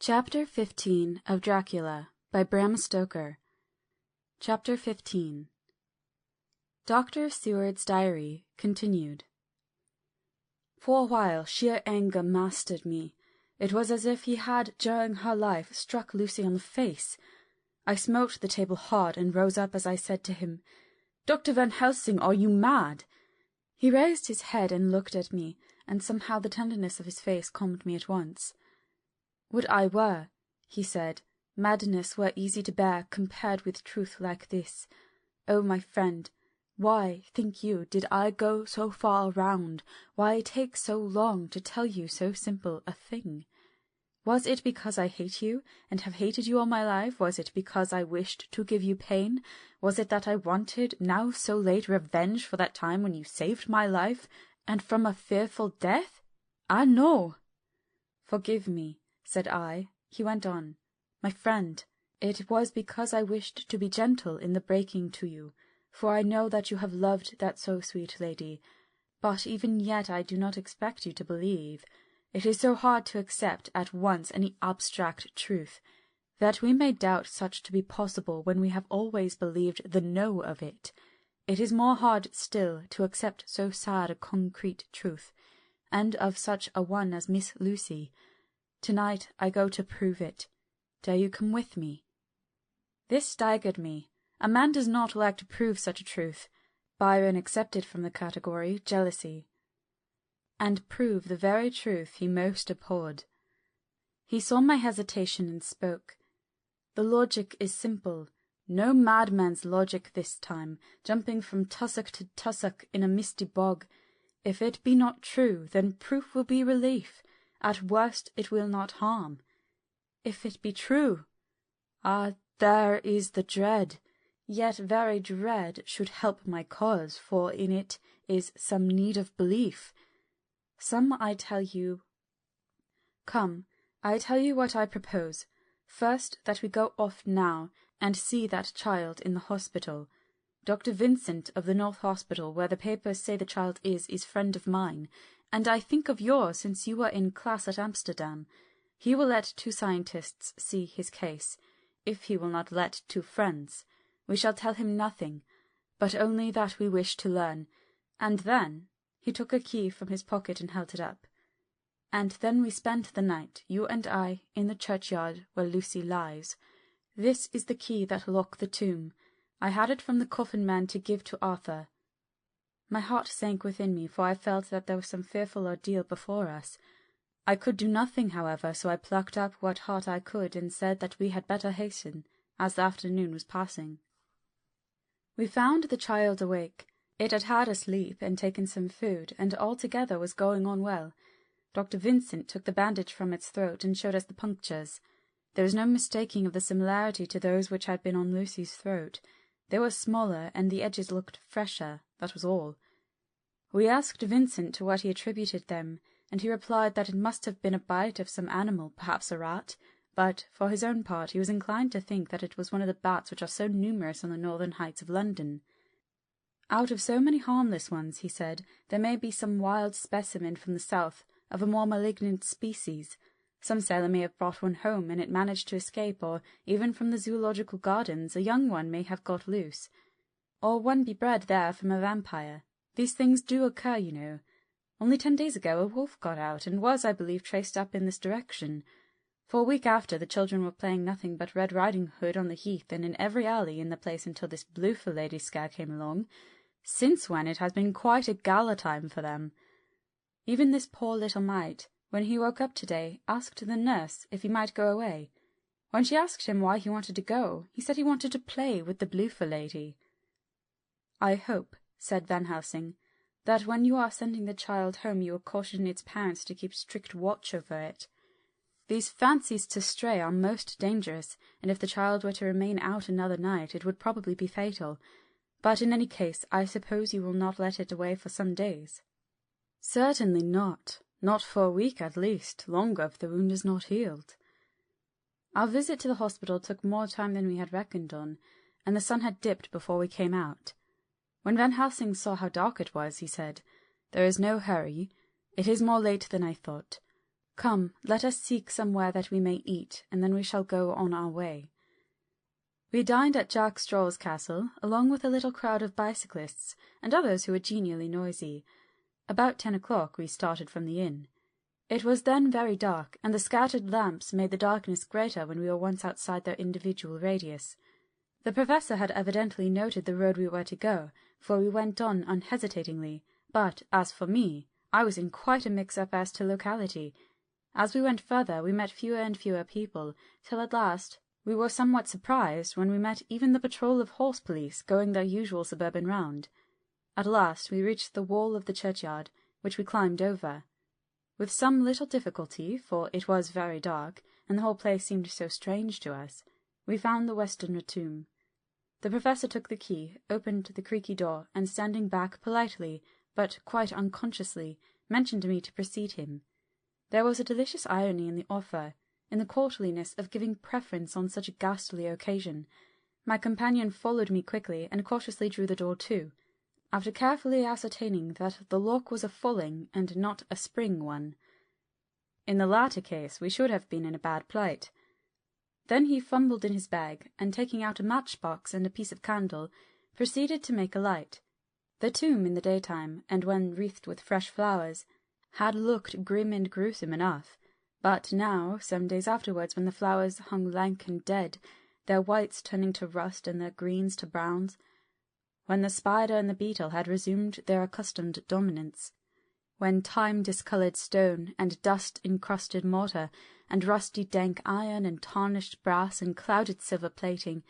Chapter 15 of Dracula by Bram Stoker. Chapter 15. Dr. Seward's Diary continued. For a while sheer anger mastered me. It was as if he had, during her life, struck Lucy on the face. I smote the table hard and rose up as I said to him, "Dr. Van Helsing, are you mad?" He raised his head and looked at me, and somehow the tenderness of his face calmed me at once. "Would I were," he said, "madness were easy to bear compared with truth like this. Oh, my friend, why, think you, did I go so far round? Why take so long to tell you so simple a thing? Was it because I hate you, and have hated you all my life? Was it because I wished to give you pain? Was it that I wanted, now so late, revenge for that time when you saved my life, and from a fearful death? Ah, no!" "Forgive me," said I. He went on, "My friend, it was because I wished to be gentle in the breaking to you, for I know that you have loved that so sweet lady. But even yet I do not expect you to believe. It is so hard to accept at once any abstract truth, that we may doubt such to be possible when we have always believed the no of it. It is more hard still to accept so sad a concrete truth, and of such a one as Miss Lucy. Tonight I go to prove it. Dare you come with me?" This staggered me. A man does not like to prove such a truth. Byron accepted from the category jealousy. And prove the very truth he most abhorred. He saw my hesitation and spoke. "The logic is simple. No madman's logic this time, jumping from tussock to tussock in a misty bog. If it be not true, then proof will be relief. At worst it will not harm. If it be true, ah, there is the dread. Yet very dread should help my cause, for in it is some need of belief. Some I tell you. Come, I tell you what I propose. First, that we go off now, and see that child in the hospital. Dr. Vincent of the North Hospital, where the papers say the child is friend of mine, and I think of yours since you were in class at Amsterdam. He will let 2 scientists see his case, if he will not let 2 friends. We shall tell him nothing, but only that we wish to learn, and then—" he took a key from his pocket and held it up, "and then we spend the night, you and I, in the churchyard where Lucy lies. This is the key that lock the tomb. I had it from the coffin man to give to Arthur." My heart sank within me, for I felt that there was some fearful ordeal before us. I could do nothing, however, so I plucked up what heart I could and said that we had better hasten, as the afternoon was passing. We found the child awake. It had had a sleep and taken some food, and altogether was going on well. Dr. Vincent took the bandage from its throat and showed us the punctures. There was no mistaking of the similarity to those which had been on Lucy's throat. They were smaller, and the edges looked fresher, that was all. We asked Vincent to what he attributed them, and he replied that it must have been a bite of some animal, perhaps a rat, but, for his own part, he was inclined to think that it was one of the bats which are so numerous on the northern heights of London. Out of so many harmless ones, he said, there may be some wild specimen from the south, of a more malignant species. Some sailor may have brought one home, and it managed to escape, or, even from the zoological gardens, a young one may have got loose. Or one be bred there from a vampire. These things do occur, you know. Only 10 days ago a wolf got out, and was, I believe, traced up in this direction. For a week after, the children were playing nothing but Red Riding Hood on the heath and in every alley in the place until this Bloofer lady scare came along, since when it has been quite a gala time for them. Even this poor little mite, when he woke up today, asked the nurse if he might go away. When she asked him why he wanted to go, he said he wanted to play with the Bloofer lady. "I hope," said Van Helsing, "that when you are sending the child home you will caution its parents to keep strict watch over it. These fancies to stray are most dangerous, and if the child were to remain out another night it would probably be fatal. But in any case I suppose you will not let it away for some days." "Certainly not. Not for a week at least, longer if the wound is not healed." Our visit to the hospital took more time than we had reckoned on, and the sun had dipped before we came out. When Van Helsing saw how dark it was, he said, "There is no hurry. It is more late than I thought. Come, let us seek somewhere that we may eat, and then we shall go on our way. We dined at Jack Straw's castle, along with a little crowd of bicyclists, and others who were genially noisy. About 10 o'clock we started from the inn. It was then very dark, and the scattered lamps made the darkness greater when we were once outside their individual radius. The Professor had evidently noted the road we were to go, for we went on unhesitatingly, but, as for me, I was in quite a mix-up as to locality. As we went further, we met fewer and fewer people, till at last we were somewhat surprised when we met even the patrol of horse police going their usual suburban round. At last we reached the wall of the churchyard, which we climbed over. With some little difficulty, for it was very dark, and the whole place seemed so strange to us, we found the Westerner tomb. The Professor took the key, opened the creaky door, and standing back politely, but quite unconsciously, mentioned to me to precede him. There was a delicious irony in the offer, in the courtliness of giving preference on such a ghastly occasion. My companion followed me quickly, and cautiously drew the door to, after carefully ascertaining that the lock was a falling and not a spring one. In the latter case we should have been in a bad plight. Then he fumbled in his bag, and taking out a matchbox and a piece of candle, proceeded to make a light. The tomb in the daytime, and when wreathed with fresh flowers, had looked grim and gruesome enough, but now, some days afterwards, when the flowers hung lank and dead, their whites turning to rust and their greens to browns, when the spider and the beetle had resumed their accustomed dominance, when time-discoloured stone and dust-encrusted mortar and rusty dank iron and tarnished brass and clouded silver plating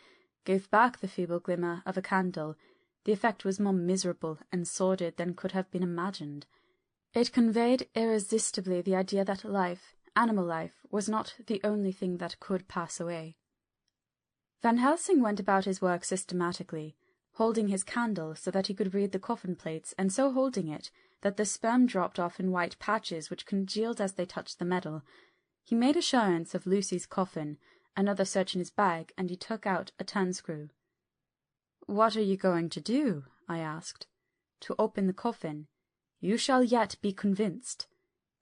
gave back the feeble glimmer of a candle, the effect was more miserable and sordid than could have been imagined. It conveyed irresistibly the idea that life, animal life, was not the only thing that could pass away. Van Helsing went about his work systematically, holding his candle so that he could read the coffin plates, and so holding it that the sperm dropped off in white patches which congealed as they touched the metal. He made assurance of Lucy's coffin, another search in his bag, and he took out a turnscrew. "What are you going to do?" I asked. "To open the coffin. You shall yet be convinced."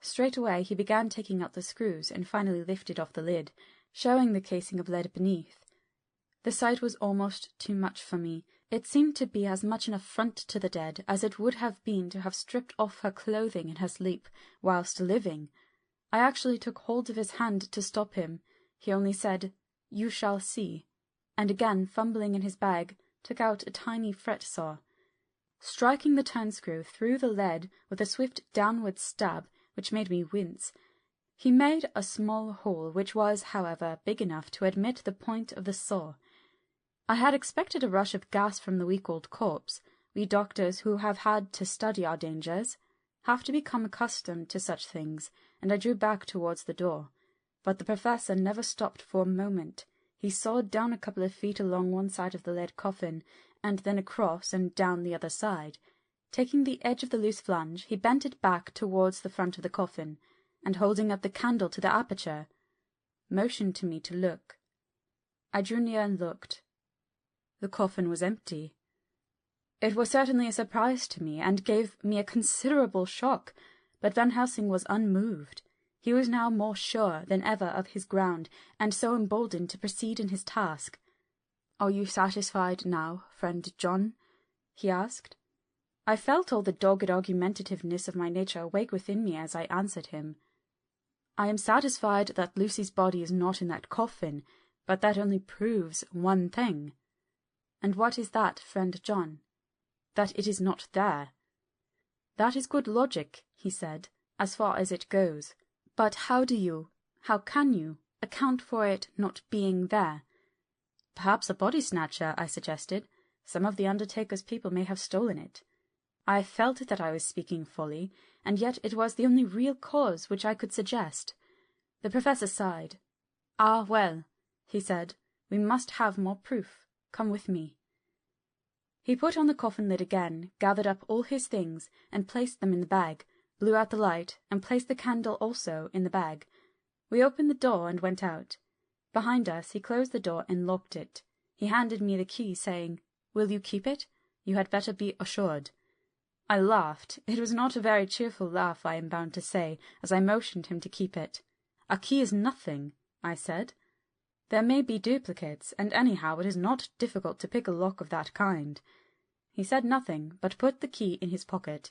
Straightway he began taking out the screws, and finally lifted off the lid, showing the casing of lead beneath. The sight was almost too much for me. It seemed to be as much an affront to the dead as it would have been to have stripped off her clothing in her sleep whilst living. I actually took hold of his hand to stop him. He only said, "You shall see," and again fumbling in his bag, took out a tiny fret saw. Striking the turnscrew through the lead with a swift downward stab which made me wince, he made a small hole which was, however, big enough to admit the point of the saw. I had expected a rush of gas from the weak old corpse. We doctors, who have had to study our dangers, have to become accustomed to such things, and I drew back towards the door. But the Professor never stopped for a moment. He sawed down a couple of feet along one side of the lead coffin, and then across and down the other side. Taking the edge of the loose flange, he bent it back towards the front of the coffin, and holding up the candle to the aperture, motioned to me to look. I drew near and looked. The coffin was empty. It was certainly a surprise to me, and gave me a considerable shock, but Van Helsing was unmoved. He was now more sure than ever of his ground, and so emboldened to proceed in his task. "Are you satisfied now, friend John?" he asked. I felt all the dogged argumentativeness of my nature awake within me as I answered him. "I am satisfied that Lucy's body is not in that coffin, but that only proves one thing." "And what is that, friend John?" "That it is not there." "That is good logic," he said, "as far as it goes. But how can you, account for it not being there?" "Perhaps a body-snatcher," I suggested. "Some of the undertaker's people may have stolen it." I felt that I was speaking folly, and yet it was the only real cause which I could suggest. The Professor sighed. "Ah, well," he said, "we must have more proof. Come with me." He put on the coffin lid again, gathered up all his things, and placed them in the bag, blew out the light, and placed the candle also in the bag. We opened the door and went out. Behind us he closed the door and locked it. He handed me the key, saying, "Will you keep it? You had better be assured." I laughed. It was not a very cheerful laugh, I am bound to say, as I motioned him to keep it. "A key is nothing," I said. "There may be duplicates, and anyhow it is not difficult to pick a lock of that kind." He said nothing, but put the key in his pocket.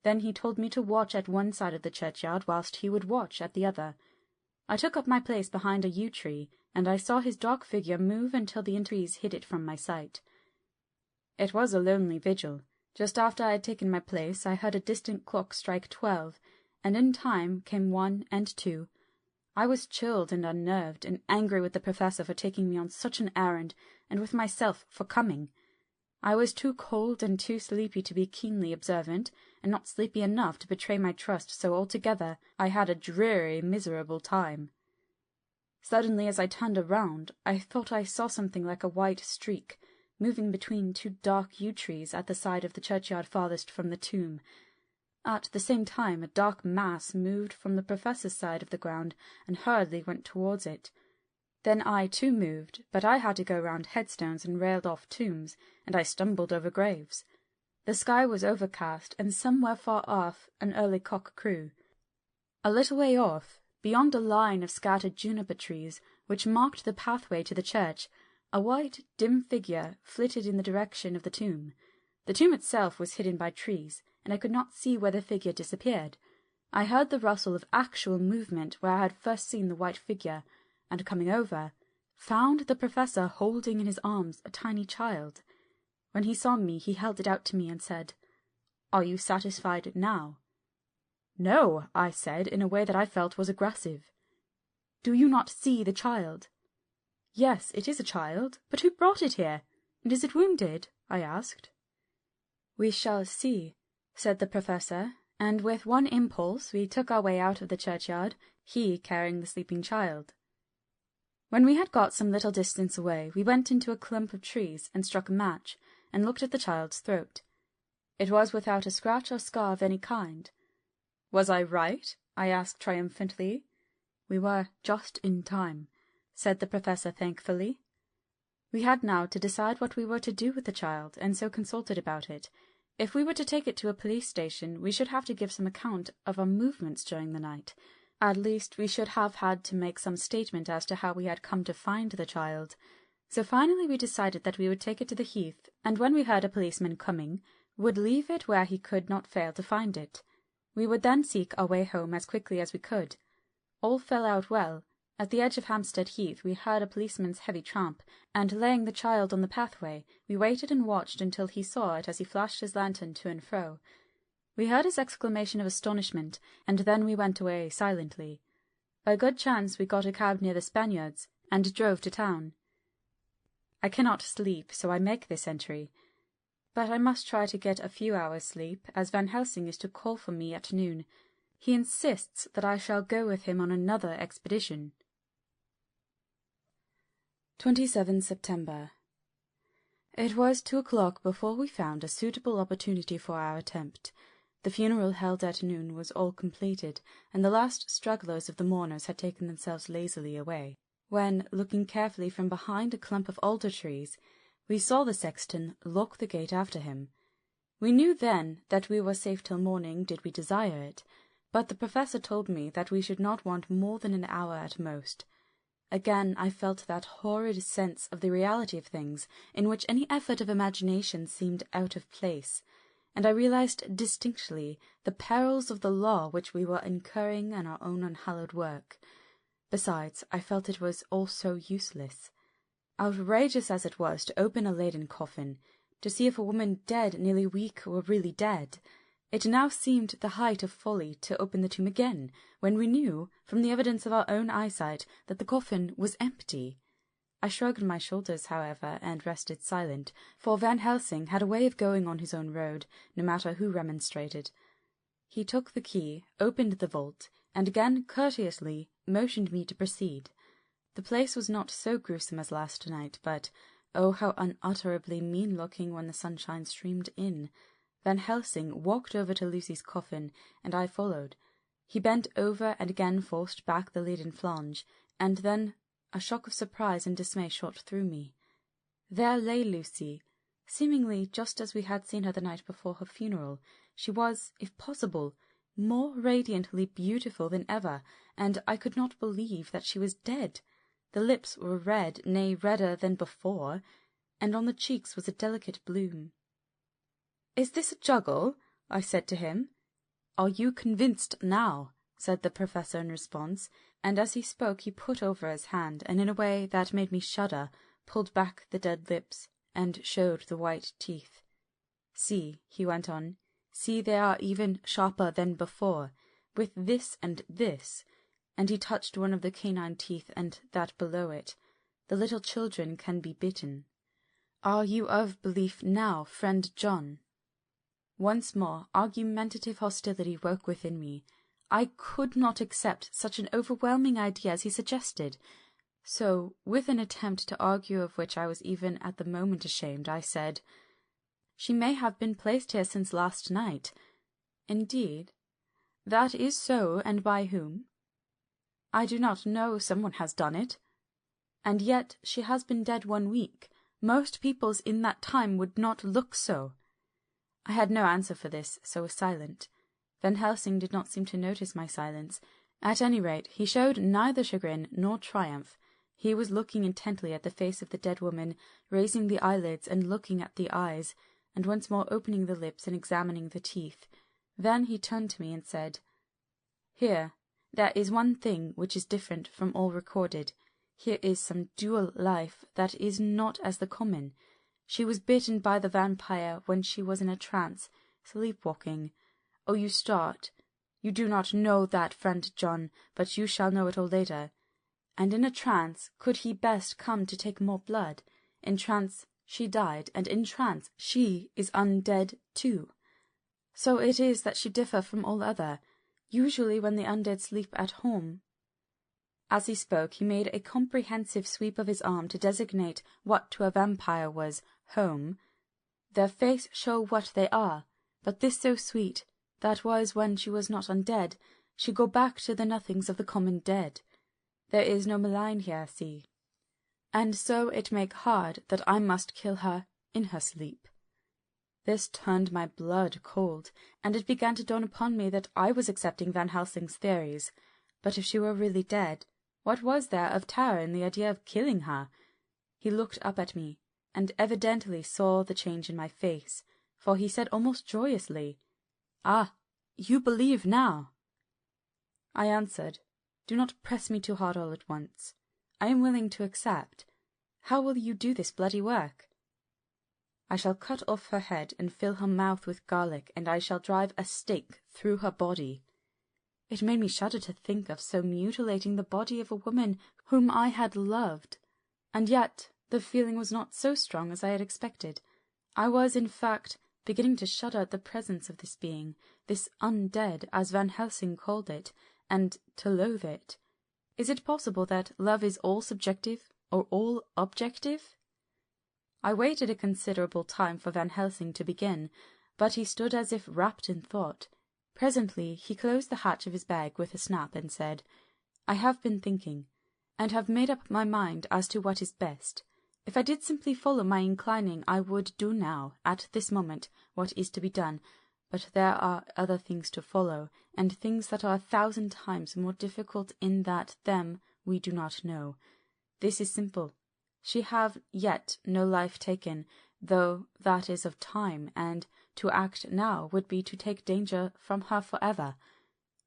Then he told me to watch at one side of the churchyard whilst he would watch at the other. I took up my place behind a yew tree, and I saw his dark figure move until the trees hid it from my sight. It was a lonely vigil. Just after I had taken my place, I heard a distant clock strike 12, and in time came 1 and 2. I was chilled and unnerved, and angry with the Professor for taking me on such an errand, and with myself for coming. I was too cold and too sleepy to be keenly observant, and not sleepy enough to betray my trust, so altogether I had a dreary, miserable time. Suddenly, as I turned around, I thought I saw something like a white streak, moving between 2 dark yew trees at the side of the churchyard farthest from the tomb. At the same time, a dark mass moved from the Professor's side of the ground and hurriedly went towards it. Then I too moved, but I had to go round headstones and railed-off tombs, and I stumbled over graves. The sky was overcast, and somewhere far off an early cock crew. A little way off, beyond a line of scattered juniper trees which marked the pathway to the church, a white, dim figure flitted in the direction of the tomb. The tomb itself was hidden by trees, and I could not see where the figure disappeared. I heard the rustle of actual movement where I had first seen the white figure, and coming over, found the Professor holding in his arms a tiny child. When he saw me, he held it out to me and said, "Are you satisfied now?" "No," I said, in a way that I felt was aggressive. "Do you not see the child?" "Yes, it is a child, but who brought it here? And is it wounded?" I asked. "We shall see," said the Professor, and with one impulse we took our way out of the churchyard, he carrying the sleeping child. When we had got some little distance away, we went into a clump of trees and struck a match, and looked at the child's throat. It was without a scratch or scar of any kind. "Was I right?" I asked triumphantly. "We were just in time," said the Professor thankfully. We had now to decide what we were to do with the child, and so consulted about it. If we were to take it to a police station, we should have to give some account of our movements during the night. At least we should have had to make some statement as to how we had come to find the child. So finally we decided that we would take it to the heath, and when we heard a policeman coming, would leave it where he could not fail to find it. We would then seek our way home as quickly as we could. All fell out well. At the edge of Hampstead Heath we heard a policeman's heavy tramp, and laying the child on the pathway, we waited and watched until he saw it as he flashed his lantern to and fro. We heard his exclamation of astonishment, and then we went away silently. By good chance we got a cab near the Spaniards, and drove to town. I cannot sleep, so I make this entry. But I must try to get a few hours' sleep, as Van Helsing is to call for me at noon. He insists that I shall go with him on another expedition. 27 September. It was 2 o'clock before we found a suitable opportunity for our attempt. The funeral held at noon was all completed, and the last stragglers of the mourners had taken themselves lazily away, when, looking carefully from behind a clump of alder trees, we saw the sexton lock the gate after him. We knew then that we were safe till morning did we desire it, but the Professor told me that we should not want more than an hour at most. Again I felt that horrid sense of the reality of things, in which any effort of imagination seemed out of place, and I realized distinctly the perils of the law which we were incurring in our own unhallowed work. Besides, I felt it was all so useless. Outrageous as it was to open a laden coffin, to see if a woman dead nearly a week were really dead, it now seemed the height of folly to open the tomb again, when we knew, from the evidence of our own eyesight, that the coffin was empty. I shrugged my shoulders, however, and rested silent, for Van Helsing had a way of going on his own road, no matter who remonstrated. He took the key, opened the vault, and again courteously motioned me to proceed. The place was not so gruesome as last night, but, oh, how unutterably mean-looking when the sunshine streamed in. Van Helsing walked over to Lucy's coffin, and I followed. He bent over and again forced back the leaden flange, and then a shock of surprise and dismay shot through me. There lay Lucy, seemingly just as we had seen her the night before her funeral, She was, if possible, more radiantly beautiful than ever, and I could not believe that she was dead. The lips were red, nay, redder than before, and on the cheeks was a delicate bloom. "Is this a juggle?" I said to him. "Are you convinced now?" said the Professor in response, and as he spoke he put over his hand, and in a way that made me shudder, pulled back the dead lips, and showed the white teeth. "See," he went on, "see, they are even sharper than before. With this and this," and he touched one of the canine teeth and that below it, "the little children can be bitten. Are you of belief now, friend John?" Once more argumentative hostility woke within me. I could not accept such an overwhelming idea as he suggested. So, with an attempt to argue of which I was even at the moment ashamed, I said, "She may have been placed here since last night." "Indeed?" "That is so, and by whom?" "I do not know. Someone has done it." "And yet she has been dead 1 week. Most peoples in that time would not look so." I had no answer for this, so was silent. Van Helsing did not seem to notice my silence. At any rate, he showed neither chagrin nor triumph. He was looking intently at the face of the dead woman, raising the eyelids and looking at the eyes, and once more opening the lips and examining the teeth. Then he turned to me and said, "Here, there is one thing which is different from all recorded. Here is some dual life that is not as the common. She was bitten by the vampire when she was in a trance, sleepwalking. Oh, you start. You do not know that, friend John, but you shall know it all later. And in a trance could he best come to take more blood? In trance she died, and in trance she is undead too. So it is that she differ from all other. Usually when the undead sleep at home." As he spoke, he made a comprehensive sweep of his arm to designate what to a vampire was home. "Their face show what they are, but this so sweet, that was when she was not undead, she go back to the nothings of the common dead. There is no malign here, see. And so it make hard that I must kill her in her sleep." This turned my blood cold, and it began to dawn upon me that I was accepting Van Helsing's theories. But if she were really dead, what was there of terror in the idea of killing her? He looked up at me, and evidently saw the change in my face, for he said almost joyously, "Ah, you believe now." I answered, "Do not press me too hard all at once. I am willing to accept. How will you do this bloody work?" "I shall cut off her head and fill her mouth with garlic, and I shall drive a stake through her body." It made me shudder to think of so mutilating the body of a woman whom I had loved, and yet the feeling was not so strong as I had expected. I was, in fact, beginning to shudder at the presence of this being, this undead, as Van Helsing called it, and to loathe it. Is it possible that love is all subjective, or all objective? I waited a considerable time for Van Helsing to begin, but he stood as if wrapped in thought. Presently he closed the hatch of his bag with a snap and said, "I have been thinking, and have made up my mind as to what is best. If I did simply follow my inclining, I would do now, at this moment, what is to be done, but there are other things to follow, and things that are 1,000 times more difficult in that them we do not know. This is simple. She have yet no life taken, though that is of time, and to act now would be to take danger from her forever.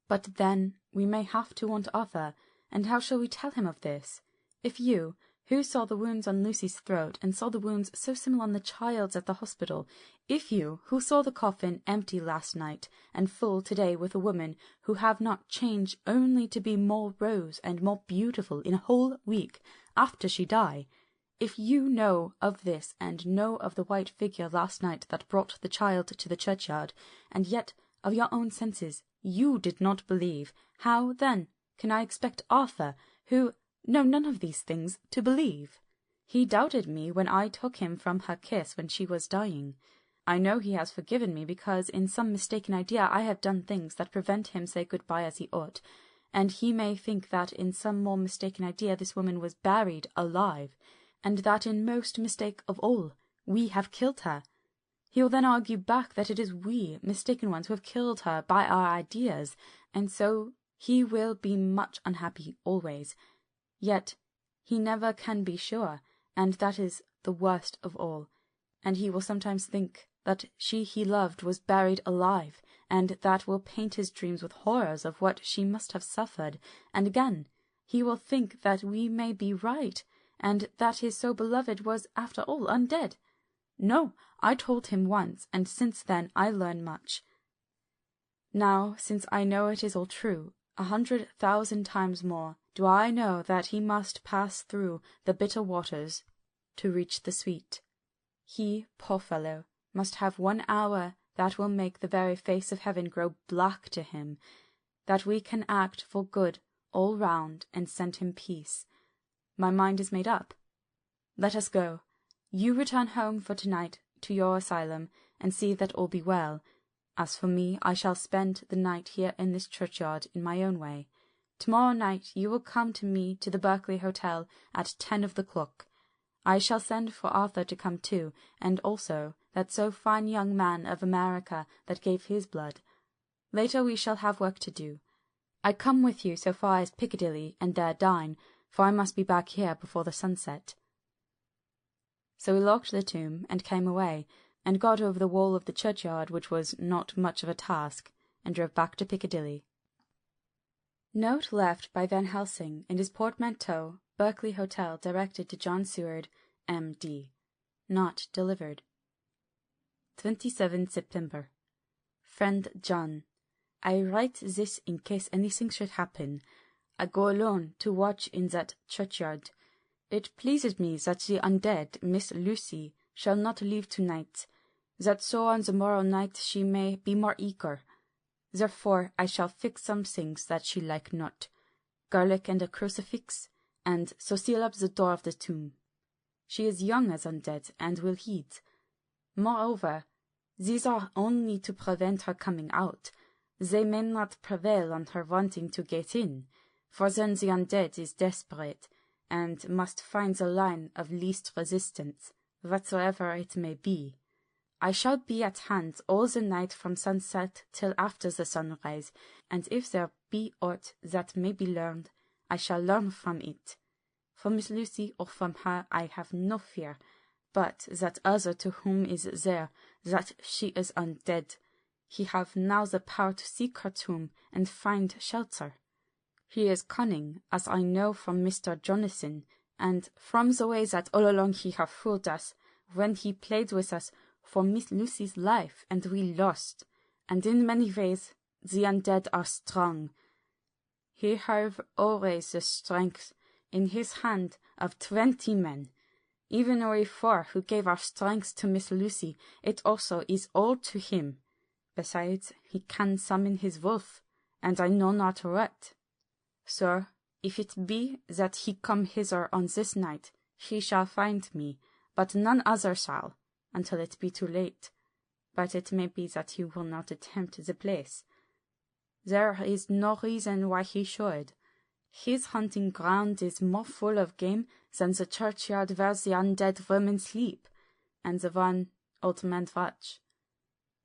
But then we may have to want Arthur, and how shall we tell him of this? If you, who saw the wounds on Lucy's throat, and saw the wounds so similar on the child's at the hospital, if you, who saw the coffin empty last night, and full to-day with a woman who have not changed only to be more rose and more beautiful in a whole week after she die, if you know of this, and know of the white figure last night that brought the child to the churchyard, and yet of your own senses you did not believe, how, then, can I expect Arthur, who know none of these things, to believe? He doubted me when I took him from her kiss when she was dying. I know he has forgiven me because in some mistaken idea I have done things that prevent him say good-bye as he ought, and he may think that in some more mistaken idea this woman was buried alive, and that in most mistake of all we have killed her. He will then argue back that it is we, mistaken ones, who have killed her by our ideas, and so he will be much unhappy always. Yet he never can be sure, and that is the worst of all. And he will sometimes think that she he loved was buried alive, and that will paint his dreams with horrors of what she must have suffered. And again, he will think that we may be right, and that his so beloved was after all undead. No, I told him once, and since then I learn much. Now, since I know it is all true, 100,000 times more do I know that he must pass through the bitter waters to reach the sweet. He, poor fellow, must have 1 hour that will make the very face of heaven grow black to him, that we can act for good all round and send him peace. My mind is made up. Let us go. You return home for tonight to your asylum, and see that all be well. As for me, I shall spend the night here in this churchyard in my own way. Tomorrow night you will come to me to the Berkeley Hotel at 10 of the clock. I shall send for Arthur to come too, and also that so fine young man of America that gave his blood. Later we shall have work to do. I come with you so far as Piccadilly, and there dine, for I must be back here before the sunset. So we locked the tomb, and came away, and got over the wall of the churchyard, which was not much of a task, and drove back to Piccadilly. Note left by Van Helsing in his portmanteau, Berkeley Hotel, directed to John Seward, M.D. Not delivered. 27 September. Friend John, I write this in case anything should happen. I go alone to watch in that churchyard. It pleases me that the undead, Miss Lucy, shall not leave tonight, that so on the morrow night she may be more eager. Therefore I shall fix some things that she like not, garlic and a crucifix, and so seal up the door of the tomb. She is young as undead, and will heed. Moreover, these are only to prevent her coming out. They may not prevail on her wanting to get in, for then the undead is desperate, and must find the line of least resistance, whatsoever it may be. I shall be at hand all the night from sunset till after the sunrise, and if there be aught that may be learned, I shall learn from it. For Miss Lucy or from her I have no fear, but that other to whom is there, that she is undead. He have now the power to seek her tomb and find shelter. He is cunning, as I know from Mr. Jonathan, and from the way that all along he have fooled us, when he played with us for Miss Lucy's life, and we lost. And in many ways the undead are strong. He have always the strength in his hand of 20 men. Even we 4 who gave our strength to Miss Lucy, it also is all to him. Besides, he can summon his wolf, and I know not what. Sir, if it be that he come hither on this night, he shall find me, but none other shall, until it be too late. But it may be that he will not attempt the place. There is no reason why he should. His hunting ground is more full of game than the churchyard where the undead women sleep, and the one old man watch.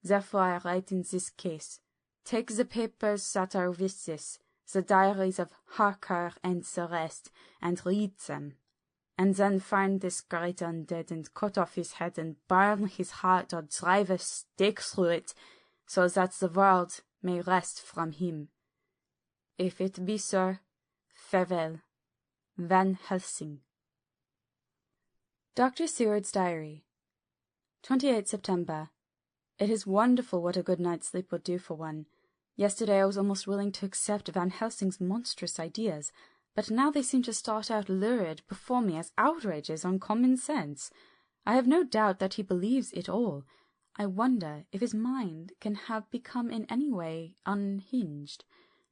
Therefore I write in this case, take the papers that are with this, the diaries of Harker and the rest, and read them, and then find this great undead, and cut off his head, and burn his heart, or drive a stake through it, so that the world may rest from him. If it be so, farewell. Van Helsing. Dr. Seward's Diary. 28 September. It is wonderful what a good night's sleep will do for one. Yesterday I was almost willing to accept Van Helsing's monstrous ideas, but now they seem to start out lurid before me as outrages on common sense. I have no doubt that he believes it all. I wonder if his mind can have become in any way unhinged.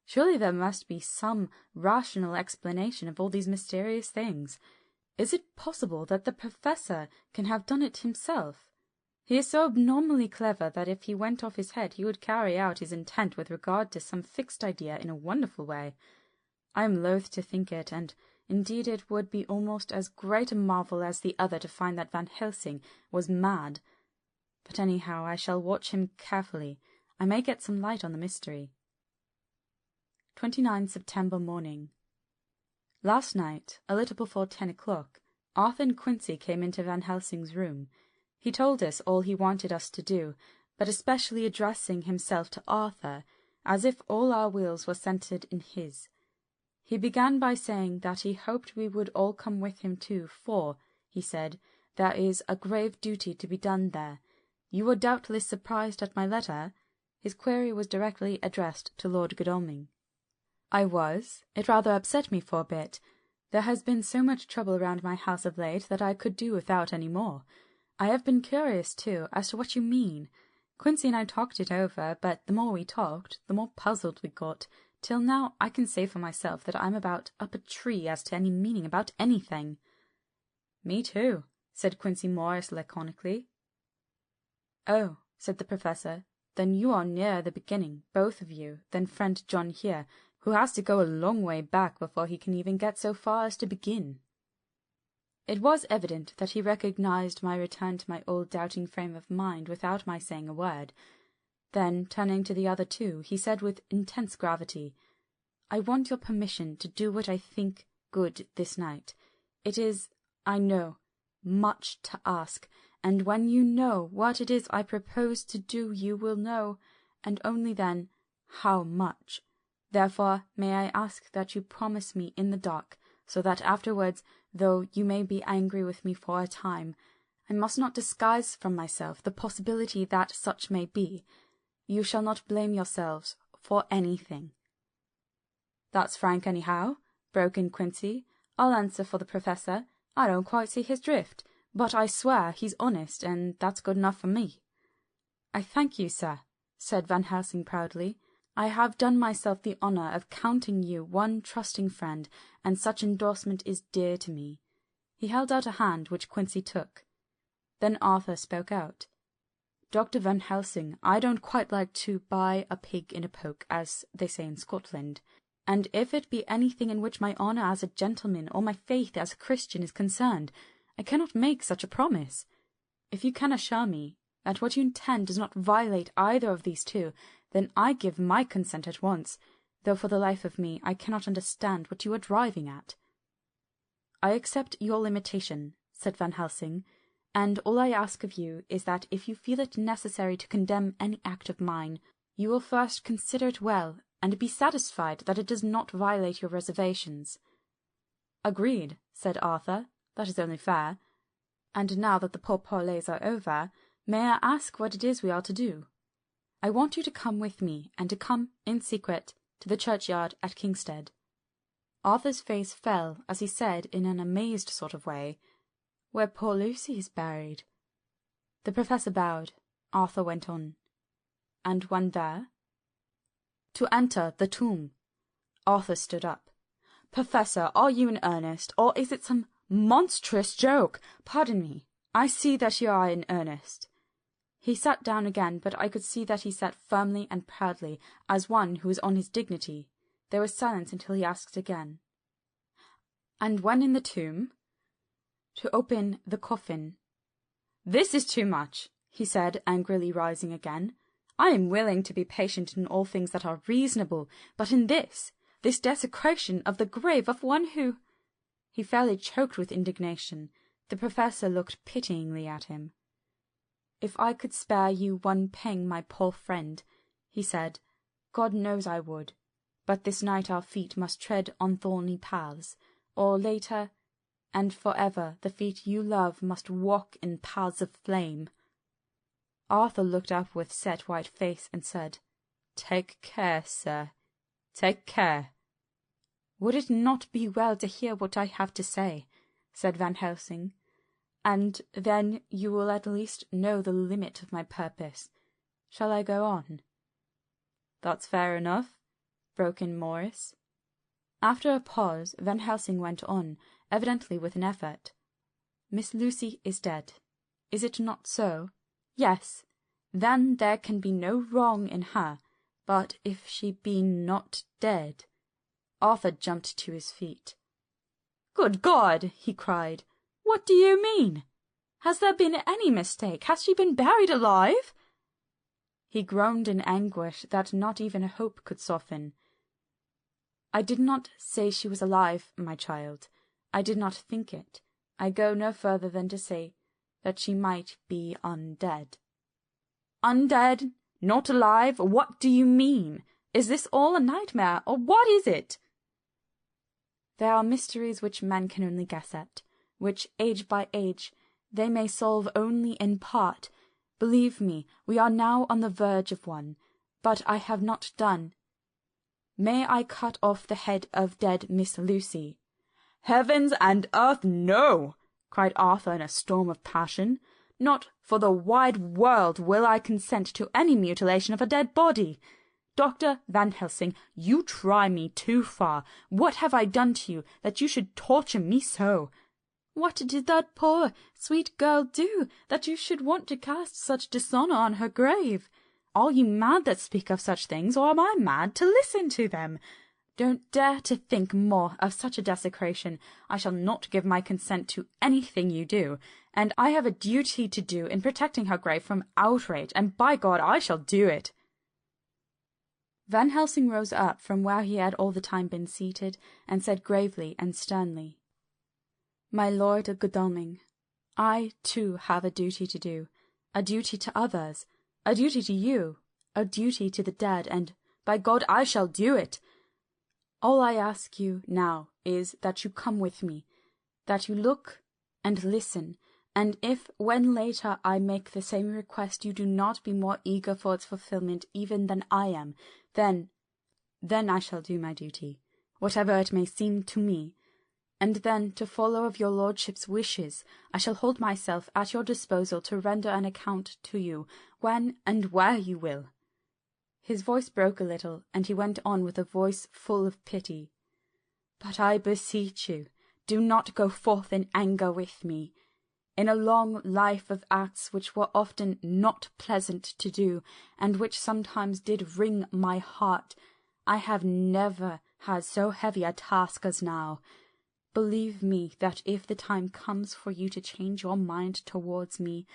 Surely there must be some rational explanation of all these mysterious things. Is it possible that the Professor can have done it himself? He is so abnormally clever that if he went off his head he would carry out his intent with regard to some fixed idea in a wonderful way. I am loath to think it, and indeed it would be almost as great a marvel as the other to find that Van Helsing was mad. but anyhow I shall watch him carefully. I may get some light on the mystery. 29 September morning. Last night, a little before 10 o'clock, Arthur and Quincy came into Van Helsing's room. He told us all he wanted us to do, but especially addressing himself to Arthur, as if all our wills were centred in his. He began by saying that he hoped we would all come with him too, for, he said, there is a grave duty to be done there. You were doubtless surprised at my letter? His query was directly addressed to Lord Godalming. I was. It rather upset me for a bit. There has been so much trouble round my house of late that I could do without any more. I have been curious, too, as to what you mean. Quincy and I talked it over, but the more we talked, the more puzzled we got. Till now I can say for myself that I'm about up a tree as to any meaning about anything. Me too, said Quincy Morris laconically. Oh, said the Professor, then you are near the beginning, both of you, than friend John here, who has to go a long way back before he can even get so far as to begin. It was evident that he recognized my return to my old doubting frame of mind without my saying a word. Then, turning to the other two, he said with intense gravity, I want your permission to do what I think good this night. It is, I know, much to ask, and when you know what it is I propose to do you will know, and only then, how much. Therefore may I ask that you promise me in the dark, so that afterwards, though you may be angry with me for a time, I must not disguise from myself the possibility that such may be. You shall not blame yourselves for anything. That's frank anyhow, broke in Quincy. I'll answer for the Professor. I don't quite see his drift, but I swear he's honest, and that's good enough for me. I thank you, sir, said Van Helsing proudly. I have done myself the honour of counting you one trusting friend, and such endorsement is dear to me. He held out a hand, which Quincy took. Then Arthur spoke out. Dr. Van Helsing, I don't quite like to buy a pig in a poke, as they say in Scotland, and if it be anything in which my honour as a gentleman or my faith as a Christian is concerned, I cannot make such a promise. If you can assure me that what you intend does not violate either of these two, then I give my consent at once, though for the life of me I cannot understand what you are driving at. I accept your limitation, said Van Helsing, and all I ask of you is that if you feel it necessary to condemn any act of mine, you will first consider it well, and be satisfied that it does not violate your reservations. Agreed, said Arthur. That is only fair. And now that the pourparlers are over, may I ask what it is we are to do? I want you to come with me, and to come, in secret, to the churchyard at Kingstead. Arthur's face fell as he said in an amazed sort of way, Where poor Lucy is buried. The Professor bowed. Arthur went on. And when there? To enter the tomb. Arthur stood up. Professor, are you in earnest, or is it some monstrous joke? Pardon me. I see that you are in earnest. He sat down again, but I could see that he sat firmly and proudly, as one who is on his dignity. There was silence until he asked again. And when in the tomb? To open the coffin. This is too much, he said, angrily rising again. I am willing to be patient in all things that are reasonable, but in this desecration of the grave of one who— He fairly choked with indignation. The Professor looked pityingly at him. If I could spare you one pang, my poor friend, he said, God knows I would. But this night our feet must tread on thorny paths, or later, and forever, the feet you love must walk in paths of flame. Arthur looked up with set white face and said, Take care, sir, take care. Would it not be well to hear what I have to say? Said Van Helsing. And then you will at least know the limit of my purpose. Shall I go on? That's fair enough, broke in Morris. After a pause, Van Helsing went on, evidently with an effort. Miss Lucy is dead. Is it not so? Yes. Then there can be no wrong in her. But if she be not dead— Arthur jumped to his feet. Good God! He cried. What do you mean? Has there been any mistake? Has she been buried alive?" He groaned in anguish that not even hope could soften. "I did not say she was alive, my child. I did not think it. I go no further than to say that she might be undead." "Undead? Not alive? What do you mean? Is this all a nightmare, or what is it?" "There are mysteries which men can only guess at, which, age by age, they may solve only in part. Believe me, we are now on the verge of one, but I have not done. May I cut off the head of dead Miss Lucy?" "Heavens and earth, no!" cried Arthur in a storm of passion. "Not for the wide world will I consent to any mutilation of a dead body. Dr. Van Helsing, you try me too far. What have I done to you that you should torture me so?" "What did that poor, sweet girl do, that you should want to cast such dishonour on her grave? Are you mad that speak of such things, or am I mad to listen to them? Don't dare to think more of such a desecration. I shall not give my consent to anything you do, and I have a duty to do in protecting her grave from outrage, and by God I shall do it." Van Helsing rose up from where he had all the time been seated, and said gravely and sternly, "My Lord of Godalming, I, too, have a duty to do, a duty to others, a duty to you, a duty to the dead, and, by God, I shall do it. All I ask you now is that you come with me, that you look and listen, and if, when later I make the same request, you do not be more eager for its fulfilment even than I am, then I shall do my duty, whatever it may seem to me. And then, to follow of your lordship's wishes, I shall hold myself at your disposal to render an account to you, when and where you will." His voice broke a little, and he went on with a voice full of pity. "But I beseech you, do not go forth in anger with me. In a long life of acts which were often not pleasant to do, and which sometimes did wring my heart, I have never had so heavy a task as now. Believe me that if the time comes for you to change your mind towards me,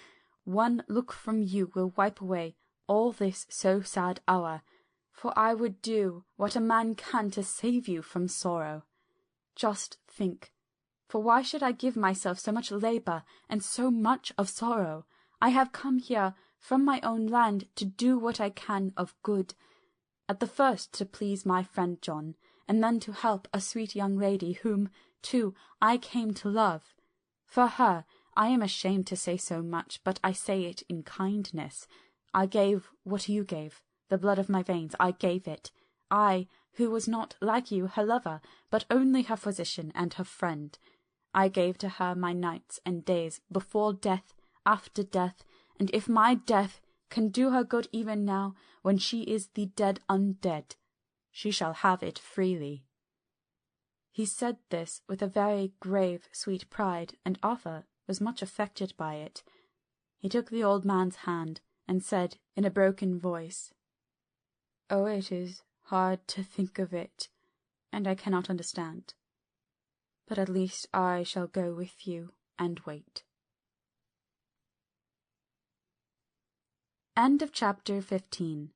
one look from you will wipe away all this so sad hour, for I would do what a man can to save you from sorrow. Just think, for why should I give myself so much labour and so much of sorrow? I have come here from my own land to do what I can of good, at the first to please my friend John, and then to help a sweet young lady whom, too, I came to love. For her, I am ashamed to say so much, but I say it in kindness. I gave what you gave, the blood of my veins, I gave it. I, who was not, like you, her lover, but only her physician and her friend. I gave to her my nights and days, before death, after death, and if my death can do her good even now, when she is the dead undead, she shall have it freely." He said this with a very grave, sweet pride, and Arthur was much affected by it. He took the old man's hand, and said in a broken voice, "Oh, it is hard to think of it, and I cannot understand. But at least I shall go with you and wait." End of chapter 15.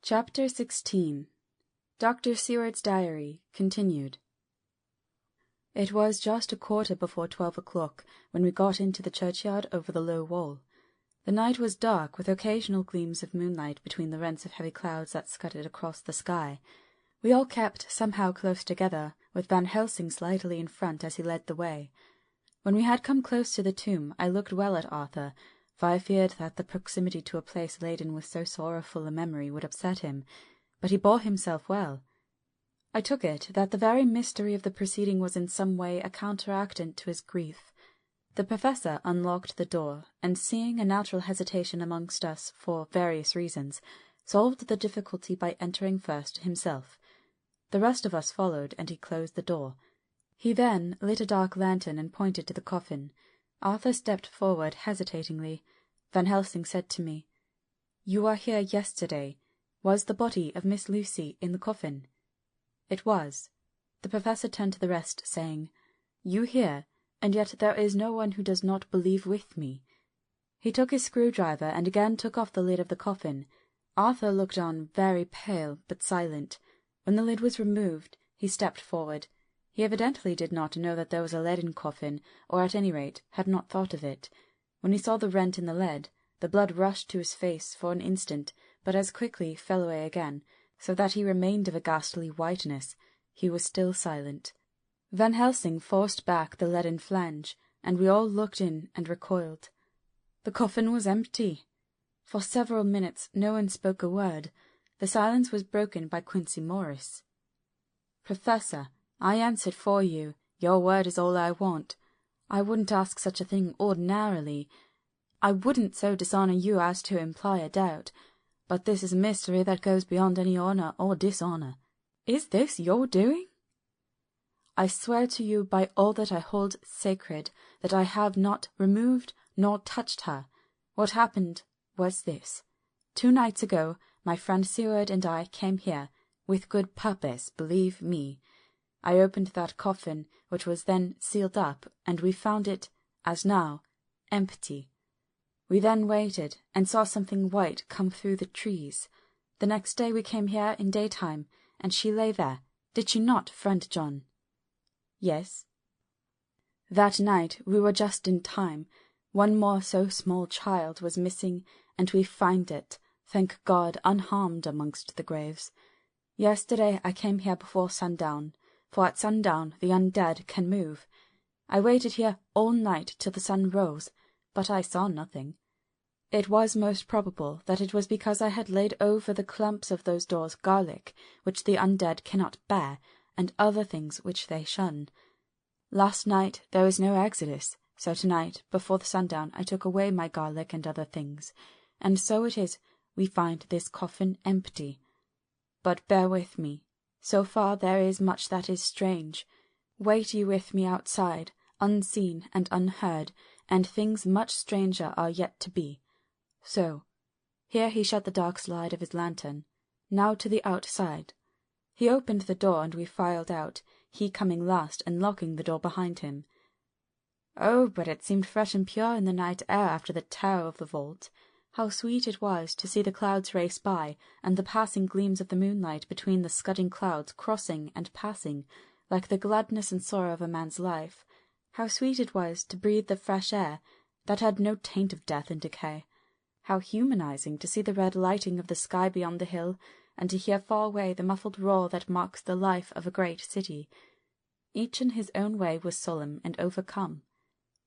Chapter 16. Dr. Seward's Diary, continued. It was just 12:15 o'clock when we got into the churchyard over the low wall. The night was dark, with occasional gleams of moonlight between the rents of heavy clouds that scudded across the sky. We all kept somehow close together, with Van Helsing slightly in front as he led the way. When we had come close to the tomb, I looked well at Arthur, for I feared that the proximity to a place laden with so sorrowful a memory would upset him, but he bore himself well. I took it that the very mystery of the proceeding was in some way a counteractant to his grief. The Professor unlocked the door, and seeing a natural hesitation amongst us for various reasons, solved the difficulty by entering first himself. The rest of us followed, and he closed the door. He then lit a dark lantern and pointed to the coffin. Arthur stepped forward hesitatingly. Van Helsing said to me, "You were here yesterday. Was the body of Miss Lucy in the coffin?" It was. The Professor turned to the rest, saying, "You here, and yet there is no one who does not believe with me." He took his screwdriver and again took off the lid of the coffin. Arthur looked on, very pale but silent. When the lid was removed, he stepped forward. He evidently did not know that there was a leaden coffin, or at any rate had not thought of it. When he saw the rent in the lead, the blood rushed to his face for an instant, but as quickly fell away again, so that he remained of a ghastly whiteness. He was still silent. Van Helsing forced back the leaden flange, and we all looked in and recoiled. The coffin was empty. For several minutes no one spoke a word. The silence was broken by Quincey Morris. "Professor, I answered for you. Your word is all I want. I wouldn't ask such a thing ordinarily. I wouldn't so dishonour you as to imply a doubt. But this is a mystery that goes beyond any honour or dishonour. Is this your doing? I swear to you by all that I hold sacred that I have not removed nor touched her. What happened was this. 2 nights ago my friend Seward and I came here, with good purpose, believe me. I opened that coffin, which was then sealed up, and we found it, as now, empty. We then waited, and saw something white come through the trees. The next day we came here in daytime, and she lay there. Did she not, friend John?" "Yes." "That night we were just in time. One more so small child was missing, and we find it, thank God, unharmed amongst the graves. Yesterday I came here before sundown, for at sundown the undead can move. I waited here all night till the sun rose, but I saw nothing. It was most probable that it was because I had laid over the clumps of those doors garlic, which the undead cannot bear, and other things which they shun. Last night there was no exodus, so tonight, before the sundown, I took away my garlic and other things, and so it is we find this coffin empty. But bear with me. So far there is much that is strange. Wait you with me outside, unseen and unheard, and things much stranger are yet to be. So." Here he shut the dark slide of his lantern. "Now to the outside." He opened the door, and we filed out, he coming last and locking the door behind him. Oh, but it seemed fresh and pure in the night air after the terror of the vault. How sweet it was to see the clouds race by, and the passing gleams of the moonlight between the scudding clouds crossing and passing, like the gladness and sorrow of a man's life. How sweet it was to breathe the fresh air, that had no taint of death and decay. How humanizing to see the red lighting of the sky beyond the hill, and to hear far away the muffled roar that marks the life of a great city. Each in his own way was solemn and overcome.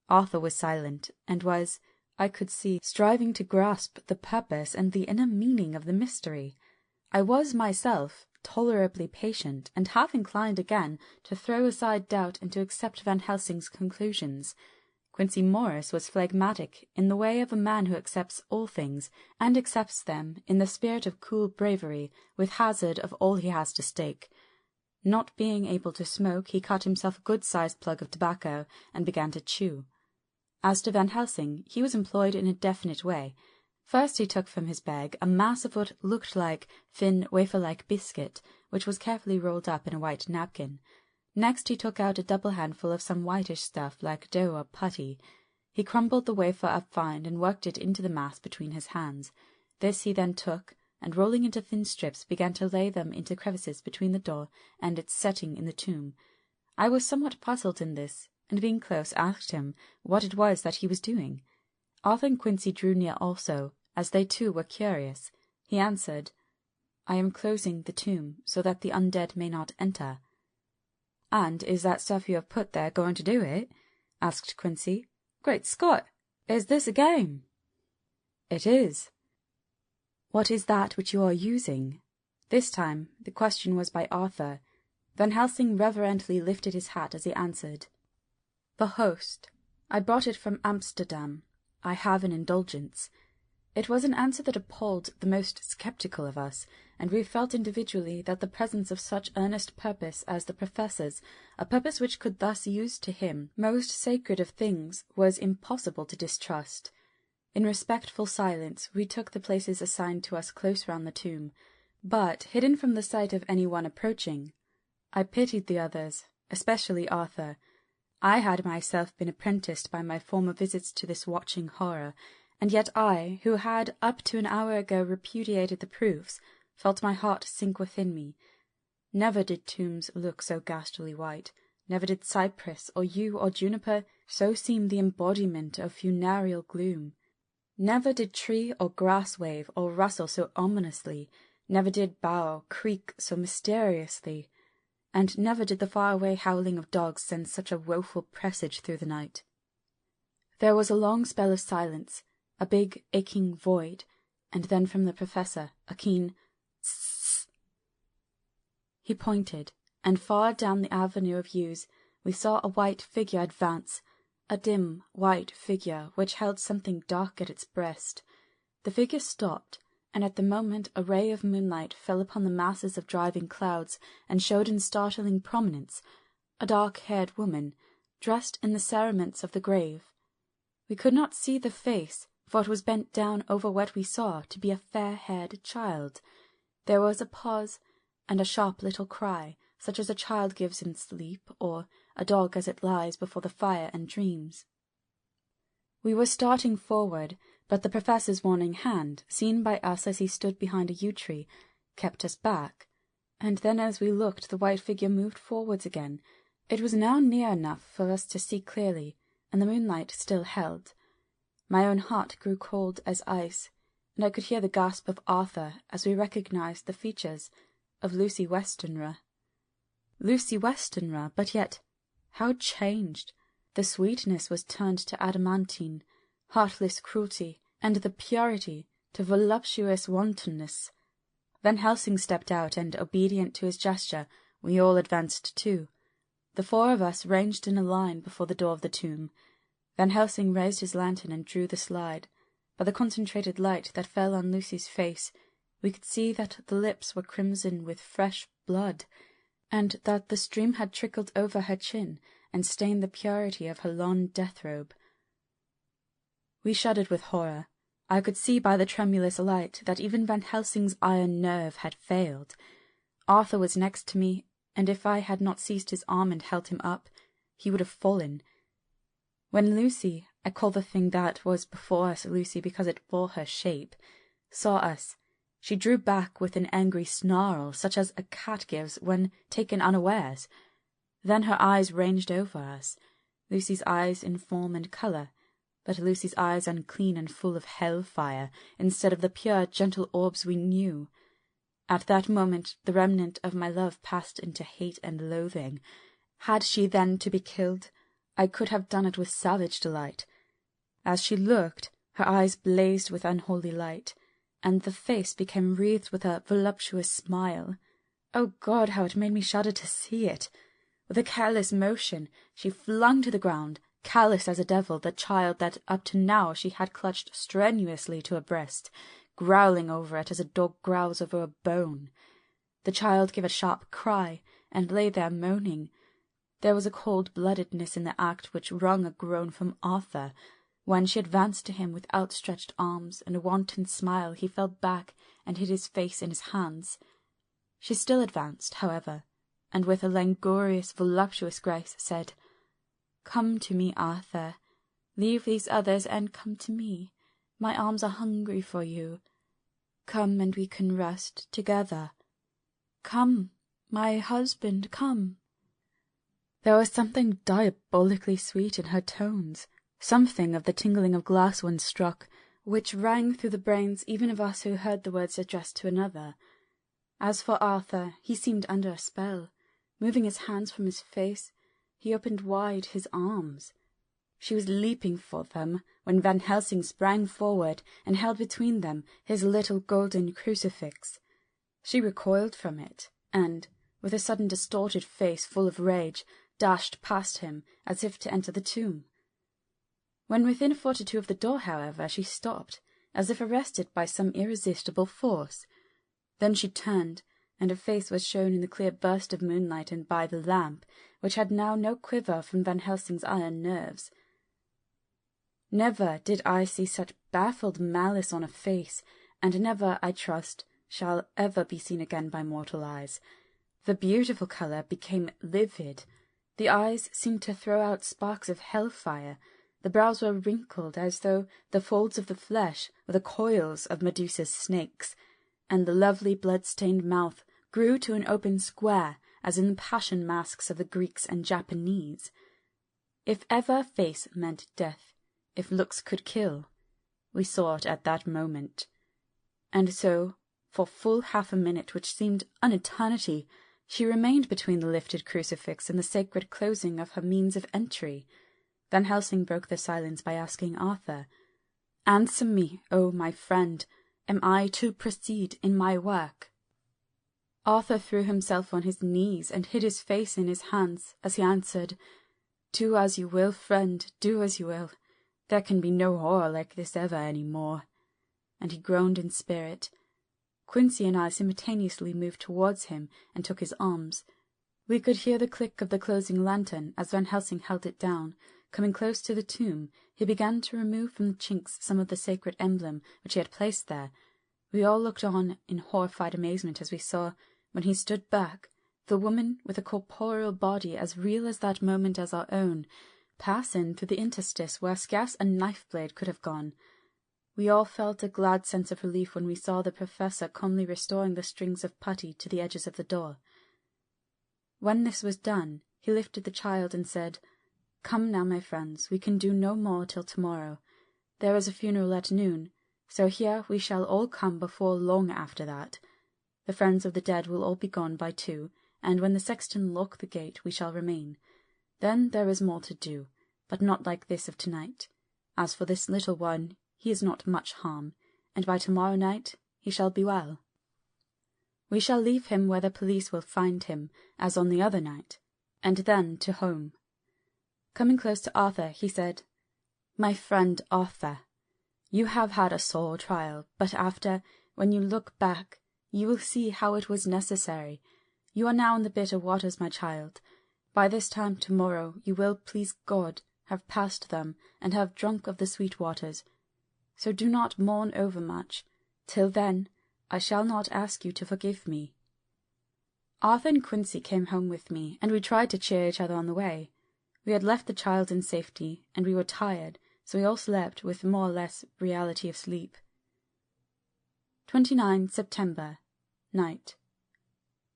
Arthur was silent, and was, I could see, striving to grasp the purpose and the inner meaning of the mystery. I was myself tolerably patient, and half inclined again to throw aside doubt and to accept Van Helsing's conclusions. Quincey Morris was phlegmatic in the way of a man who accepts all things, and accepts them in the spirit of cool bravery, with hazard of all he has to stake. Not being able to smoke, he cut himself a good-sized plug of tobacco, and began to chew. As to Van Helsing, he was employed in a definite way. First he took from his bag a mass of what looked like thin wafer-like biscuit, which was carefully rolled up in a white napkin. Next he took out a double handful of some whitish stuff like dough or putty. He crumbled the wafer up fine and worked it into the mass between his hands. This he then took, and rolling into thin strips, began to lay them into crevices between the door and its setting in the tomb. I was somewhat puzzled in this, and being close asked him what it was that he was doing. Arthur and Quincey drew near also, as they too were curious. He answered, "I am closing the tomb, so that the undead may not enter." "And is that stuff you have put there going to do it?" asked Quincey. "Great Scott! Is this a game?" "It is." "What is that which you are using?" This time the question was by Arthur. Van Helsing reverently lifted his hat as he answered, "The host. I brought it from Amsterdam. I have an indulgence." It was an answer that appalled the most sceptical of us, and we felt individually that the presence of such earnest purpose as the Professor's, a purpose which could thus use to him most sacred of things, was impossible to distrust. In respectful silence we took the places assigned to us close round the tomb, but, hidden from the sight of any one approaching, I pitied the others, especially Arthur. I had myself been apprenticed by my former visits to this watching horror, and yet I, who had up to an hour ago repudiated the proofs, felt my heart sink within me. Never did tombs look so ghastly white, never did cypress, or yew, or juniper so seem the embodiment of funereal gloom. Never did tree or grass wave or rustle so ominously, never did bough creak so mysteriously, and never did the far-away howling of dogs send such a woeful presage through the night. There was a long spell of silence, a big aching void, and then from the Professor a keen "Tss." He pointed, and far down the avenue of yews we saw a white figure advance, a dim white figure which held something dark at its breast. The figure stopped, and at the moment a ray of moonlight fell upon the masses of driving clouds and showed in startling prominence a dark-haired woman, dressed in the cerements of the grave. We could not see the face, for it was bent down over what we saw to be a fair-haired child. There was a pause, and a sharp little cry, such as a child gives in sleep, or a dog as it lies before the fire and dreams. We were starting forward, but the Professor's warning hand, seen by us as he stood behind a yew tree, kept us back, and then as we looked the white figure moved forwards again. It was now near enough for us to see clearly, and the moonlight still held. My own heart grew cold as ice, and I could hear the gasp of Arthur as we recognized the features of Lucy Westenra. Lucy Westenra, but yet how changed! The sweetness was turned to adamantine, heartless cruelty, and the purity to voluptuous wantonness. Van Helsing stepped out, and, obedient to his gesture, we all advanced too. The four of us ranged in a line before the door of the tomb. Van Helsing raised his lantern and drew the slide. By the concentrated light that fell on Lucy's face, we could see that the lips were crimson with fresh blood, and that the stream had trickled over her chin and stained the purity of her long death-robe. We shuddered with horror. I could see by the tremulous light that even Van Helsing's iron nerve had failed. Arthur was next to me, and if I had not seized his arm and held him up, he would have fallen. When Lucy, I call the thing that was before us Lucy because it bore her shape, saw us, she drew back with an angry snarl, such as a cat gives when taken unawares. Then her eyes ranged over us, Lucy's eyes in form and colour, but Lucy's eyes unclean and full of hell-fire, instead of the pure, gentle orbs we knew. At that moment the remnant of my love passed into hate and loathing. Had she then to be killed, I could have done it with savage delight. As she looked, her eyes blazed with unholy light, and the face became wreathed with a voluptuous smile. Oh God, how it made me shudder to see it! With a careless motion she flung to the ground, callous as a devil, the child that up to now she had clutched strenuously to her breast, growling over it as a dog growls over a bone. The child gave a sharp cry, and lay there moaning. There was a cold-bloodedness in the act which wrung a groan from Arthur. When she advanced to him with outstretched arms and a wanton smile, he fell back and hid his face in his hands. She still advanced, however, and with a languorous, voluptuous grace said, "Come to me, Arthur. Leave these others and come to me. My arms are hungry for you. Come, and we can rest together. Come, my husband, come." There was something diabolically sweet in her tones, something of the tingling of glass when struck, which rang through the brains even of us who heard the words addressed to another. As for Arthur, he seemed under a spell. Moving his hands from his face, he opened wide his arms. She was leaping for them when Van Helsing sprang forward and held between them his little golden crucifix. She recoiled from it, and, with a sudden distorted face full of rage, dashed past him as if to enter the tomb. When within a foot or two of the door, however, she stopped, as if arrested by some irresistible force. Then she turned, and her face was shown in the clear burst of moonlight and by the lamp, which had now no quiver from Van Helsing's iron nerves. Never did I see such baffled malice on a face, and never, I trust, shall ever be seen again by mortal eyes. The beautiful colour became livid. The eyes seemed to throw out sparks of hellfire, the brows were wrinkled as though the folds of the flesh were the coils of Medusa's snakes, and the lovely blood-stained mouth grew to an open square as in the passion masks of the Greeks and Japanese. If ever face meant death, if looks could kill, we saw it at that moment. And so, for full half a minute, which seemed an eternity, she remained between the lifted crucifix and the sacred closing of her means of entry. Van Helsing broke the silence by asking Arthur, "Answer me, O my friend, am I to proceed in my work?" Arthur threw himself on his knees and hid his face in his hands as he answered, "Do as you will, friend, do as you will. There can be no horror like this ever any more." And he groaned in spirit. Quincy and I simultaneously moved towards him and took his arms. We could hear the click of the closing lantern as Van Helsing held it down. Coming close to the tomb, he began to remove from the chinks some of the sacred emblem which he had placed there. We all looked on in horrified amazement as we saw, when he stood back, the woman with a corporeal body as real as that moment as our own, pass in through the interstice where scarce a knife-blade could have gone. We all felt a glad sense of relief when we saw the Professor calmly restoring the strings of putty to the edges of the door. When this was done, he lifted the child and said, "Come now, my friends, we can do no more till tomorrow. There is a funeral at noon, so here we shall all come before long after that. The friends of the dead will all be gone by 2, and when the sexton lock the gate we shall remain. Then there is more to do, but not like this of tonight. As for this little one, he is not much harm, and by tomorrow night he shall be well. We shall leave him where the police will find him, as on the other night, and then to home." Coming close to Arthur, he said, "My friend Arthur, you have had a sore trial, but after, when you look back, you will see how it was necessary. You are now in the bitter waters, my child. By this time tomorrow you will, please God, have passed them, and have drunk of the sweet waters. So do not mourn overmuch. Till then, I shall not ask you to forgive me." Arthur and Quincy came home with me, and we tried to cheer each other on the way. We had left the child in safety, and we were tired, so we all slept with more or less reality of sleep. 29 September. Night.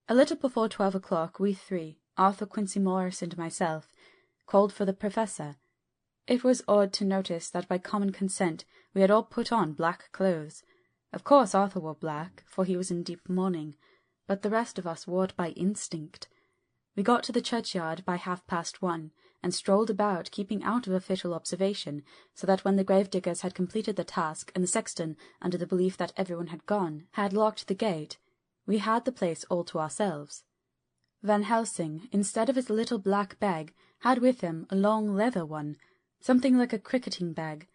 A little before 12 o'clock, we 3, Arthur, Quincy Morris, and myself, called for the Professor. It was odd to notice that by common consent we had all put on black clothes. Of course Arthur wore black, for he was in deep mourning, but the rest of us wore it by instinct. We got to the churchyard by 1:30, and strolled about, keeping out of official observation, so that when the gravediggers had completed the task, and the sexton, under the belief that everyone had gone, had locked the gate, we had the place all to ourselves. Van Helsing, instead of his little black bag, had with him a long leather one, something like a cricketing bag.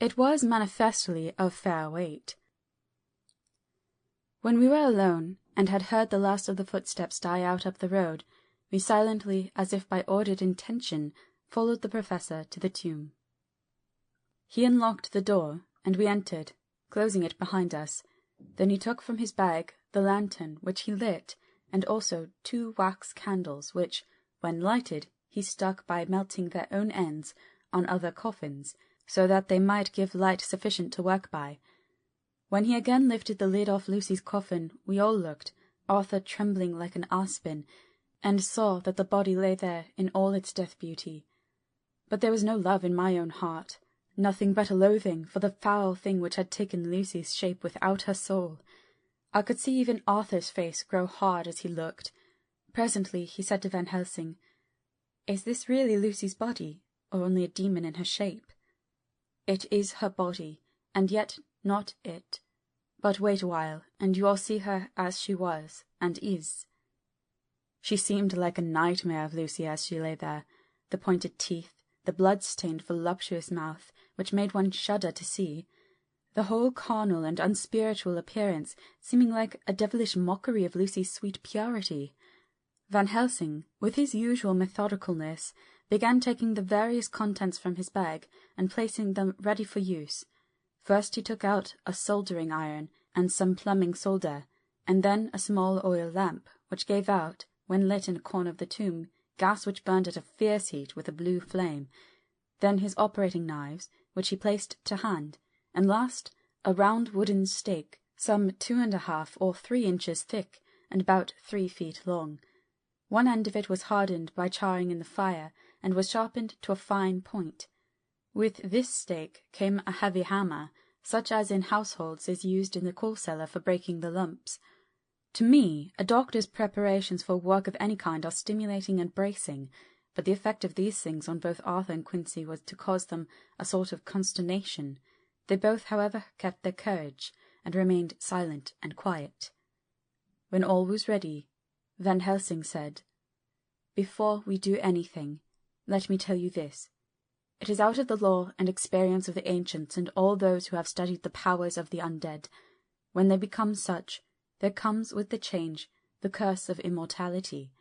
It was manifestly of fair weight. When we were alone, and had heard the last of the footsteps die out up the road, we silently, as if by ordered intention, followed the Professor to the tomb. He unlocked the door, and we entered, closing it behind us. Then he took from his bag the lantern, which he lit, and also 2 wax candles, which, when lighted, he stuck by melting their own ends on other coffins, so that they might give light sufficient to work by. When he again lifted the lid off Lucy's coffin, we all looked, Arthur trembling like an aspen, and saw that the body lay there in all its death beauty. But there was no love in my own heart, nothing but a loathing for the foul thing which had taken Lucy's shape without her soul. I could see even Arthur's face grow hard as he looked. Presently he said to Van Helsing, "Is this really Lucy's body, or only a demon in her shape?" "It is her body, and yet not it. But wait a while, and you will see her as she was, and is." She seemed like a nightmare of Lucy as she lay there, the pointed teeth, the blood-stained voluptuous mouth, which made one shudder to see, the whole carnal and unspiritual appearance seeming like a devilish mockery of Lucy's sweet purity. Van Helsing, with his usual methodicalness, began taking the various contents from his bag and placing them ready for use. First he took out a soldering iron and some plumbing solder, and then a small oil lamp, which gave out, when lit in a corner of the tomb, gas which burned at a fierce heat with a blue flame, then his operating knives, which he placed to hand, and last a round wooden stake, some 2½ or 3 inches thick, and about 3 feet long. One end of it was hardened by charring in the fire, and was sharpened to a fine point. With this stake came a heavy hammer, such as in households is used in the coal cellar for breaking the lumps. To me, a doctor's preparations for work of any kind are stimulating and bracing, but the effect of these things on both Arthur and Quincy was to cause them a sort of consternation. They both, however, kept their courage, and remained silent and quiet. When all was ready, Van Helsing said, "Before we do anything, let me tell you this. It is out of the law and experience of the ancients and all those who have studied the powers of the undead. When they become such, there comes with the change the curse of immortality.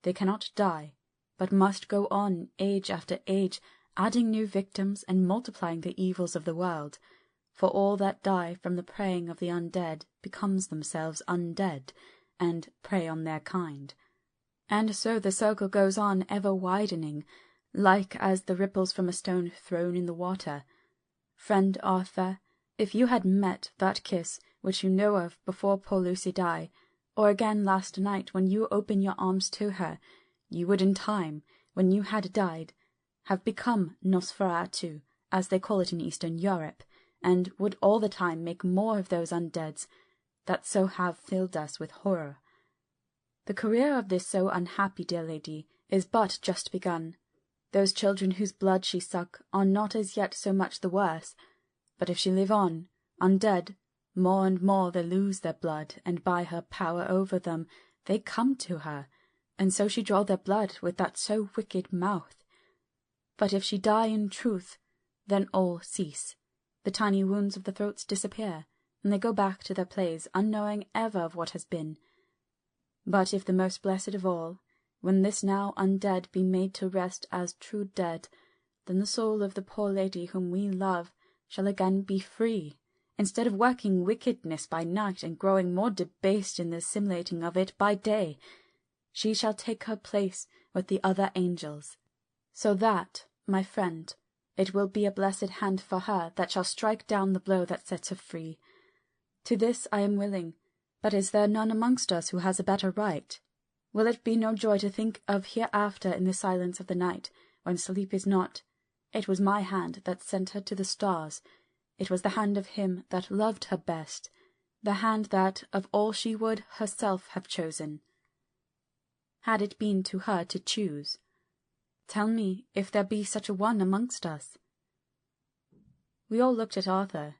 They cannot die, but must go on age after age, adding new victims and multiplying the evils of the world. For all that die from the preying of the undead becomes themselves undead, and prey on their kind. And so the circle goes on ever widening, like as the ripples from a stone thrown in the water. Friend Arthur, if you had met that kiss which you know of before poor Lucy died, or again last night when you opened your arms to her, you would in time, when you had died, have become Nosferatu, as they call it in Eastern Europe, and would all the time make more of those undeads that so have filled us with horror. The career of this so unhappy dear lady is but just begun. Those children whose blood she suck are not as yet so much the worse, but if she live on, undead, more and more they lose their blood, and by her power over them they come to her, and so she draw their blood with that so wicked mouth. But if she die in truth, then all cease. The tiny wounds of the throats disappear, and they go back to their place, unknowing ever of what has been. But if the most blessed of all, when this now undead be made to rest as true dead, then the soul of the poor lady whom we love shall again be free, instead of working wickedness by night and growing more debased in the assimilating of it by day. She shall take her place with the other angels. So that, my friend, it will be a blessed hand for her that shall strike down the blow that sets her free. To this I am willing, but is there none amongst us who has a better right? Will it be no joy to think of hereafter in the silence of the night, when sleep is not? It was my hand that sent her to the stars. It was the hand of him that loved her best, the hand that, of all she would herself have chosen, had it been to her to choose. Tell me if there be such a one amongst us." We all looked at Arthur.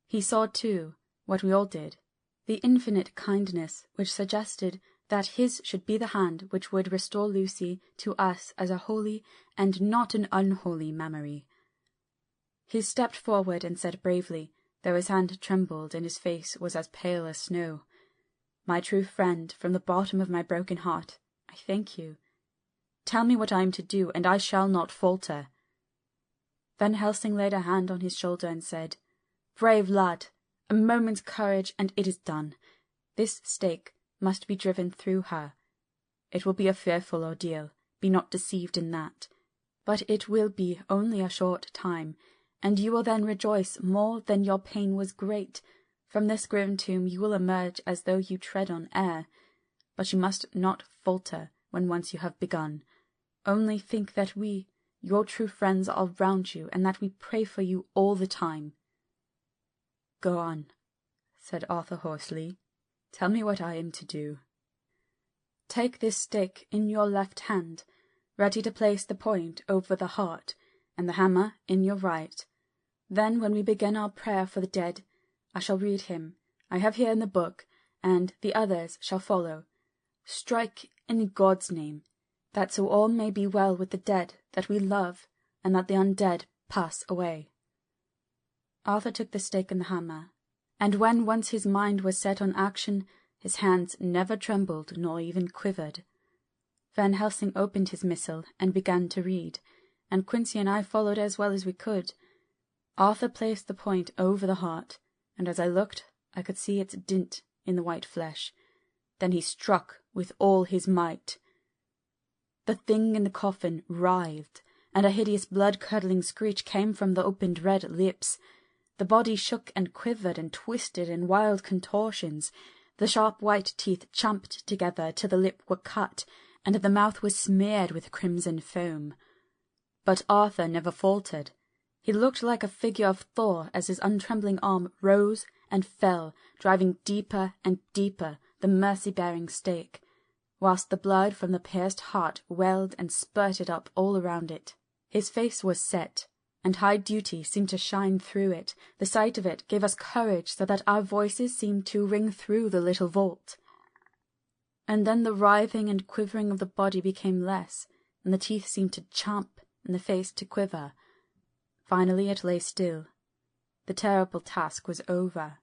He saw, too, what we all did, the infinite kindness which suggested that his should be the hand which would restore Lucy to us as a holy and not an unholy memory. He stepped forward and said bravely, though his hand trembled and his face was as pale as snow, "My true friend, from the bottom of my broken heart, I thank you. Tell me what I am to do, and I shall not falter." Van Helsing laid a hand on his shoulder and said, "Brave lad, a moment's courage, and it is done. This stake must be driven through her. It will be a fearful ordeal, be not deceived in that. But it will be only a short time, and you will then rejoice more than your pain was great. From this grim tomb you will emerge as though you tread on air. But you must not falter when once you have begun. Only think that we, your true friends, are round you, and that we pray for you all the time." "Go on," said Arthur hoarsely. "Tell me what I am to do." "Take this stick in your left hand, ready to place the point over the heart, and the hammer in your right. Then, when we begin our prayer for the dead, I shall read him, I have here in the book, and the others shall follow. Strike in God's name, that so all may be well with the dead that we love, and that the undead pass away." Arthur took the stake and the hammer, and when once his mind was set on action, his hands never trembled nor even quivered. Van Helsing opened his missal and began to read, and Quincy and I followed as well as we could. Arthur placed the point over the heart, and as I looked, I could see its dint in the white flesh. Then he struck with all his might. The thing in the coffin writhed, and a hideous blood-curdling screech came from the opened red lips. The body shook and quivered and twisted in wild contortions. The sharp white teeth champed together till the lip were cut, and the mouth was smeared with crimson foam. But Arthur never faltered. He looked like a figure of Thor as his untrembling arm rose and fell, driving deeper and deeper the mercy-bearing stake, whilst the blood from the pierced heart welled and spurted up all around it. His face was set, and high duty seemed to shine through it. The sight of it gave us courage, so that our voices seemed to ring through the little vault. And then the writhing and quivering of the body became less, and the teeth seemed to champ, and the face to quiver. Finally it lay still. The terrible task was over.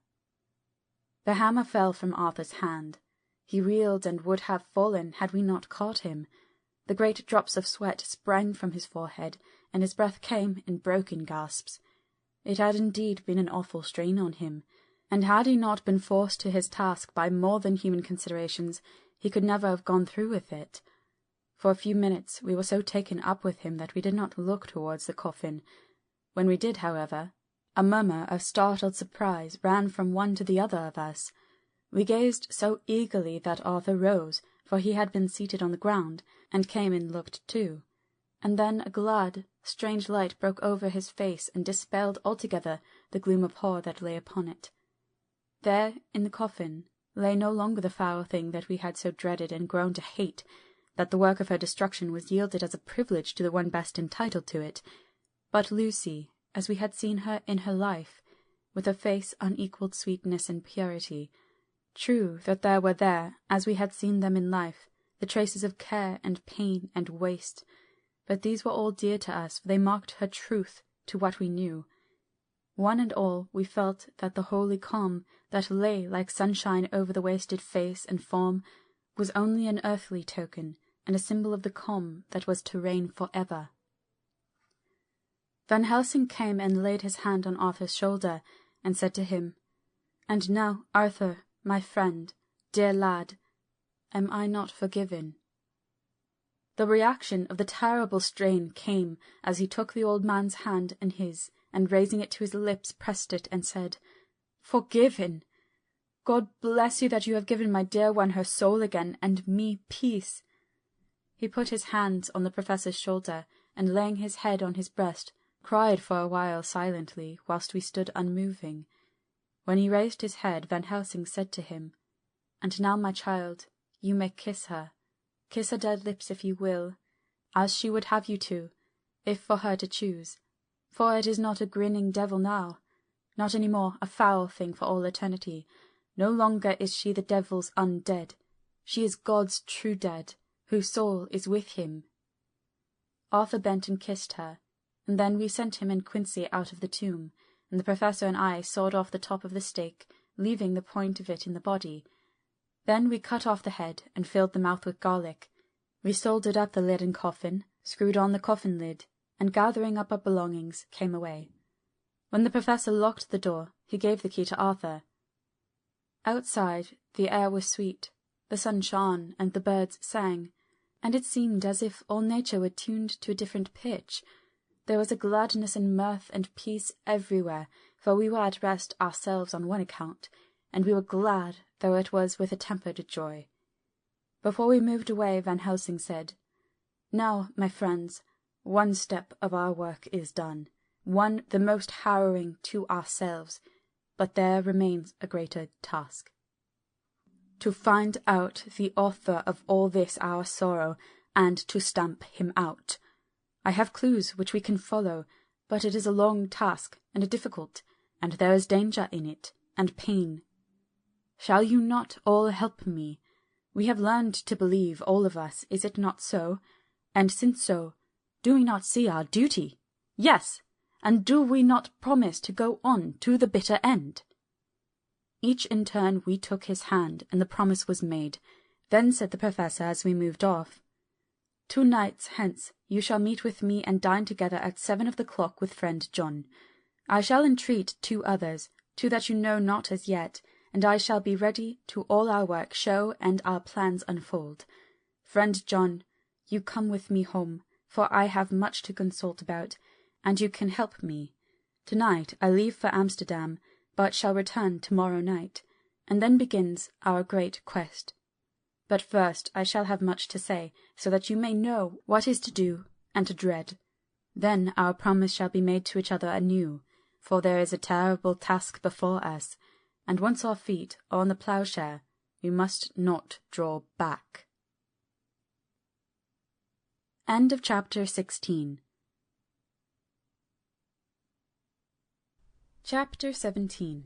The hammer fell from Arthur's hand. He reeled and would have fallen had we not caught him. The great drops of sweat sprang from his forehead, and his breath came in broken gasps. It had indeed been an awful strain on him, and had he not been forced to his task by more than human considerations, he could never have gone through with it. For a few minutes we were so taken up with him that we did not look towards the coffin. When we did, however, a murmur of startled surprise ran from one to the other of us. We gazed so eagerly that Arthur rose, for he had been seated on the ground, and came and looked too. And then a glad, strange light broke over his face and dispelled altogether the gloom of horror that lay upon it. There, in the coffin, lay no longer the foul thing that we had so dreaded and grown to hate, that the work of her destruction was yielded as a privilege to the one best entitled to it, but Lucy, as we had seen her in her life, with a face unequalled sweetness and purity. True that there were there, as we had seen them in life, the traces of care and pain and waste, but these were all dear to us, for they marked her truth to what we knew. One and all we felt that the holy calm that lay like sunshine over the wasted face and form was only an earthly token, and a symbol of the calm that was to reign for ever. Van Helsing came and laid his hand on Arthur's shoulder, and said to him, "And now, Arthur, my friend, dear lad, am I not forgiven?" The reaction of the terrible strain came as he took the old man's hand in his, and raising it to his lips pressed it, and said, "Forgiven! God bless you that you have given my dear one her soul again, and me peace." He put his hands on the Professor's shoulder, and laying his head on his breast, cried for a while silently, whilst we stood unmoving. When he raised his head, Van Helsing said to him, "And now, my child, you may kiss her. Kiss her dead lips if you will, as she would have you to, if for her to choose. For it is not a grinning devil now, not any more a foul thing for all eternity. No longer is she the devil's undead. She is God's true dead, whose soul is with him." Arthur bent and kissed her, and then we sent him and Quincy out of the tomb, and the Professor and I sawed off the top of the stake, leaving the point of it in the body. Then we cut off the head and filled the mouth with garlic. We soldered up the leaden coffin, screwed on the coffin lid, and gathering up our belongings, came away. When the Professor locked the door, he gave the key to Arthur. Outside, the air was sweet, the sun shone, and the birds sang, and it seemed as if all nature were tuned to a different pitch. There was a gladness and mirth and peace everywhere, for we were at rest ourselves on one account, and we were glad, though it was with a tempered joy. Before we moved away, Van Helsing said, "Now, my friends, one step of our work is done, one the most harrowing to ourselves, but there remains a greater task. To find out the author of all this our sorrow, and to stamp him out. I have clues which we can follow, but it is a long task, and a difficult, and there is danger in it, and pain. Shall you not all help me? We have learned to believe, all of us, is it not so? And since so, do we not see our duty? Yes, and do we not promise to go on to the bitter end?" Each in turn we took his hand, and the promise was made. Then said the Professor as we moved off, "2 nights hence you shall meet with me and dine together at 7 of the clock with friend John. I shall entreat 2 others, 2 that you know not as yet, and I shall be ready to all our work show and our plans unfold. Friend John, you come with me home, for I have much to consult about, and you can help me. Tonight I leave for Amsterdam, but shall return tomorrow night, and then begins our great quest. But first I shall have much to say, so that you may know what is to do and to dread. Then our promise shall be made to each other anew, for there is a terrible task before us, and once our feet are on the ploughshare, we must not draw back. End of chapter 16. Chapter 17.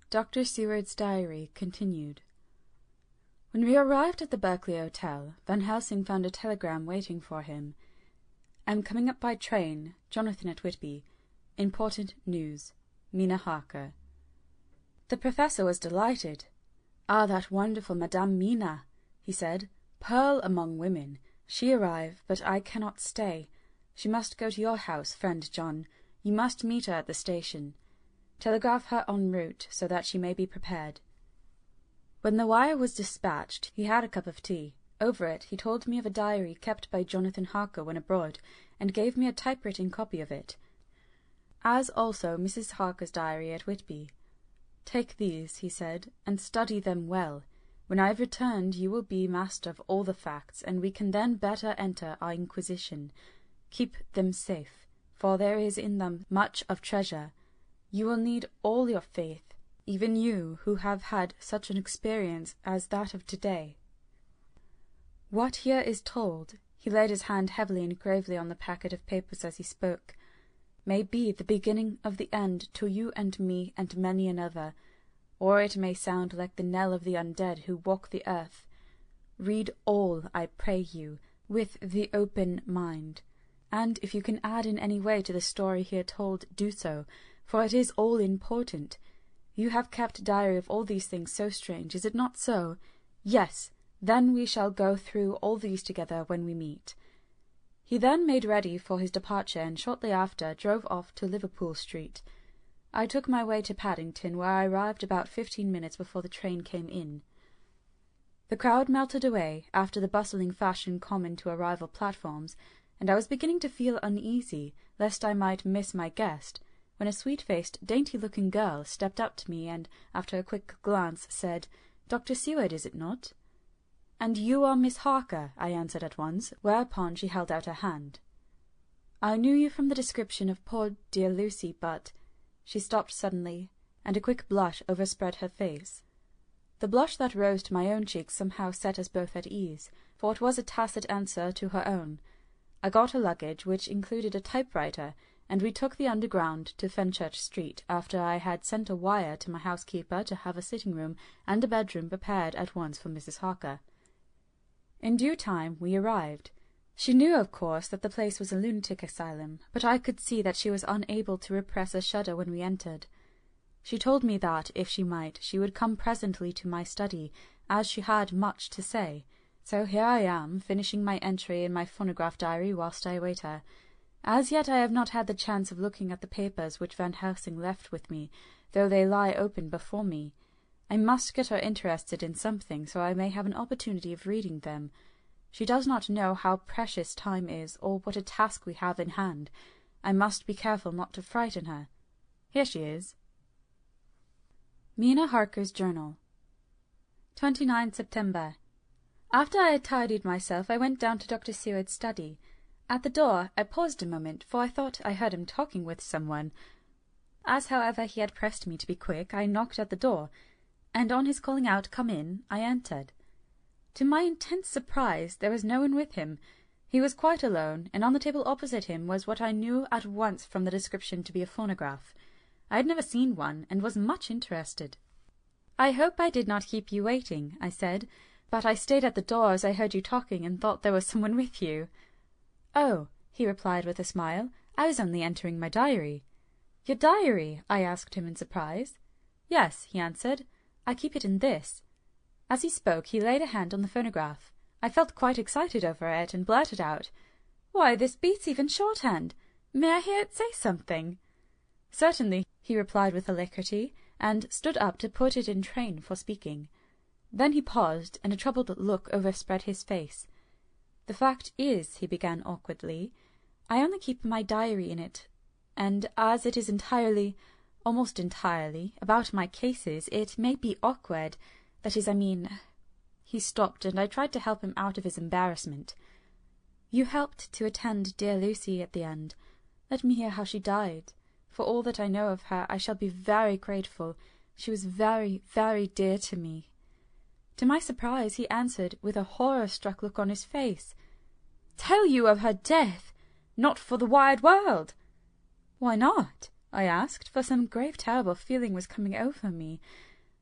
Dr. Seward's Diary continued. When we arrived at the Berkeley Hotel, Van Helsing found a telegram waiting for him. Am coming up by train. Jonathan at Whitby. Important news. Mina Harker. The professor was delighted. Ah, that wonderful Madame Mina, he said. Pearl among women. She arrive, but I cannot stay. She must go to your house, friend John. You must meet her at the station. Telegraph her en route, so that she may be prepared. When the wire was dispatched, he had a cup of tea. Over it he told me of a diary kept by Jonathan Harker when abroad, and gave me a typewritten copy of it, as also Mrs. Harker's diary at Whitby. Take these, he said, and study them well. When I have returned, you will be master of all the facts, and we can then better enter our inquisition. Keep them safe, for there is in them much of treasure. You will need all your faith, even you who have had such an experience as that of today. What here is told, he laid his hand heavily and gravely on the packet of papers as he spoke, may be the beginning of the end to you and me and many another, or it may sound like the knell of the undead who walk the earth. Read all, I pray you, with the open mind, and if you can add in any way to the story here told, do so, for it is all important. You have kept diary of all these things so strange, is it not so? Yes, then we shall go through all these together when we meet. He then made ready for his departure, and shortly after drove off to Liverpool Street. I took my way to Paddington, where I arrived about 15 minutes before the train came in. The crowd melted away, after the bustling fashion common to arrival platforms, and I was beginning to feel uneasy, lest I might miss my guest, when a sweet-faced, dainty-looking girl stepped up to me and, after a quick glance, said, "Dr. Seward, is it not?" "And you are Miss Harker," I answered at once, whereupon she held out her hand. "I knew you from the description of poor dear Lucy, but—" She stopped suddenly, and a quick blush overspread her face. The blush that rose to my own cheeks somehow set us both at ease, for it was a tacit answer to her own. I got her luggage, which included a typewriter, and we took the Underground to Fenchurch Street, after I had sent a wire to my housekeeper to have a sitting-room and a bedroom prepared at once for Mrs. Harker. In due time we arrived. She knew, of course, that the place was a lunatic asylum, but I could see that she was unable to repress a shudder when we entered. She told me that, if she might, she would come presently to my study, as she had much to say. So here I am, finishing my entry in my phonograph diary whilst I await her. As yet I have not had the chance of looking at the papers which Van Helsing left with me, though they lie open before me. I must get her interested in something, so I may have an opportunity of reading them. She does not know how precious time is, or what a task we have in hand. I must be careful not to frighten her. Here she is. Mina Harker's Journal. 29 September. After I had tidied myself, I went down to Dr. Seward's study. At the door I paused a moment, for I thought I heard him talking with someone. As, however, he had pressed me to be quick, I knocked at the door, and on his calling out, "Come in," I entered. To my intense surprise, there was no one with him. He was quite alone, and on the table opposite him was what I knew at once from the description to be a phonograph. I had never seen one, and was much interested. "I hope I did not keep you waiting," I said, "but I stayed at the door as I heard you talking, and thought there was someone with you." "Oh," he replied with a smile, "I was only entering my diary." "Your diary?" I asked him in surprise. "Yes," he answered, "I keep it in this." As he spoke, he laid a hand on the phonograph. I felt quite excited over it, and blurted out, "Why, this beats even shorthand! May I hear it say something?" "Certainly," he replied with alacrity, and stood up to put it in train for speaking. Then he paused, and a troubled look overspread his face. "The fact is," he began awkwardly, "I only keep my diary in it, and as it is entirely, almost entirely, about my cases, it may be awkward. That is, I mean—" He stopped, and I tried to help him out of his embarrassment. "You helped to attend dear Lucy at the end. Let me hear how she died. For all that I know of her, I shall be very grateful. She was very, very dear to me." To my surprise, he answered, with a horror-struck look on his face, "Tell you of her death? Not for the wide world!" "Why not?" I asked, for some grave terrible feeling was coming over me.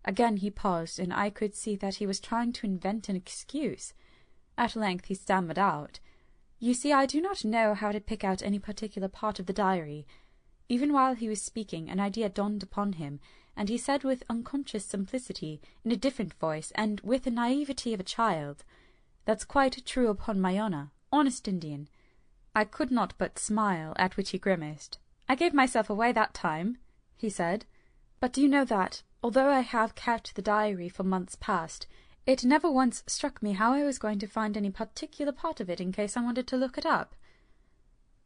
Again he paused, and I could see that he was trying to invent an excuse. At length he stammered out, "You see, I do not know how to pick out any particular part of the diary." Even while he was speaking, an idea dawned upon him, and he said with unconscious simplicity, in a different voice, and with the naivety of a child, "That's quite true upon my honour, honest Indian." I could not but smile, at which he grimaced. "I gave myself away that time," he said. "But do you know that, although I have kept the diary for months past, it never once struck me how I was going to find any particular part of it in case I wanted to look it up?"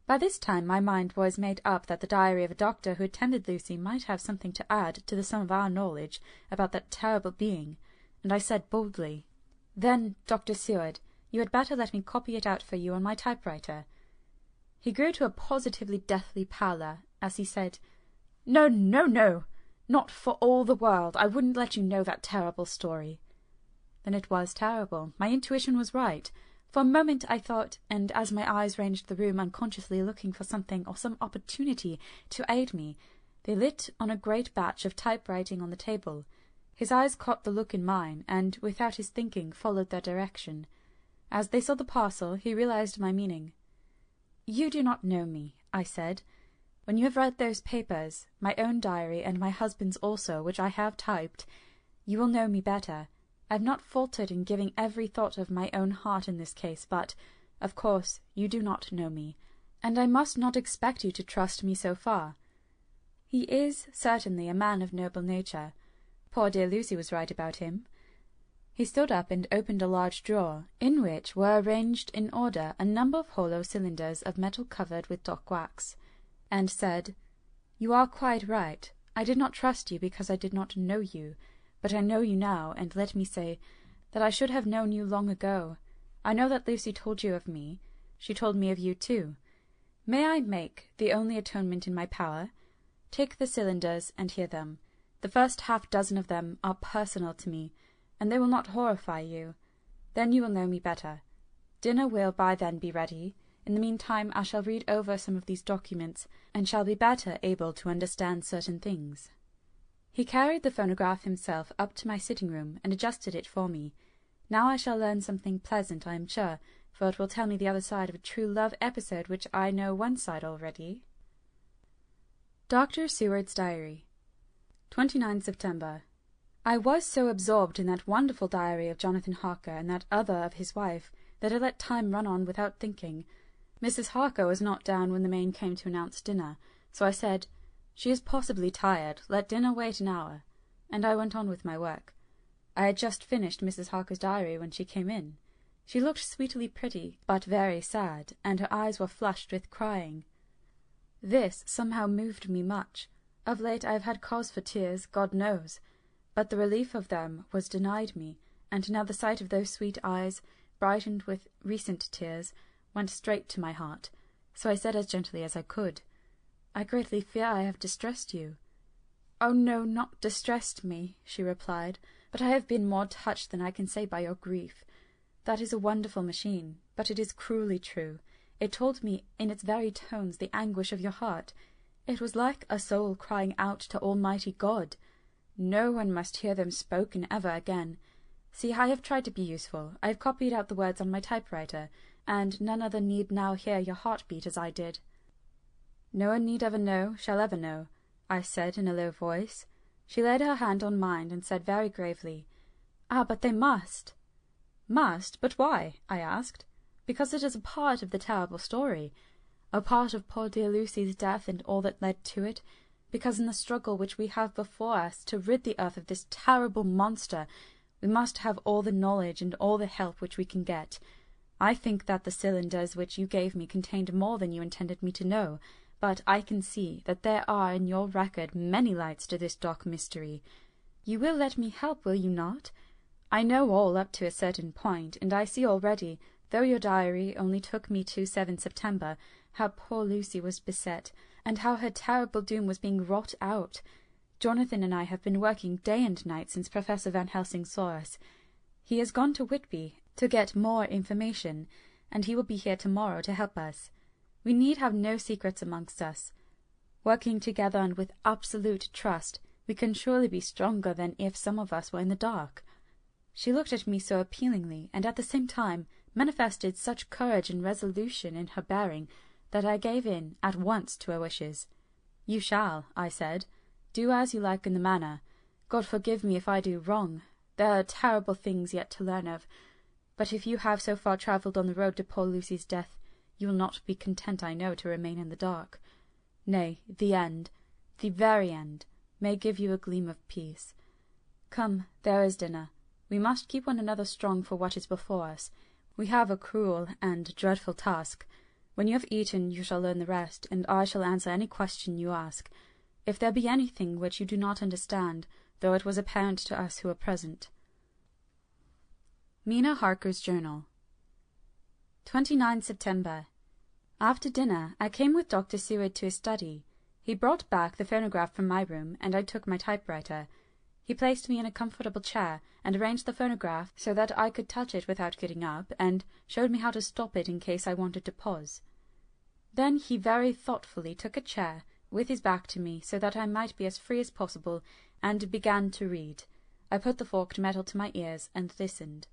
By this time my mind was made up that the diary of a doctor who attended Lucy might have something to add to the sum of our knowledge about that terrible being, and I said boldly, "Then, Dr. Seward, you had better let me copy it out for you on my typewriter." He grew to a positively deathly pallor as he said, "No, no, no! Not for all the world! I wouldn't let you know that terrible story." Then it was terrible. My intuition was right. For a moment I thought, and as my eyes ranged the room unconsciously looking for something or some opportunity to aid me, they lit on a great batch of typewriting on the table. His eyes caught the look in mine, and, without his thinking, followed their direction. As they saw the parcel, he realized my meaning. "You do not know me," I said. "When you have read those papers, my own diary and my husband's also, which I have typed, you will know me better. I have not faltered in giving every thought of my own heart in this case, but, of course, you do not know me, and I must not expect you to trust me so far." He is certainly a man of noble nature. Poor dear Lucy was right about him. He stood up and opened a large drawer, in which were arranged in order a number of hollow cylinders of metal covered with dock wax, and said, "You are quite right. I did not trust you because I did not know you. But I know you now, and let me say that I should have known you long ago. I know that Lucy told you of me. She told me of you too. May I make the only atonement in my power? Take the cylinders and hear them. The first half-dozen of them are personal to me, and they will not horrify you. Then you will know me better. Dinner will by then be ready. In the meantime I shall read over some of these documents, and shall be better able to understand certain things." He carried the phonograph himself up to my sitting-room and adjusted it for me. Now I shall learn something pleasant, I am sure, for it will tell me the other side of a true love episode which I know one side already. Dr. Seward's Diary, 29 September. I was so absorbed in that wonderful diary of Jonathan Harker and that other of his wife that I let time run on without thinking. Mrs. Harker was not down when the maid came to announce dinner, so I said, "She is possibly tired. Let dinner wait an hour," and I went on with my work. I had just finished Mrs. Harker's diary when she came in. She looked sweetly pretty, but very sad, and her eyes were flushed with crying. This somehow moved me much. Of late I have had cause for tears, God knows, but the relief of them was denied me, and now the sight of those sweet eyes, brightened with recent tears, went straight to my heart, so I said as gently as I could, "I greatly fear I have distressed you." "Oh no, not distressed me," she replied, "but I have been more touched than I can say by your grief. That is a wonderful machine, but it is cruelly true. It told me in its very tones the anguish of your heart. It was like a soul crying out to Almighty God. No one must hear them spoken ever again. See, I have tried to be useful. I have copied out the words on my typewriter, and none other need now hear your heart beat as I did." "No one need ever know, shall ever know," I said in a low voice. She laid her hand on mine and said very gravely, "Ah, but they must." "Must? But why?" I asked. "Because it is a part of the terrible story, a part of poor dear Lucy's death and all that led to it, because in the struggle which we have before us to rid the earth of this terrible monster, we must have all the knowledge and all the help which we can get. I think that the cylinders which you gave me contained more than you intended me to know, but I can see that there are in your record many lights to this dark mystery. You will let me help, will you not? I know all up to a certain point, and I see already, though your diary only took me to 7 September, how poor Lucy was beset, and how her terrible doom was being wrought out. Jonathan and I have been working day and night since Professor Van Helsing saw us. He has gone to Whitby to get more information, and he will be here tomorrow to help us. We need have no secrets amongst us. Working together and with absolute trust, we can surely be stronger than if some of us were in the dark. She looked at me so appealingly, and at the same time manifested such courage and resolution in her bearing, that I gave in at once to her wishes. "You shall," I said, "do as you like in the matter. God forgive me if I do wrong. There are terrible things yet to learn of. But if you have so far travelled on the road to poor Lucy's death, you will not be content, I know, to remain in the dark. Nay, the end, the very end, may give you a gleam of peace. Come, there is dinner. We must keep one another strong for what is before us. We have a cruel and dreadful task. When you have eaten, you shall learn the rest, and I shall answer any question you ask. If there be anything which you do not understand, though it was apparent to us who are present." Mina Harker's Journal. 29 September. After dinner, I came with Dr. Seward to his study. He brought back the phonograph from my room, and I took my typewriter. He placed me in a comfortable chair, and arranged the phonograph so that I could touch it without getting up, and showed me how to stop it in case I wanted to pause. Then he very thoughtfully took a chair, with his back to me, so that I might be as free as possible, and began to read. I put the forked metal to my ears, and listened.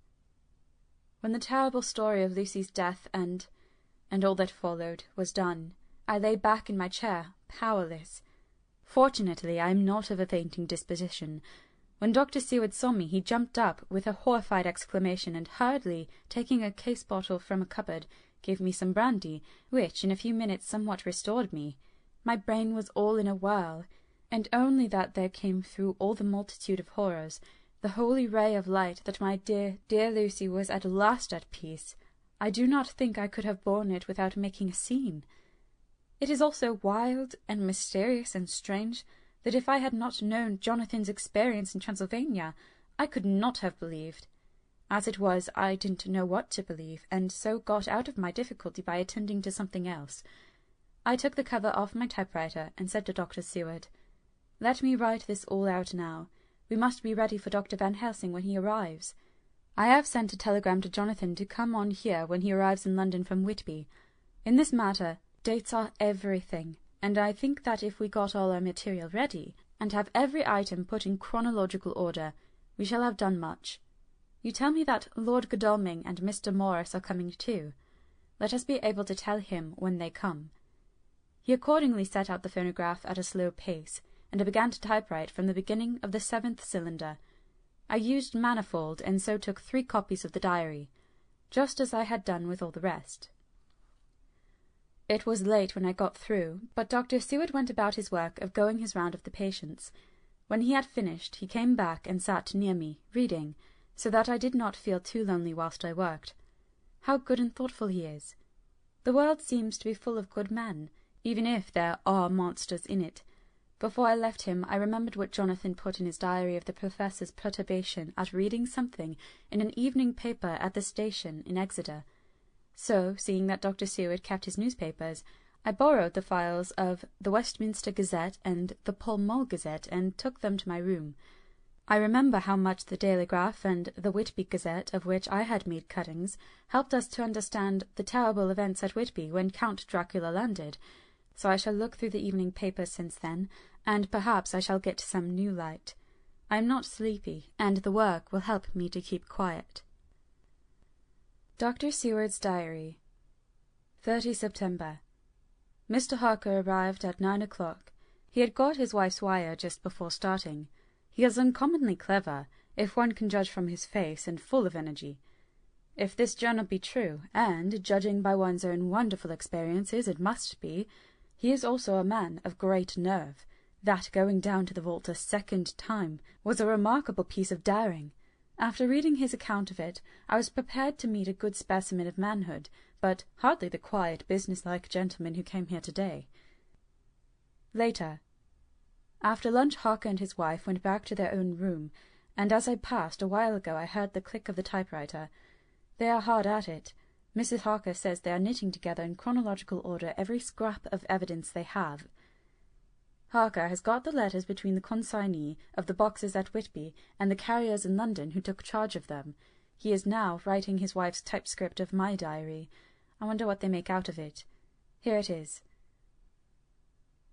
When the terrible story of Lucy's death and all that followed was done, I lay back in my chair, powerless. Fortunately, I am not of a fainting disposition. When Dr. Seward saw me, he jumped up with a horrified exclamation, and hurriedly taking a case bottle from a cupboard, gave me some brandy, which in a few minutes somewhat restored me. My brain was all in a whirl, and only that there came through all the multitude of horrors the holy ray of light that my dear, dear Lucy was at last at peace. I do not think I could have borne it without making a scene. It is also wild and mysterious and strange that if I had not known Jonathan's experience in Transylvania, I could not have believed. As it was, I didn't know what to believe, and so got out of my difficulty by attending to something else. I took the cover off my typewriter and said to Dr. Seward, "Let me write this all out now. We must be ready for Dr. Van Helsing when he arrives. I have sent a telegram to Jonathan to come on here when he arrives in London from Whitby. In this matter, dates are everything, and I think that if we got all our material ready, and have every item put in chronological order, we shall have done much. You tell me that Lord Godalming and Mr. Morris are coming too. Let us be able to tell him when they come." He accordingly set out the phonograph at a slow pace, and I began to typewrite from the beginning of the 7th cylinder. I used manifold, and so took 3 copies of the diary, just as I had done with all the rest. It was late when I got through, but Dr. Seward went about his work of going his round of the patients. When he had finished, he came back and sat near me, reading, so that I did not feel too lonely whilst I worked. How good and thoughtful he is! The world seems to be full of good men, even if there are monsters in it. Before I left him, I remembered what Jonathan put in his diary of the Professor's perturbation at reading something in an evening paper at the station in Exeter. So, seeing that Dr. Seward kept his newspapers, I borrowed the files of the Westminster Gazette and the Pall Mall Gazette and took them to my room. I remember how much the Dailygraph and the Whitby Gazette, of which I had made cuttings, helped us to understand the terrible events at Whitby when Count Dracula landed, so I shall look through the evening papers since then, and perhaps I shall get some new light. I am not sleepy, and the work will help me to keep quiet. Dr. Seward's Diary. 30 September. Mr. Harker arrived at 9 o'clock. He had got his wife's wire just before starting. He is uncommonly clever, if one can judge from his face, and full of energy. If this journal be true, and, judging by one's own wonderful experiences, it must be, he is also a man of great nerve. That going down to the vault a second time was a remarkable piece of daring. After reading his account of it, I was prepared to meet a good specimen of manhood, but hardly the quiet, business-like gentleman who came here today. Later. After lunch, Harker and his wife went back to their own room, and as I passed a while ago I heard the click of the typewriter. They are hard at it. Mrs. Harker says they are knitting together in chronological order every scrap of evidence they have. Harker has got the letters between the consignee of the boxes at Whitby and the carriers in London who took charge of them. He is now writing his wife's typescript of my diary. I wonder what they make out of it. Here it is.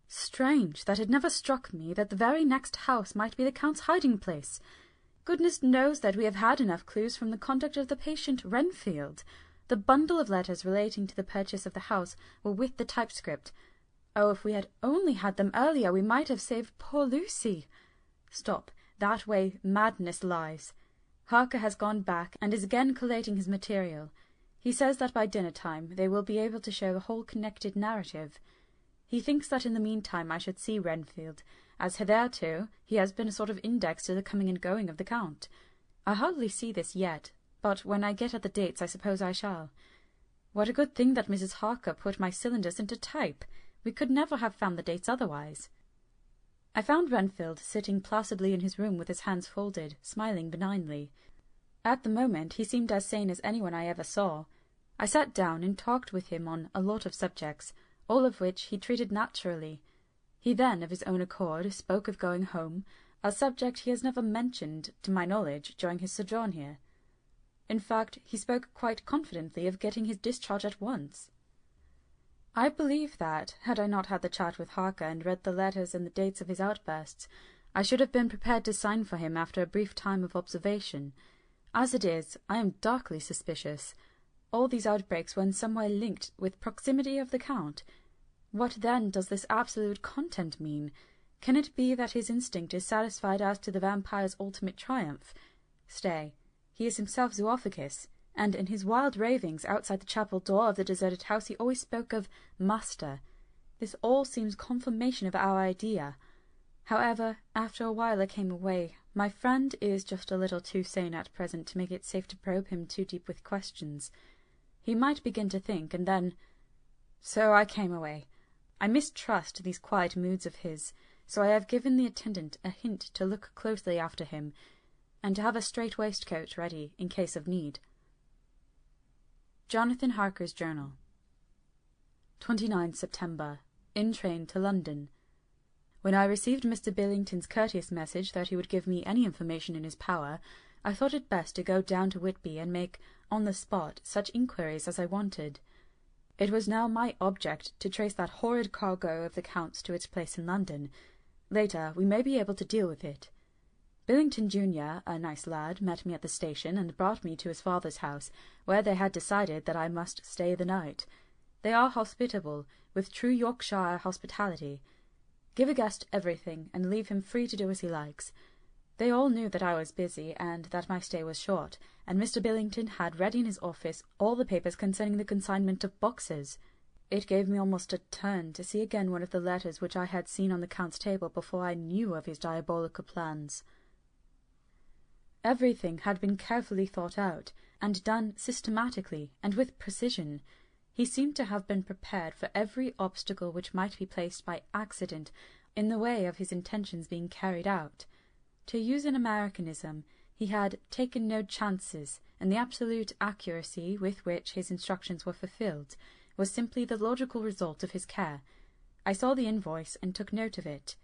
Strange that it never struck me that the very next house might be the Count's hiding-place. Goodness knows that we have had enough clues from the conduct of the patient Renfield. The bundle of letters relating to the purchase of the house were with the typescript. Oh, if we had only had them earlier, we might have saved poor Lucy. Stop, that way madness lies. Harker has gone back and is again collating his material. He says that by dinner-time they will be able to show a whole connected narrative. He thinks that in the meantime I should see Renfield, as hitherto he has been a sort of index to the coming and going of the Count. I hardly see this yet, but when I get at the dates I suppose I shall. What a good thing that Mrs. Harker put my cylinders into type! We could never have found the dates otherwise. I found Renfield sitting placidly in his room with his hands folded, smiling benignly. At the moment he seemed as sane as anyone I ever saw. I sat down and talked with him on a lot of subjects, all of which he treated naturally. He then, of his own accord, spoke of going home, a subject he has never mentioned, to my knowledge, during his sojourn here. In fact, he spoke quite confidently of getting his discharge at once. I believe that, had I not had the chat with Harker and read the letters and the dates of his outbursts, I should have been prepared to sign for him after a brief time of observation. As it is, I am darkly suspicious. All these outbreaks were in some way linked with proximity of the Count. What then does this absolute content mean? Can it be that his instinct is satisfied as to the vampire's ultimate triumph? Stay, he is himself Zoophagous, and in his wild ravings outside the chapel door of the deserted house he always spoke of Master. This all seems confirmation of our idea. However, after a while I came away. My friend is just a little too sane at present to make it safe to probe him too deep with questions. He might begin to think, and then... So I came away. I mistrust these quiet moods of his, so I have given the attendant a hint to look closely after him, and to have a strait waistcoat ready in case of need. Jonathan Harker's Journal. 29 September. In train to London. When I received Mr. Billington's courteous message that he would give me any information in his power, I thought it best to go down to Whitby and make, on the spot, such inquiries as I wanted. It was now my object to trace that horrid cargo of the Count's to its place in London. Later we may be able to deal with it. Billington Junior, a nice lad, met me at the station and brought me to his father's house, where they had decided that I must stay the night. They are hospitable, with true Yorkshire hospitality. Give a guest everything, and leave him free to do as he likes. They all knew that I was busy, and that my stay was short, and Mr. Billington had ready in his office all the papers concerning the consignment of boxes. It gave me almost a turn to see again one of the letters which I had seen on the Count's table before I knew of his diabolical plans. Everything had been carefully thought out, and done systematically and with precision. He seemed to have been prepared for every obstacle which might be placed by accident in the way of his intentions being carried out. To use an Americanism, he had taken no chances, and the absolute accuracy with which his instructions were fulfilled was simply the logical result of his care. I saw the invoice and took note of it.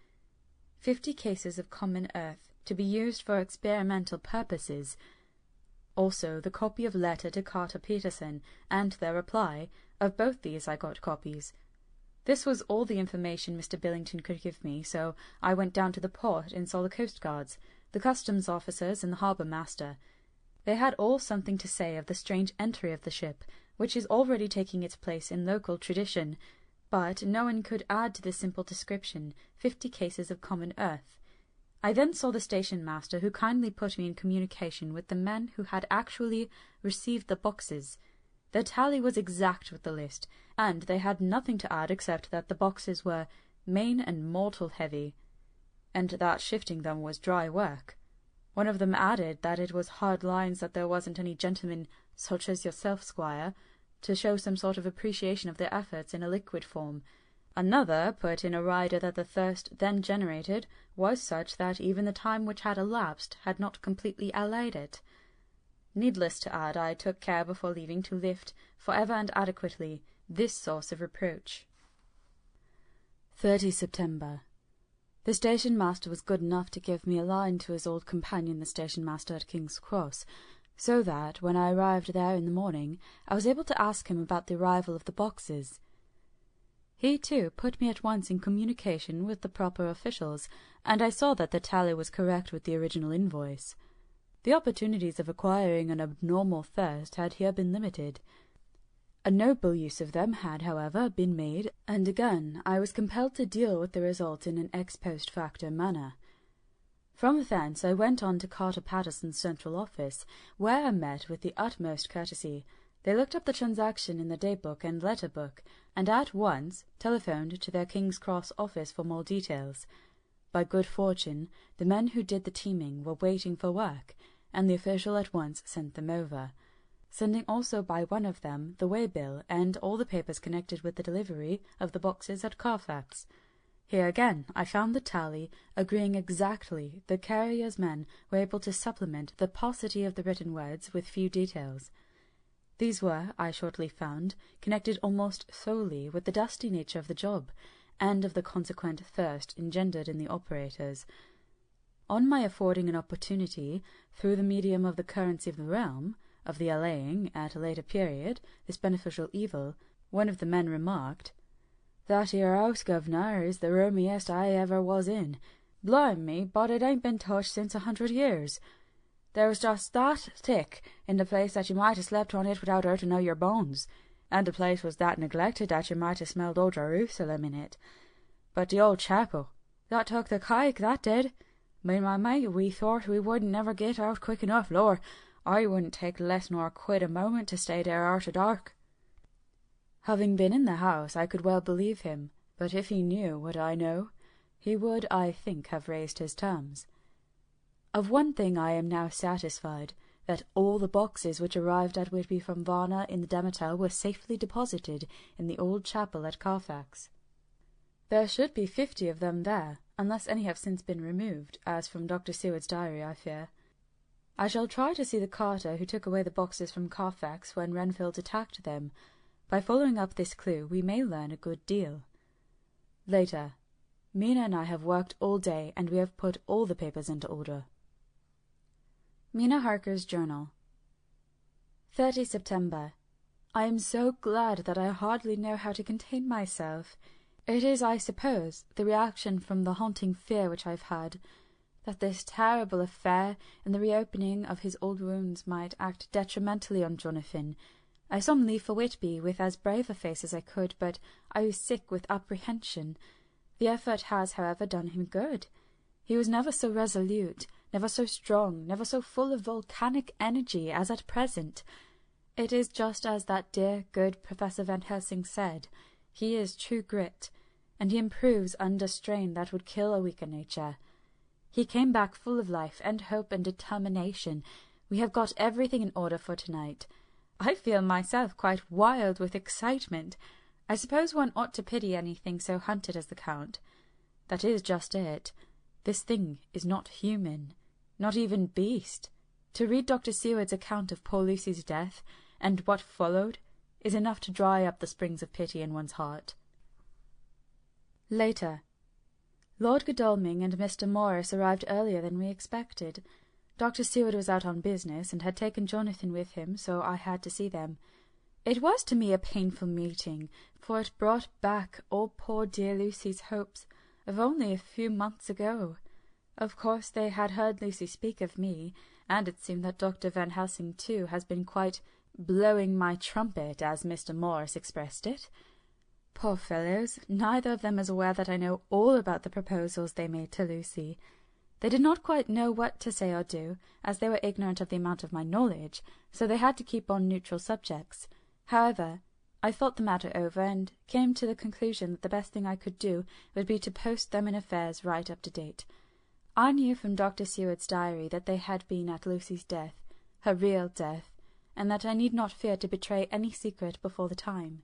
50 cases of common earth, to be used for experimental purposes. Also the copy of letter to Carter Peterson, and their reply. Of both these I got copies. This was all the information Mr. Billington could give me, so I went down to the port and saw the coastguards, the customs officers and the harbour master. They had all something to say of the strange entry of the ship, which is already taking its place in local tradition, but no one could add to this simple description 50 cases of common earth. I then saw the station-master, who kindly put me in communication with the men who had actually received the boxes. Their tally was exact with the list, and they had nothing to add except that the boxes were main and mortal heavy, and that shifting them was dry work. One of them added that it was hard lines that there wasn't any gentleman, such as yourself, squire, to show some sort of appreciation of their efforts in a liquid form. Another put in a rider that the thirst then generated was such that even the time which had elapsed had not completely allayed it. Needless to add, I took care before leaving to lift, for ever and adequately, this source of reproach. 30 September. The station-master was good enough to give me a line to his old companion, the station-master at King's Cross, so that, when I arrived there in the morning, I was able to ask him about the arrival of the boxes. He, too, put me at once in communication with the proper officials, and I saw that the tally was correct with the original invoice. The opportunities of acquiring an abnormal thirst had here been limited. A noble use of them had, however, been made, and again I was compelled to deal with the result in an ex post facto manner. From thence I went on to Carter Patterson's central office, where I met with the utmost courtesy. They looked up the transaction in the day-book and letter-book, and at once telephoned to their King's Cross office for more details. By good fortune, the men who did the teaming were waiting for work, and the official at once sent them over, sending also by one of them the way-bill and all the papers connected with the delivery of the boxes at Carfax. Here again I found the tally agreeing exactly. The carrier's men were able to supplement the paucity of the written words with few details. These were, I shortly found, connected almost solely with the dusty nature of the job, and of the consequent thirst engendered in the operators. On my affording an opportunity, through the medium of the currency of the realm, of the allaying, at a later period, this beneficial evil, one of the men remarked, "That 'ere house, guv'nor, is the roomiest I ever was in. Blime me, but it ain't been touched since 100 years. There was just that thick in the place that you might have slept on it without hurting o' your bones, and the place was that neglected that you might have smelled old Jerusalem in it. But the old chapel, that took the cake, that did. Me and my mate, we thought we wouldn't never get out quick enough. Lor, I wouldn't take less nor quit a moment to stay there arter dark." Having been in the house, I could well believe him, but if he knew what I know, he would, I think, have raised his terms. Of one thing I am now satisfied, that all the boxes which arrived at Whitby from Varna in the Demeter were safely deposited in the old chapel at Carfax. There should be 50 of them there, unless any have since been removed, as from Dr. Seward's diary, I fear. I shall try to see the carter who took away the boxes from Carfax when Renfield attacked them. By following up this clue, we may learn a good deal. Later. Mina and I have worked all day, and we have put all the papers into order. Mina Harker's Journal. 30 September. I am so glad that I hardly know how to contain myself. It is, I suppose, the reaction from the haunting fear which I have had, that this terrible affair and the reopening of his old wounds might act detrimentally on Jonathan. I saw him leave for Whitby with as brave a face as I could, but I was sick with apprehension. The effort has, however, done him good. He was never so resolute, never so strong, never so full of volcanic energy as at present. It is just as that dear, good Professor Van Helsing said. He is true grit, and he improves under strain that would kill a weaker nature. He came back full of life and hope and determination. We have got everything in order for tonight. I feel myself quite wild with excitement. I suppose one ought to pity anything so hunted as the Count. That is just it. This thing is not human, not even beast. To read Dr. Seward's account of poor Lucy's death, and what followed, is enough to dry up the springs of pity in one's heart. Later. Lord Godalming and Mr. Morris arrived earlier than we expected. Dr. Seward was out on business, and had taken Jonathan with him, so I had to see them. It was to me a painful meeting, for it brought back all poor dear Lucy's hopes of only a few months ago. Of course they had heard Lucy speak of me, and it seemed that Dr. Van Helsing too has been quite blowing my trumpet, as Mr. Morris expressed it. Poor fellows, neither of them is aware that I know all about the proposals they made to Lucy. They did not quite know what to say or do, as they were ignorant of the amount of my knowledge, so they had to keep on neutral subjects. However, I thought the matter over, and came to the conclusion that the best thing I could do would be to post them in affairs right up to date. I knew from Dr. Seward's diary that they had been at Lucy's death, her real death, and that I need not fear to betray any secret before the time.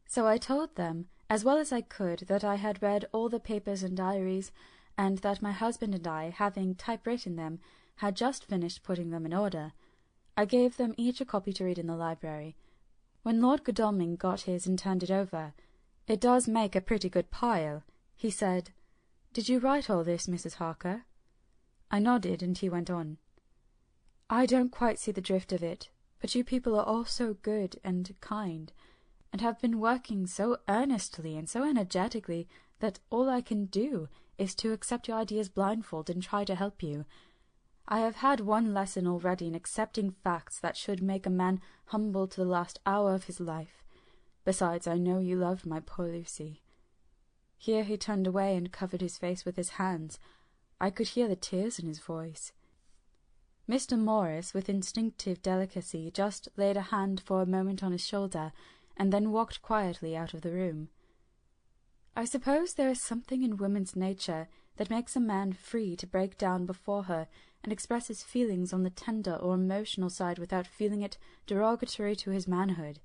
So I told them, as well as I could, that I had read all the papers and diaries, and that my husband and I, having typewritten them, had just finished putting them in order. I gave them each a copy to read in the library. When Lord Godalming got his and turned it over, "It does make a pretty good pile," he said. "Did you write all this, Mrs. Harker?" I nodded, and he went on. "I don't quite see the drift of it, but you people are all so good and kind, and have been working so earnestly and so energetically that all I can do is to accept your ideas blindfold and try to help you. I have had one lesson already in accepting facts that should make a man humble to the last hour of his life. Besides, I know you loved my poor Lucy." Here he turned away and covered his face with his hands. I could hear the tears in his voice. Mr. Morris, with instinctive delicacy, just laid a hand for a moment on his shoulder, and then walked quietly out of the room. I suppose there is something in woman's nature that makes a man free to break down before her and express his feelings on the tender or emotional side without feeling it derogatory to his manhood,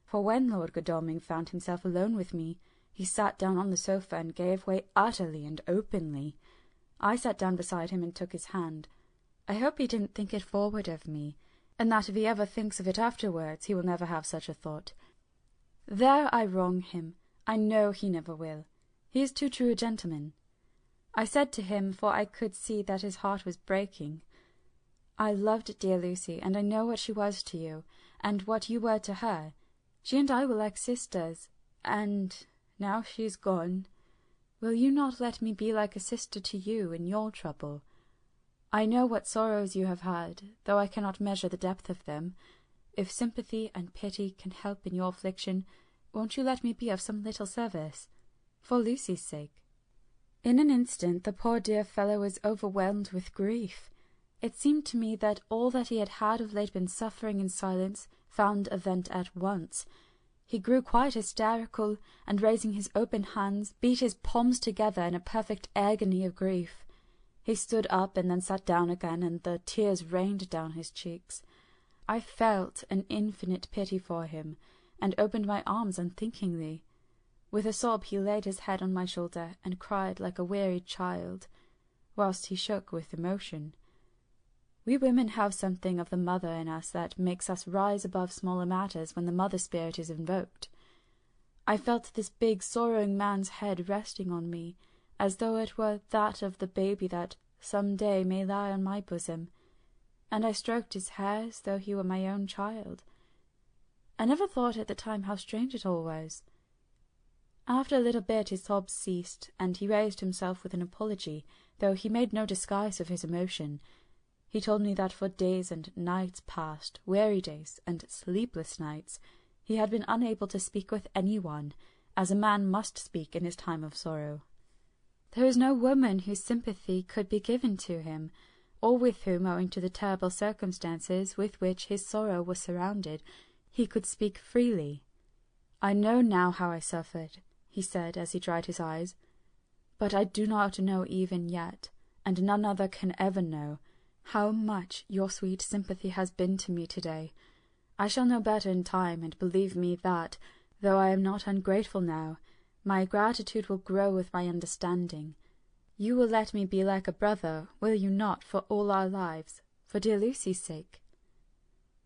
for when Lord Godalming found himself alone with me, he sat down on the sofa and gave way utterly and openly. I sat down beside him and took his hand. I hope he didn't think it forward of me, and that if he ever thinks of it afterwards he will never have such a thought. There I wrong him. I know he never will. He is too true a gentleman. I said to him, for I could see that his heart was breaking, "I loved dear Lucy, and I know what she was to you, and what you were to her. She and I were like sisters, and now she is gone. Will you not let me be like a sister to you in your trouble? I know what sorrows you have had, though I cannot measure the depth of them. If sympathy and pity can help in your affliction, won't you let me be of some little service? For Lucy's sake." In an instant the poor dear fellow was overwhelmed with grief. It seemed to me that all that he had of late been suffering in silence found a vent at once. He grew quite hysterical, and raising his open hands, beat his palms together in a perfect agony of grief. He stood up and then sat down again, and the tears rained down his cheeks. I felt an infinite pity for him, and opened my arms unthinkingly. With a sob he laid his head on my shoulder, and cried like a wearied child, whilst he shook with emotion. We women have something of the mother in us that makes us rise above smaller matters when the mother spirit is invoked. I felt this big sorrowing man's head resting on me, as though it were that of the baby that some day may lie on my bosom, and I stroked his hair as though he were my own child. I never thought at the time how strange it all was. After a little bit his sobs ceased, and he raised himself with an apology, though he made no disguise of his emotion. He told me that for days and nights past, weary days and sleepless nights, he had been unable to speak with anyone, as a man must speak in his time of sorrow. There was no woman whose sympathy could be given to him, or with whom, owing to the terrible circumstances with which his sorrow was surrounded, he could speak freely. "I know now how I suffered," he said as he dried his eyes, "but I do not know even yet, and none other can ever know, how much your sweet sympathy has been to me today. I shall know better in time, and believe me that, though I am not ungrateful now, my gratitude will grow with my understanding. You will let me be like a brother, will you not, for all our lives, for dear Lucy's sake?"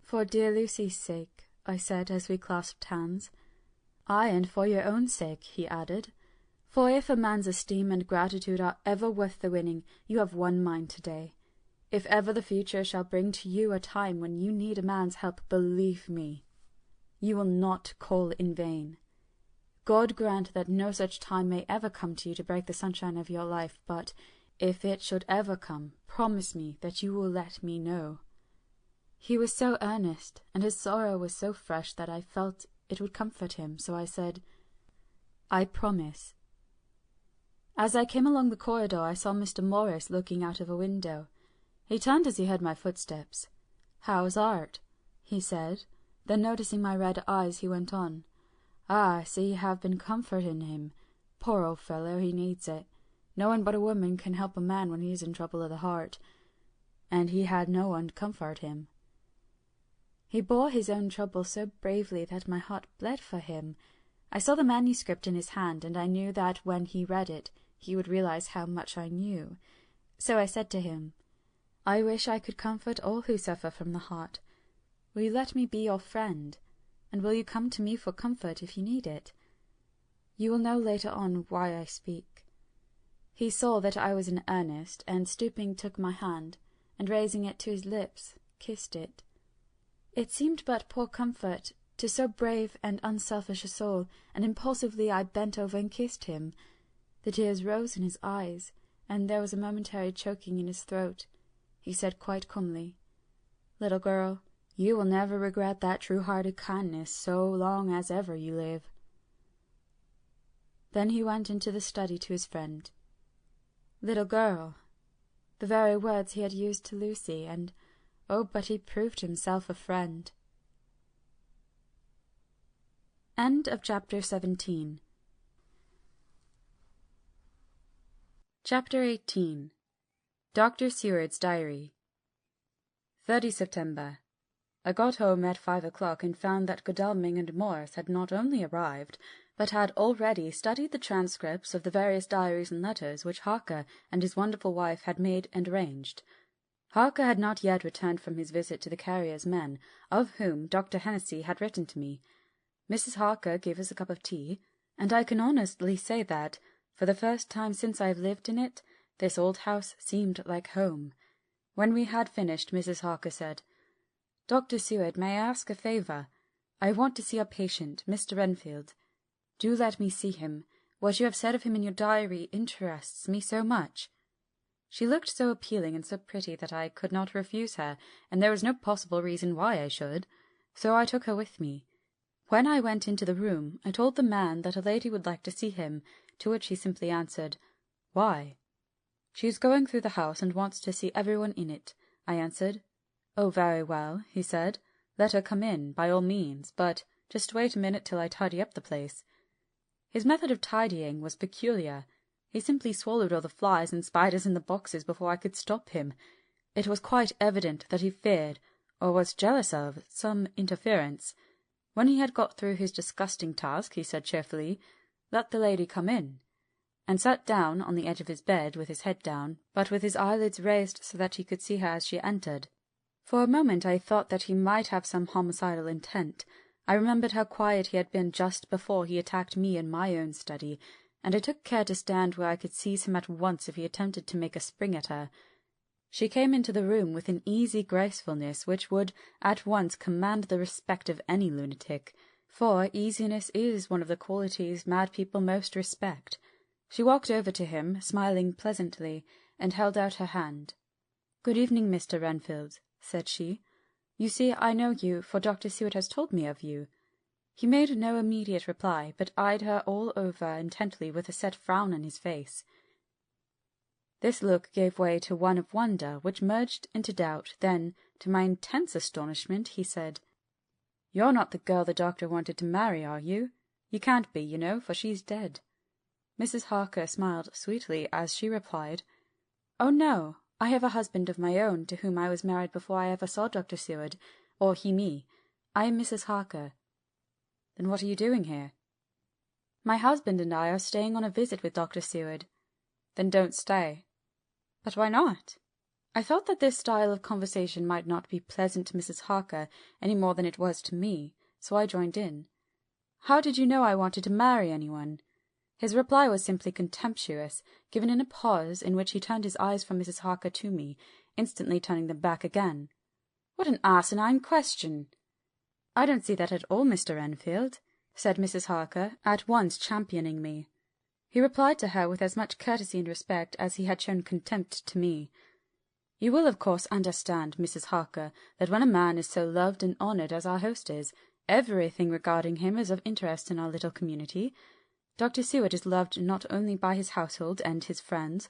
"For dear Lucy's sake," I said as we clasped hands. "Ay, and for your own sake," he added, "for if a man's esteem and gratitude are ever worth the winning, you have won mine today. If ever the future shall bring to you a time when you need a man's help, believe me, you will not call in vain. God grant that no such time may ever come to you to break the sunshine of your life, but if it should ever come, promise me that you will let me know." He was so earnest, and his sorrow was so fresh that I felt it would comfort him, so I said, "I promise." As I came along the corridor, I saw Mr. Morris looking out of a window. He turned as he heard my footsteps. "How's Art?" he said. Then noticing my red eyes, he went on, "Ah, I see you have been comforting him. Poor old fellow, he needs it. No one but a woman can help a man when he is in trouble of the heart, and he had no one to comfort him. He bore his own trouble so bravely that my heart bled for him. I saw the manuscript in his hand, and I knew that when he read it, he would realize how much I knew. So I said to him, "I wish I could comfort all who suffer from the heart. Will you let me be your friend, and will you come to me for comfort if you need it? You will know later on why I speak." He saw that I was in earnest, and stooping took my hand, and raising it to his lips, kissed it. It seemed but poor comfort to so brave and unselfish a soul, and impulsively I bent over and kissed him. The tears rose in his eyes, and there was a momentary choking in his throat. He said quite calmly, "Little girl, you will never regret that true-hearted kindness so long as ever you live." Then he went into the study to his friend. "Little girl," the very words he had used to Lucy, and oh, but he proved himself a friend. End of chapter 17. Chapter 18. Dr. Seward's Diary. 30 September. I got home at 5 o'clock and found that Godalming and Morris had not only arrived, but had already studied the transcripts of the various diaries and letters which Harker and his wonderful wife had made and arranged. Harker had not yet returned from his visit to the carrier's men, of whom Dr. Hennessy had written to me. Mrs. Harker gave us a cup of tea, and I can honestly say that, for the first time since I have lived in it, this old house seemed like home. When we had finished, Mrs. Harker said, "Dr. Seward, may I ask a favour? I want to see our patient, Mr. Renfield. Do let me see him. What you have said of him in your diary interests me so much." She looked so appealing and so pretty that I could not refuse her, and there was no possible reason why I should, so I took her with me. When I went into the room, I told the man that a lady would like to see him, to which he simply answered, "Why?" "She is going through the house and wants to see everyone in it," I answered. "Oh, very well," he said. "Let her come in, by all means, but just wait a minute till I tidy up the place." His method of tidying was peculiar. He simply swallowed all the flies and spiders in the boxes before I could stop him. It was quite evident that he feared, or was jealous of, some interference. When he had got through his disgusting task, he said cheerfully, "Let the lady come in," and sat down on the edge of his bed with his head down, but with his eyelids raised so that he could see her as she entered. For a moment I thought that he might have some homicidal intent. I remembered how quiet he had been just before he attacked me in my own study, and I took care to stand where I could seize him at once if he attempted to make a spring at her. She came into the room with an easy gracefulness which would at once command the respect of any lunatic, for easiness is one of the qualities mad people most respect. She walked over to him, smiling pleasantly, and held out her hand. "Good evening, Mr. Renfield," said she. "You see, I know you, for Dr. Seward has told me of you." He made no immediate reply, but eyed her all over intently with a set frown on his face. This look gave way to one of wonder, which merged into doubt. Then, to my intense astonishment, he said, "You're not the girl the doctor wanted to marry, are you? You can't be, you know, for she's dead." Mrs. Harker smiled sweetly as she replied, "Oh, no, I have a husband of my own, to whom I was married before I ever saw Dr. Seward, or he me. I am Mrs. Harker." "Then what are you doing here?" "My husband and I are staying on a visit with Dr. Seward." "Then don't stay." "But why not?" I felt that this style of conversation might not be pleasant to Mrs. Harker any more than it was to me, so I joined in. "How did you know I wanted to marry anyone?" His reply was simply contemptuous, given in a pause in which he turned his eyes from Mrs. Harker to me, instantly turning them back again. "What an asinine question!" "I don't see that at all, Mr. Renfield," said Mrs. Harker, at once championing me. He replied to her with as much courtesy and respect as he had shown contempt to me. "You will of course understand, Mrs. Harker, that when a man is so loved and honoured as our host is, everything regarding him is of interest in our little community. Dr. Seward is loved not only by his household and his friends,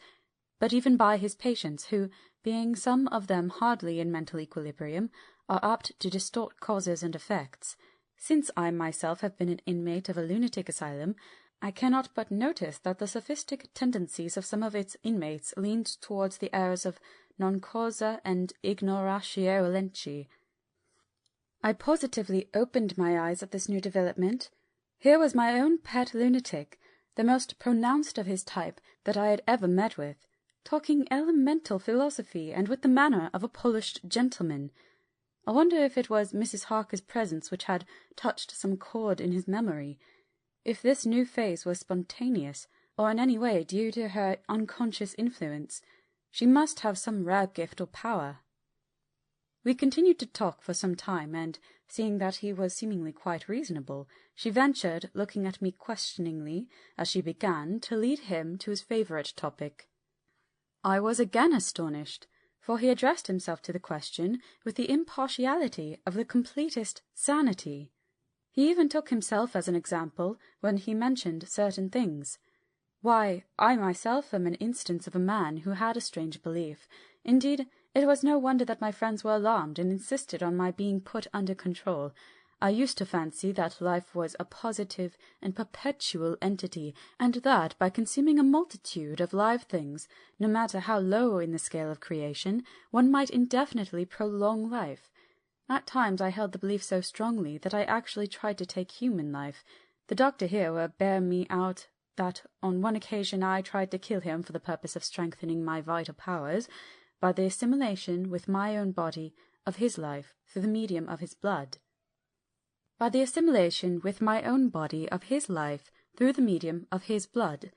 but even by his patients, who, being some of them hardly in mental equilibrium, are apt to distort causes and effects. Since I myself have been an inmate of a lunatic asylum, I cannot but notice that the sophistic tendencies of some of its inmates leaned towards the airs of non causa and ignoratio elenchi. I positively opened my eyes at this new development. Here was my own pet lunatic, the most pronounced of his type that I had ever met with, talking elemental philosophy and with the manner of a polished gentleman. I wonder if it was Mrs. Harker's presence which had touched some chord in his memory, if this new phase was spontaneous, or in any way due to her unconscious influence. She must have some rare gift or power. We continued to talk for some time, and, seeing that he was seemingly quite reasonable, she ventured, looking at me questioningly, as she began, to lead him to his favourite topic. I was again astonished, for he addressed himself to the question with the impartiality of the completest sanity. He even took himself as an example when he mentioned certain things. Why, I myself am an instance of a man who had a strange belief. Indeed, it was no wonder that my friends were alarmed and insisted on my being put under control. I used to fancy that life was a positive and perpetual entity, and that by consuming a multitude of live things, no matter how low in the scale of creation, one might indefinitely prolong life. At times I held the belief so strongly that I actually tried to take human life. The doctor here will bear me out that on one occasion I tried to kill him for the purpose of strengthening my vital powers, by the assimilation with my own body of his life through the medium of his blood. By the assimilation with my own body of his life through the medium of his blood,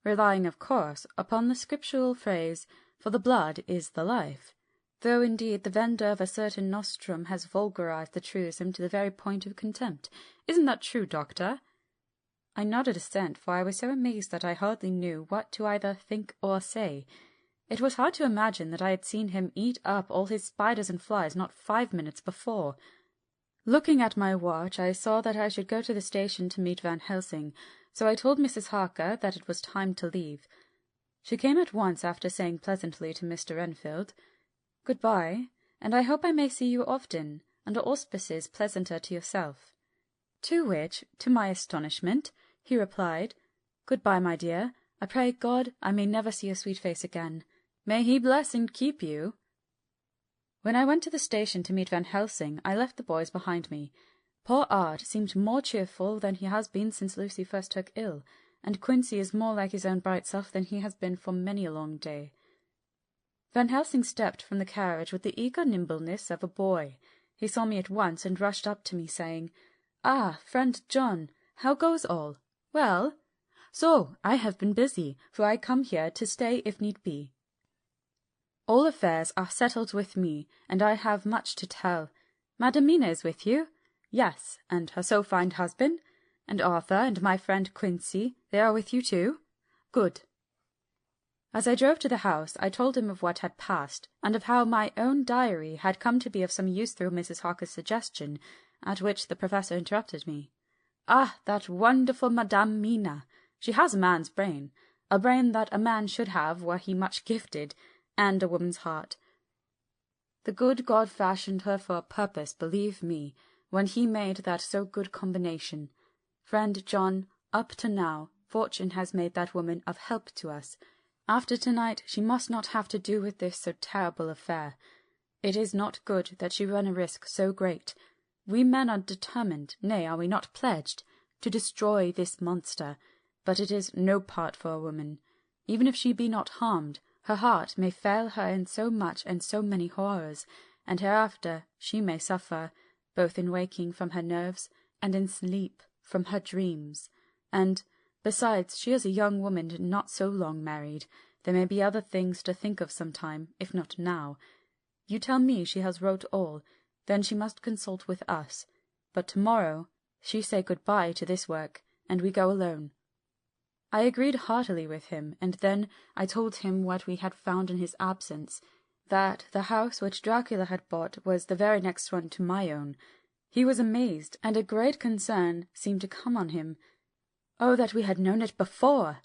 relying, of course, upon the scriptural phrase, "For the blood is the life," though indeed the vendor of a certain nostrum has vulgarized the truism to the very point of contempt. Isn't that true, doctor? I nodded assent, for I was so amazed that I hardly knew what to either think or say. It was hard to imagine that I had seen him eat up all his spiders and flies not 5 minutes before. Looking at my watch, I saw that I should go to the station to meet Van Helsing, so I told Mrs. Harker that it was time to leave. She came at once after saying pleasantly to Mr. Enfield, "Good-bye, and I hope I may see you often, under auspices pleasanter to yourself." To which, to my astonishment, he replied, "Good-bye, my dear. I pray God I may never see your sweet face again. May he bless and keep you." When I went to the station to meet Van Helsing, I left the boys behind me. Poor Art seemed more cheerful than he has been since Lucy first took ill, and Quincy is more like his own bright self than he has been for many a long day. Van Helsing stepped from the carriage with the eager nimbleness of a boy. He saw me at once and rushed up to me, saying, "Ah, friend John, how goes all? Well? So, I have been busy, for I come here to stay if need be. All affairs are settled with me, and I have much to tell. Madamina is with you? Yes, and her so fine husband? And Arthur and my friend Quincy, they are with you too? Good." As I drove to the house, I told him of what had passed, and of how my own diary had come to be of some use through Mrs. Harker's suggestion, at which the Professor interrupted me. "Ah, that wonderful Madame Mina! She has a man's brain, a brain that a man should have were he much gifted, and a woman's heart. The good God fashioned her for a purpose, believe me, when he made that so good combination. Friend John, up to now, fortune has made that woman of help to us. After tonight she must not have to do with this so terrible affair. It is not good that she run a risk so great. We men are determined, nay, are we not pledged, to destroy this monster, but it is no part for a woman. Even if she be not harmed, her heart may fail her in so much and so many horrors, and hereafter she may suffer, both in waking from her nerves, and in sleep from her dreams. And, besides, she is a young woman and not so long married. There may be other things to think of some time, if not now. You tell me she has wrote all, then she must consult with us. But tomorrow she say good-bye to this work, and we go alone." I agreed heartily with him, and then I told him what we had found in his absence, that the house which Dracula had bought was the very next one to my own. He was amazed, and a great concern seemed to come on him. "Oh, that we had known it before!"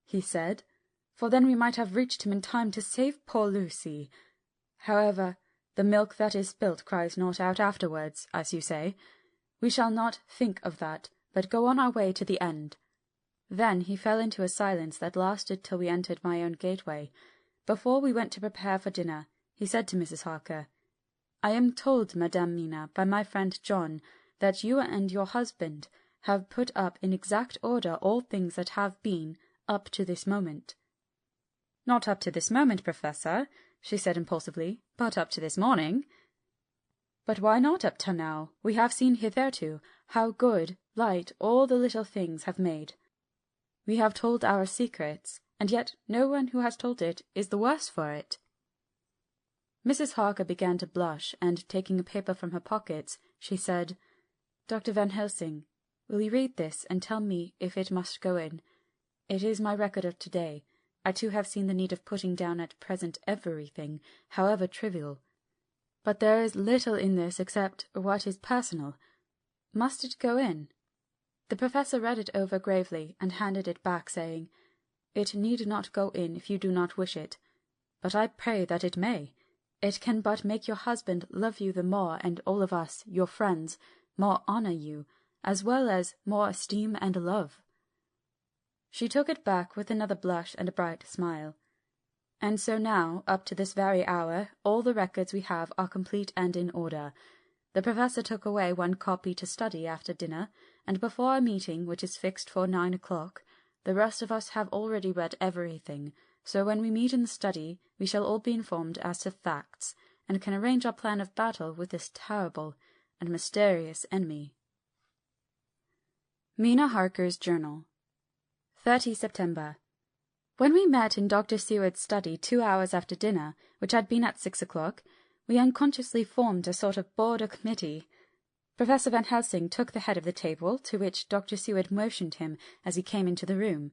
he said, "for then we might have reached him in time to save poor Lucy. However, the milk that is spilt cries not out afterwards, as you say. We shall not think of that, but go on our way to the end." Then he fell into a silence that lasted till we entered my own gateway. Before we went to prepare for dinner, he said to Mrs. Harker, "I am told, Madame Mina, by my friend John, that you and your husband have put up in exact order all things that have been up to this moment." "Not up to this moment, Professor," she said impulsively, "but up to this morning." "But why not up to now? We have seen hitherto how good light all the little things have made. We have told our secrets, and yet no one who has told it is the worse for it." Mrs. Harker began to blush, and taking a paper from her pockets, she said, "Dr. Van Helsing, will you read this and tell me if it must go in? It is my record of today. I too have seen the need of putting down at present everything, however trivial. But there is little in this except what is personal. Must it go in?" The professor read it over gravely and handed it back, saying, "It need not go in if you do not wish it, but I pray that it may. It can but make your husband love you the more, and all of us, your friends, more honour you, as well as more esteem and love." She took it back with another blush and a bright smile. "And so now, up to this very hour, all the records we have are complete and in order. The professor took away one copy to study after dinner, and before our meeting, which is fixed for 9 o'clock, the rest of us have already read everything, so when we meet in the study we shall all be informed as to facts, and can arrange our plan of battle with this terrible and mysterious enemy." Mina Harker's Journal. 30 September. When we met in Dr. Seward's study 2 hours after dinner, which had been at 6 o'clock, we unconsciously formed a sort of board or committee. Professor Van Helsing took the head of the table, to which Dr. Seward motioned him as he came into the room.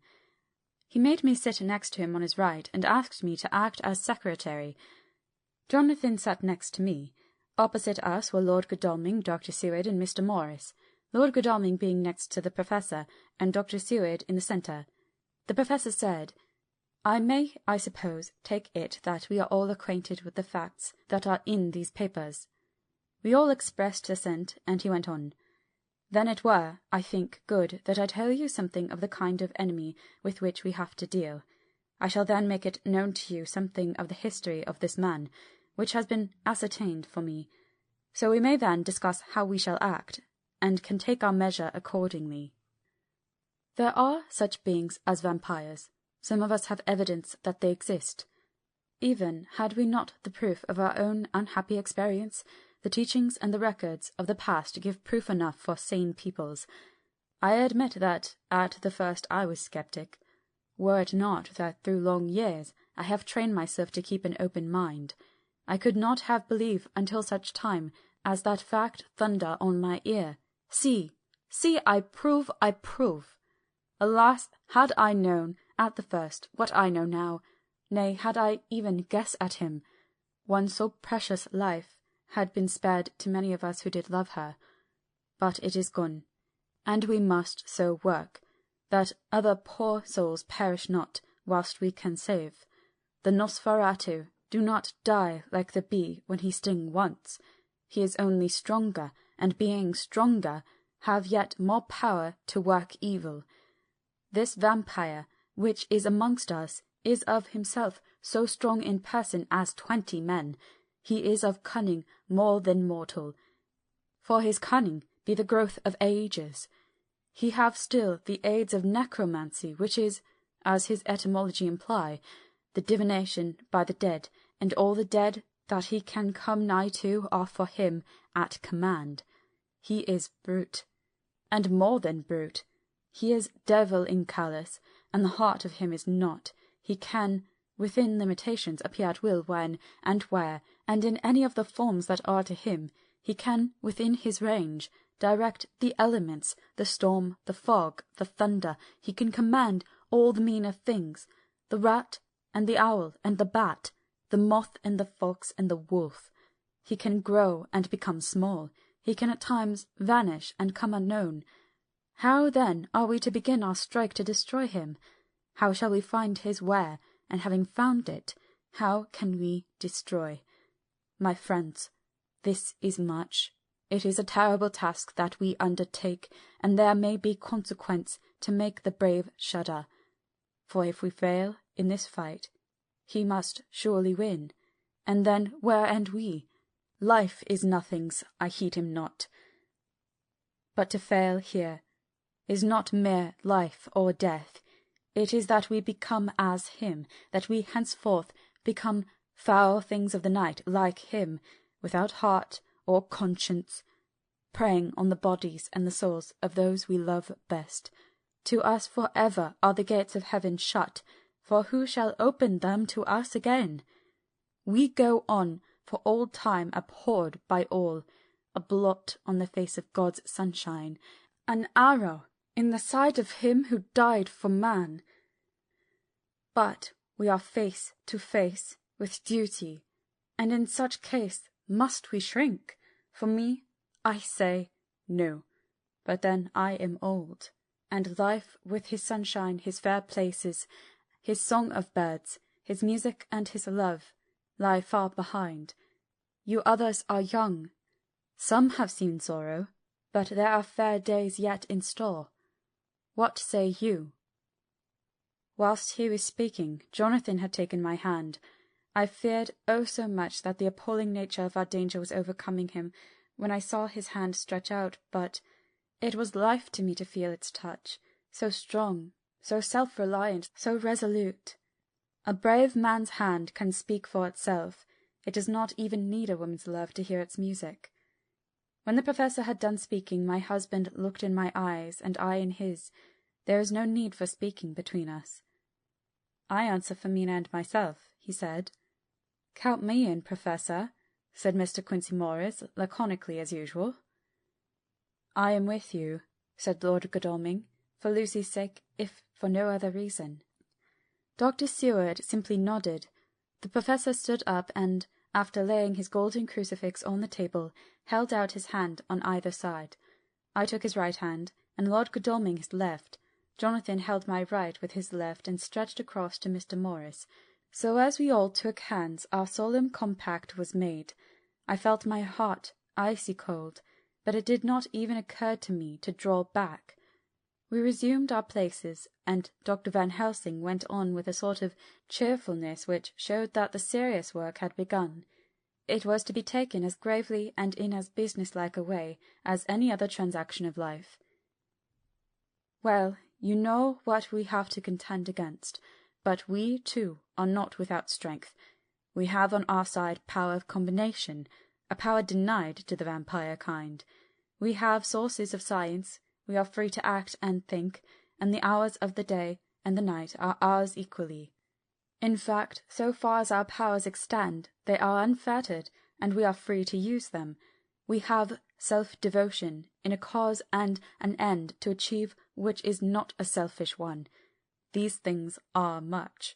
He made me sit next to him on his right, and asked me to act as secretary. Jonathan sat next to me. Opposite us were Lord Godalming, Dr. Seward, and Mr. Morris, Lord Godalming being next to the professor, and Dr. Seward in the centre. The professor said, "I may, I suppose, take it that we are all acquainted with the facts that are in these papers." We all expressed assent, and he went on, "Then it were, I think, good that I tell you something of the kind of enemy with which we have to deal. I shall then make it known to you something of the history of this man, which has been ascertained for me, so we may then discuss how we shall act, and can take our measure accordingly. There are such beings as vampires. Some of us have evidence that they exist. Even had we not the proof of our own unhappy experience, the teachings and the records of the past give proof enough for sane peoples. I admit that at the first I was sceptic, were it not that through long years I have trained myself to keep an open mind. I could not have believed until such time as that fact thunder on my ear. See, I prove. Alas, had I known at the first what I know now, nay, had I even guessed at him, one so precious life had been spared to many of us who did love her. But it is gone, and we must so work that other poor souls perish not whilst we can save. The Nosferatu do not die like the bee when he sting once. He is only stronger, and being stronger, have yet more power to work evil. This vampire, which is amongst us, is of himself so strong in person as 20 men. He is of cunning more than mortal. For his cunning be the growth of ages. He have still the aids of necromancy, which is, as his etymology imply, the divination by the dead, and all the dead that he can come nigh to are for him at command. He is brute, and more than brute. He is devil in callous, and the heart of him is not. He can, within limitations, appear at will when and where, and in any of the forms that are to him. He can, within his range, direct the elements, the storm, the fog, the thunder. He can command all the meaner things, the rat and the owl and the bat, the moth and the fox and the wolf. He can grow and become small. He can at times vanish and come unknown. How, then, are we to begin our strike to destroy him? How shall we find his where, and having found it, how can we destroy? My friends, this is much. it is a terrible task that we undertake, and there may be consequence to make the brave shudder. For if we fail in this fight, he must surely win, and then where end we? Life is nothing's, I heed him not. But to fail here is not mere life or death. It is that we become as him, that we henceforth become foul things of the night like him, without heart or conscience, preying on the bodies and the souls of those we love best. To us for ever are the gates of heaven shut, for who shall open them to us again? We go on for all time abhorred by all, a blot on the face of God's sunshine, an arrow in the side of him who died for man. But we are face to face with duty, and in such case must we shrink? For me, I say no. But then I am old, and life with his sunshine, his fair places, his song of birds, his music and his love, lie far behind. You others are young. Some have seen sorrow, but there are fair days yet in store. What say you? Whilst he was speaking, Jonathan had taken my hand. I feared oh so much that the appalling nature of our danger was overcoming him when I saw his hand stretch out, but it was life to me to feel its touch, so strong, so self-reliant, so resolute. A brave man's hand can speak for itself. It does not even need a woman's love to hear its music. When the professor had done speaking, my husband looked in my eyes, and I in his. There is no need for speaking between us. I answer for Mina and myself, he said. Count me in, Professor, said Mr. Quincy Morris, laconically as usual. I am with you, said Lord Godalming, for Lucy's sake, if for no other reason. Dr. Seward simply nodded. The professor stood up and, after laying his golden crucifix on the table, held out his hand on either side. I took his right hand, and Lord Godalming his left. Jonathan held my right with his left and stretched across to Mr. Morris. So as we all took hands, our solemn compact was made. I felt my heart icy cold, but it did not even occur to me to draw back. We resumed our places, and Dr. Van Helsing went on with a sort of cheerfulness which showed that the serious work had begun. It was to be taken as gravely and in as business-like a way as any other transaction of life. Well, you know what we have to contend against, but we, too, are not without strength. We have on our side power of combination, a power denied to the vampire kind. We have sources of science, we are free to act and think, and the hours of the day and the night are ours equally. In fact, so far as our powers extend, they are unfettered, and we are free to use them. We have self-devotion in a cause and an end to achieve which is not a selfish one. These things are much.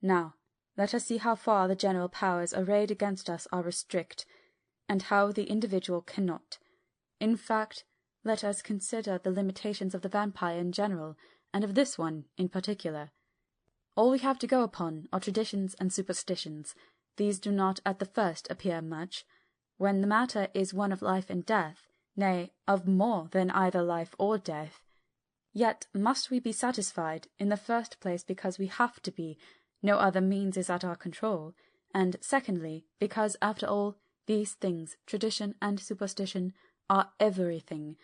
Now, let us see how far the general powers arrayed against us are restrict, and how the individual cannot. In fact, let us consider the limitations of the vampire in general, and of this one in particular. All we have to go upon are traditions and superstitions. These do not at the first appear much. When the matter is one of life and death, nay, of more than either life or death, yet must we be satisfied, in the first place because we have to be, no other means is at our control, and secondly, because, after all, these things, tradition and superstition, are everything.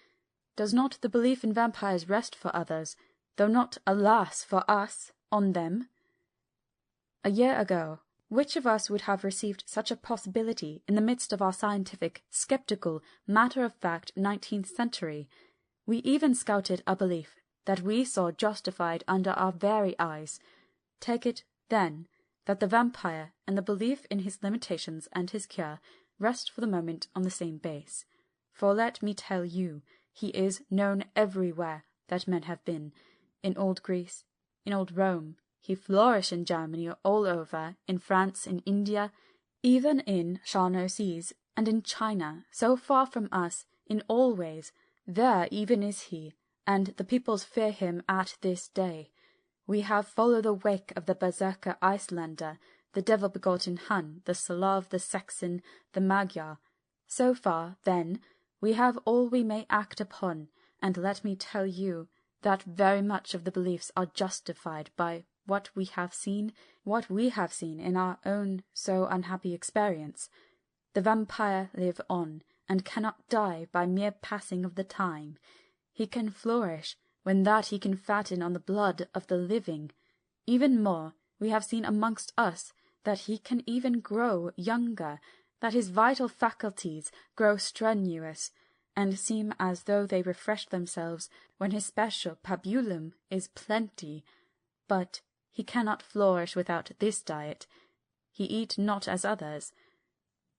Does not the belief in vampires rest for others, though not, alas, for us, on them? A year ago, which of us would have received such a possibility in the midst of our scientific, sceptical, matter-of-fact 19th century? We even scouted a belief that we saw justified under our very eyes. Take it, then, that the vampire and the belief in his limitations and his cure rest for the moment on the same base. For let me tell you, he is known everywhere that men have been, in old Greece, in old Rome. He flourished in Germany all over, in France, in India, even in Charnot seas, and in China, so far from us, in all ways. There even is he, and the peoples fear him at this day. We have followed the wake of the berserker Icelander, the devil-begotten Hun, the Slav, the Saxon, the Magyar. So far, then, We have all we may act upon, and let me tell you that very much of the beliefs are justified by what we have seen in our own so unhappy experience. The vampire live on, and cannot die by mere passing of the time. He can flourish, when that he can fatten on the blood of the living. Even more, we have seen amongst us that he can even grow younger, that his vital faculties grow strenuous, and seem as though they refresh themselves when his special pabulum is plenty. But he cannot flourish without this diet. He eat not as others.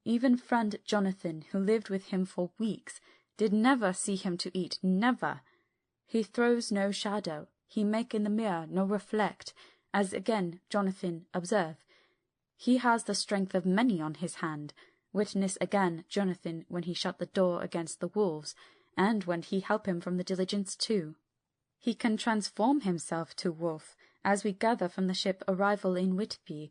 Even friend Jonathan, who lived with him for weeks, did never see him to eat, never. He throws no shadow, he make in the mirror no reflect, as again Jonathan observe. He has the strength of many on his hand. Witness again Jonathan when he shut the door against the wolves, and when he help him from the diligence too. He can transform himself to wolf, as we gather from the ship arrival in Whitby.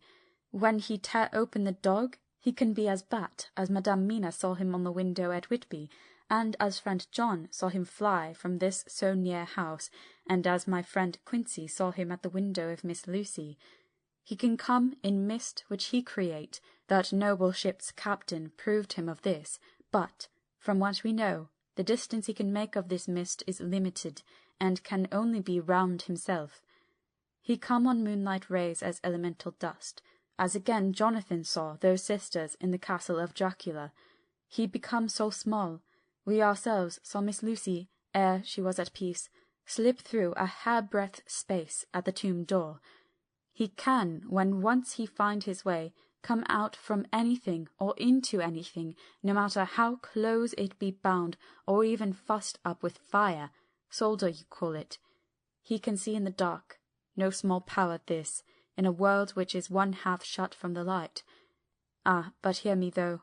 When he tear open the dog, he can be as bat, as Madame Mina saw him on the window at Whitby, and as friend John saw him fly from this so near house, and as my friend Quincy saw him at the window of Miss Lucy. He can come in mist which he create. That noble ship's captain proved him of this, but, from what we know, the distance he can make of this mist is limited, and can only be round himself. He come on moonlight rays as elemental dust, as again Jonathan saw those sisters in the castle of Dracula. He become so small. We ourselves saw Miss Lucy, ere she was at peace, slip through a hairbreadth space at the tomb door. He can, when once he find his way, come out from anything or into anything, no matter how close it be bound or even fussed up with fire, solder you call it. He can see in the dark, no small power this, in a world which is one half shut from the light. Ah, but hear me though.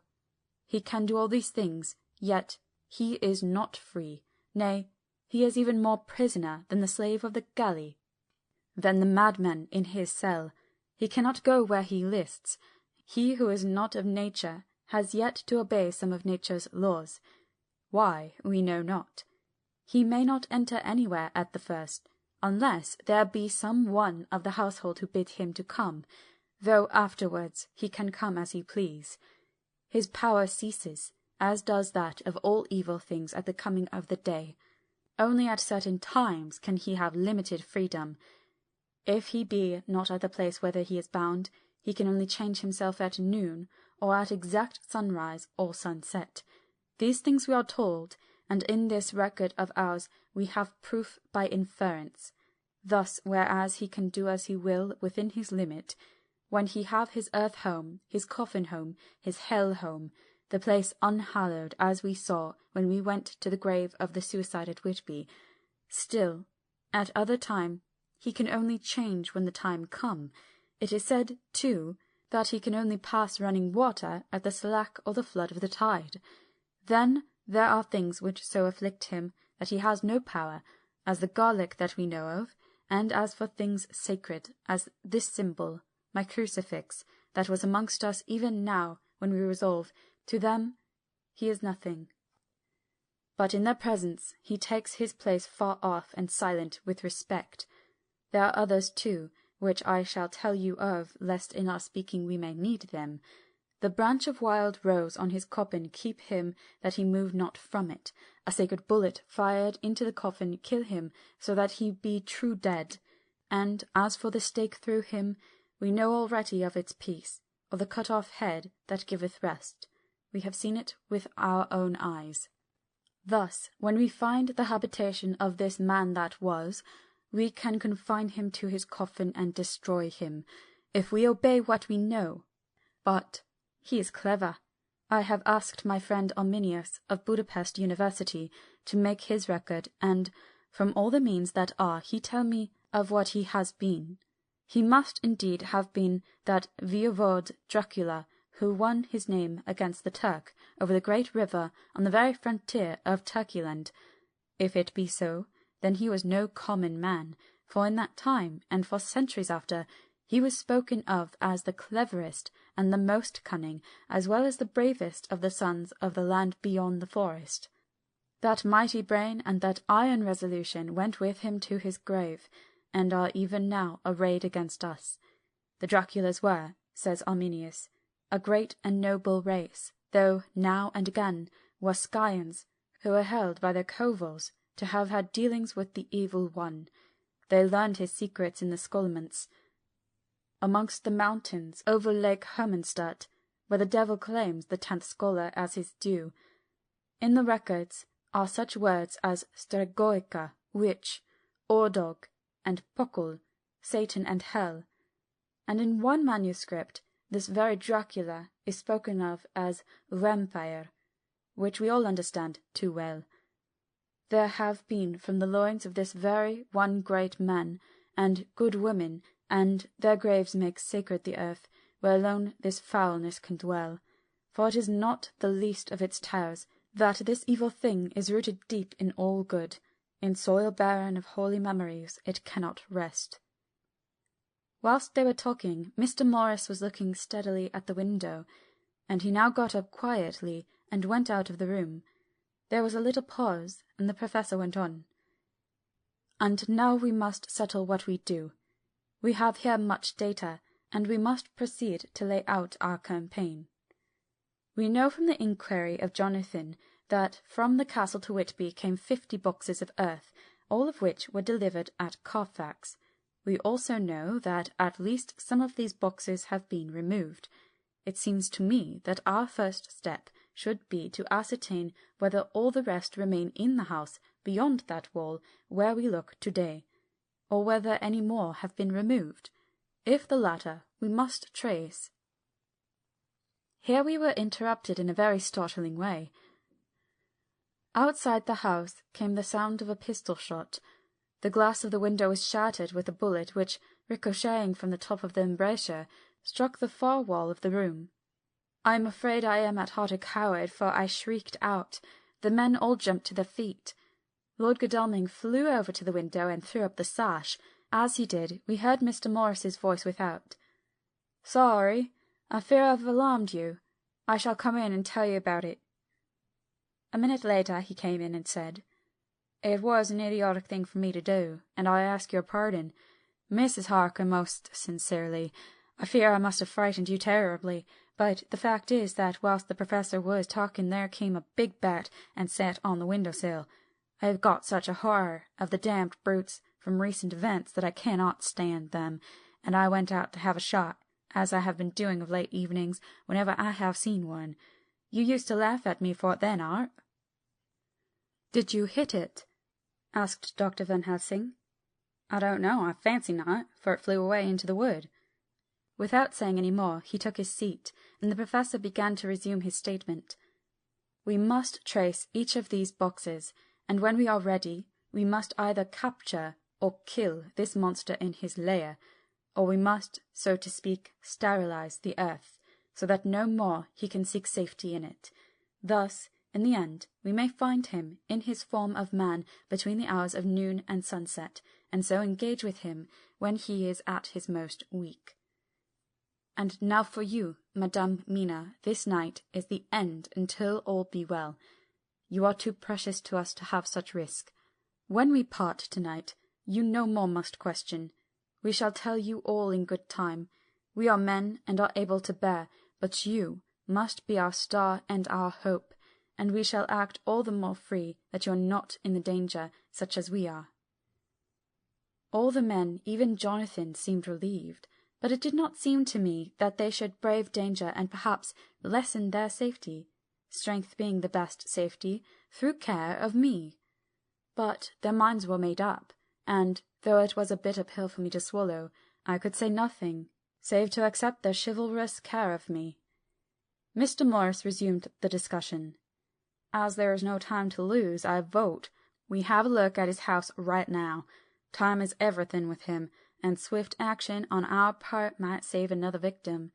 He can do all these things, yet he is not free. Nay, he is even more prisoner than the slave of the galley, than the madman in his cell. He cannot go where he lists. He who is not of nature has yet to obey some of nature's laws. Why, we know not. He may not enter anywhere at the first, unless there be some one of the household who bid him to come, though afterwards he can come as he please. His power ceases, as does that of all evil things at the coming of the day. Only at certain times can he have limited freedom. If he be not at the place whither he is bound, he can only change himself at noon, or at exact sunrise or sunset. These things we are told, and in this record of ours we have proof by inference. Thus, whereas he can do as he will within his limit, when he have his earth home, his coffin home, his hell home, the place unhallowed, as we saw when we went to the grave of the suicide at Whitby, still, at other time, he can only change when the time come. It is said, too, that he can only pass running water at the slack or the flood of the tide. Then there are things which so afflict him that he has no power, as the garlic that we know of, and as for things sacred, as this symbol, my crucifix, that was amongst us even now when we resolve, to them he is nothing. But in their presence he takes his place far off and silent with respect. There are others too, which I shall tell you of, lest in our speaking we may need them. The branch of wild rose on his coffin keep him that he move not from it. A sacred bullet fired into the coffin kill him, so that he be true dead. And as for the stake through him, we know already of its peace, or the cut-off head that giveth rest. We have seen it with our own eyes. Thus, when we find the habitation of this man that was, we can confine him to his coffin and destroy him, if we obey what we know. But he is clever. I have asked my friend Arminius of Budapest University to make his record, and, from all the means that are, he tell me of what he has been. He must indeed have been that voivode Dracula who won his name against the Turk over the great river on the very frontier of Turkeyland. If it be so, then he was no common man, for in that time, and for centuries after, he was spoken of as the cleverest and the most cunning, as well as the bravest of the sons of the land beyond the forest. That mighty brain and that iron resolution went with him to his grave, and are even now arrayed against us. The Draculas were, says Arminius, a great and noble race, though now and again were scions, who were held by their covils to have had dealings with the evil one. They learned his secrets in the Skolments, amongst the mountains over Lake Hermanstadt, where the devil claims the 10th scholar as his due. In the records are such words as Stregoica, witch, Ordog, and Pokul, Satan and hell, and in one manuscript this very Dracula is spoken of as vampire, which we all understand too well. There have been from the loins of this very one great man and good woman, and their graves make sacred the earth, where alone this foulness can dwell. For it is not the least of its towers that this evil thing is rooted deep in all good. In soil barren of holy memories it cannot rest. Whilst they were talking, Mr. Morris was looking steadily at the window, and he now got up quietly and went out of the room. There was a little pause, and the Professor went on. "And now we must settle what we do. We have here much data, and we must proceed to lay out our campaign. We know from the inquiry of Jonathan that from the castle to Whitby came 50 boxes of earth, all of which were delivered at Carfax. We also know that at least some of these boxes have been removed. It seems to me that our first step should be to ascertain whether all the rest remain in the house beyond that wall where we look today, or whether any more have been removed. If the latter, we must trace." Here we were interrupted in a very startling way. Outside the house came the sound of a pistol shot. The glass of the window was shattered with a bullet which, ricocheting from the top of the embrasure, struck the far wall of the room. I am afraid I am at heart a coward, for I shrieked out. The men all jumped to their feet. Lord Godalming flew over to the window and threw up the sash. As he did, we heard Mr. Morris's voice without. "Sorry, I fear I've alarmed you. I shall come in and tell you about it." A minute later he came in and said, "It was an idiotic thing for me to do, and I ask your pardon. Mrs. Harker, most sincerely. I fear I must have frightened you terribly, but the fact is that whilst the Professor was talking there came a big bat and sat on the window-sill. I have got such a horror of the damned brutes from recent events that I cannot stand them, and I went out to have a shot, as I have been doing of late evenings whenever I have seen one. You used to laugh at me for it then, Art." "Did you hit it?" asked Dr. Van Helsing. "I don't know, I fancy not, for it flew away into the wood." Without saying any more, he took his seat, and the Professor began to resume his statement. "We must trace each of these boxes, and when we are ready, we must either capture or kill this monster in his lair, or we must, so to speak, sterilize the earth, so that no more he can seek safety in it. Thus, in the end, we may find him in his form of man between the hours of noon and sunset, and so engage with him when he is at his most weak. And now for you, Madame Mina, this night is the end until all be well. You are too precious to us to have such risk. When we part tonight, you no more must question. We shall tell you all in good time. We are men and are able to bear, but you must be our star and our hope, and we shall act all the more free that you are not in the danger such as we are." All the men, even Jonathan, seemed relieved, but it did not seem to me that they should brave danger and perhaps lessen their safety, strength being the best safety, through care of me. But their minds were made up, and, though it was a bitter pill for me to swallow, I could say nothing, save to accept their chivalrous care of me. Mr. Morris resumed the discussion. "As there is no time to lose, I vote we have a look at his house right now. Time is everything with him, and swift action on our part might save another victim."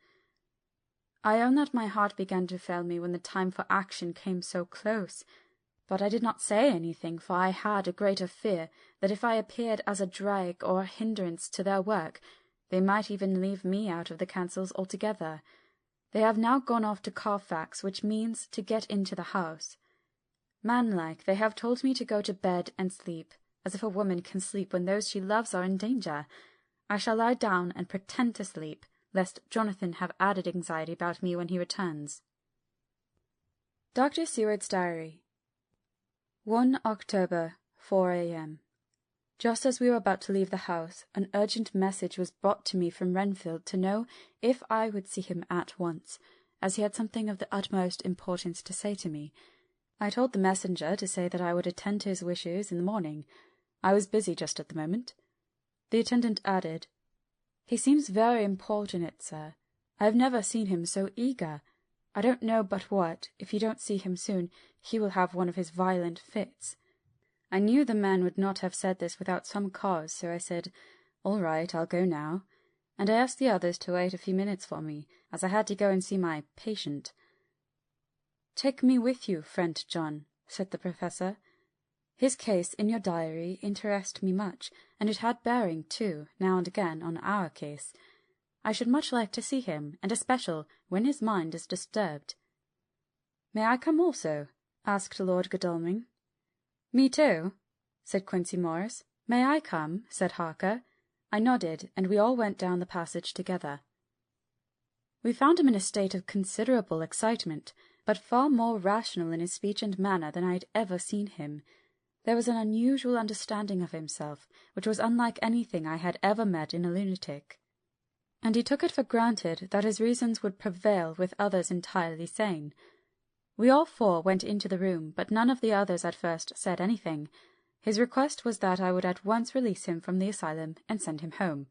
I own that my heart began to fail me when the time for action came so close, but I did not say anything, for I had a greater fear that if I appeared as a drag or a hindrance to their work, they might even leave me out of the councils altogether. They have now gone off to Carfax, which means to get into the house. Manlike, they have told me to go to bed and sleep, as if a woman can sleep when those she loves are in danger. I shall lie down and pretend to sleep, lest Jonathan have added anxiety about me when he returns. Dr. Seward's Diary. 1 October, 4 a.m. Just as we were about to leave the house, an urgent message was brought to me from Renfield to know if I would see him at once, as he had something of the utmost importance to say to me. I told the messenger to say that I would attend to his wishes in the morning. I was busy just at the moment. The attendant added, "He seems very importunate, sir. I have never seen him so eager. I don't know but what, if you don't see him soon, he will have one of his violent fits." I knew the man would not have said this without some cause, so I said, "All right, I'll go now," and I asked the others to wait a few minutes for me, as I had to go and see my patient. "Take me with you, friend John," said the Professor. "His case in your diary interests me much, and it had bearing, too, now and again, on our case. I should much like to see him, and especially when his mind is disturbed." "May I come also?" asked Lord Godalming. "Me too," said Quincey Morris. "May I come?" said Harker. I nodded, and we all went down the passage together. We found him in a state of considerable excitement, but far more rational in his speech and manner than I had ever seen him. There was an unusual understanding of himself, which was unlike anything I had ever met in a lunatic, and he took it for granted that his reasons would prevail with others entirely sane. We all four went into the room, but none of the others at first said anything. His request was that I would at once release him from the asylum and send him home.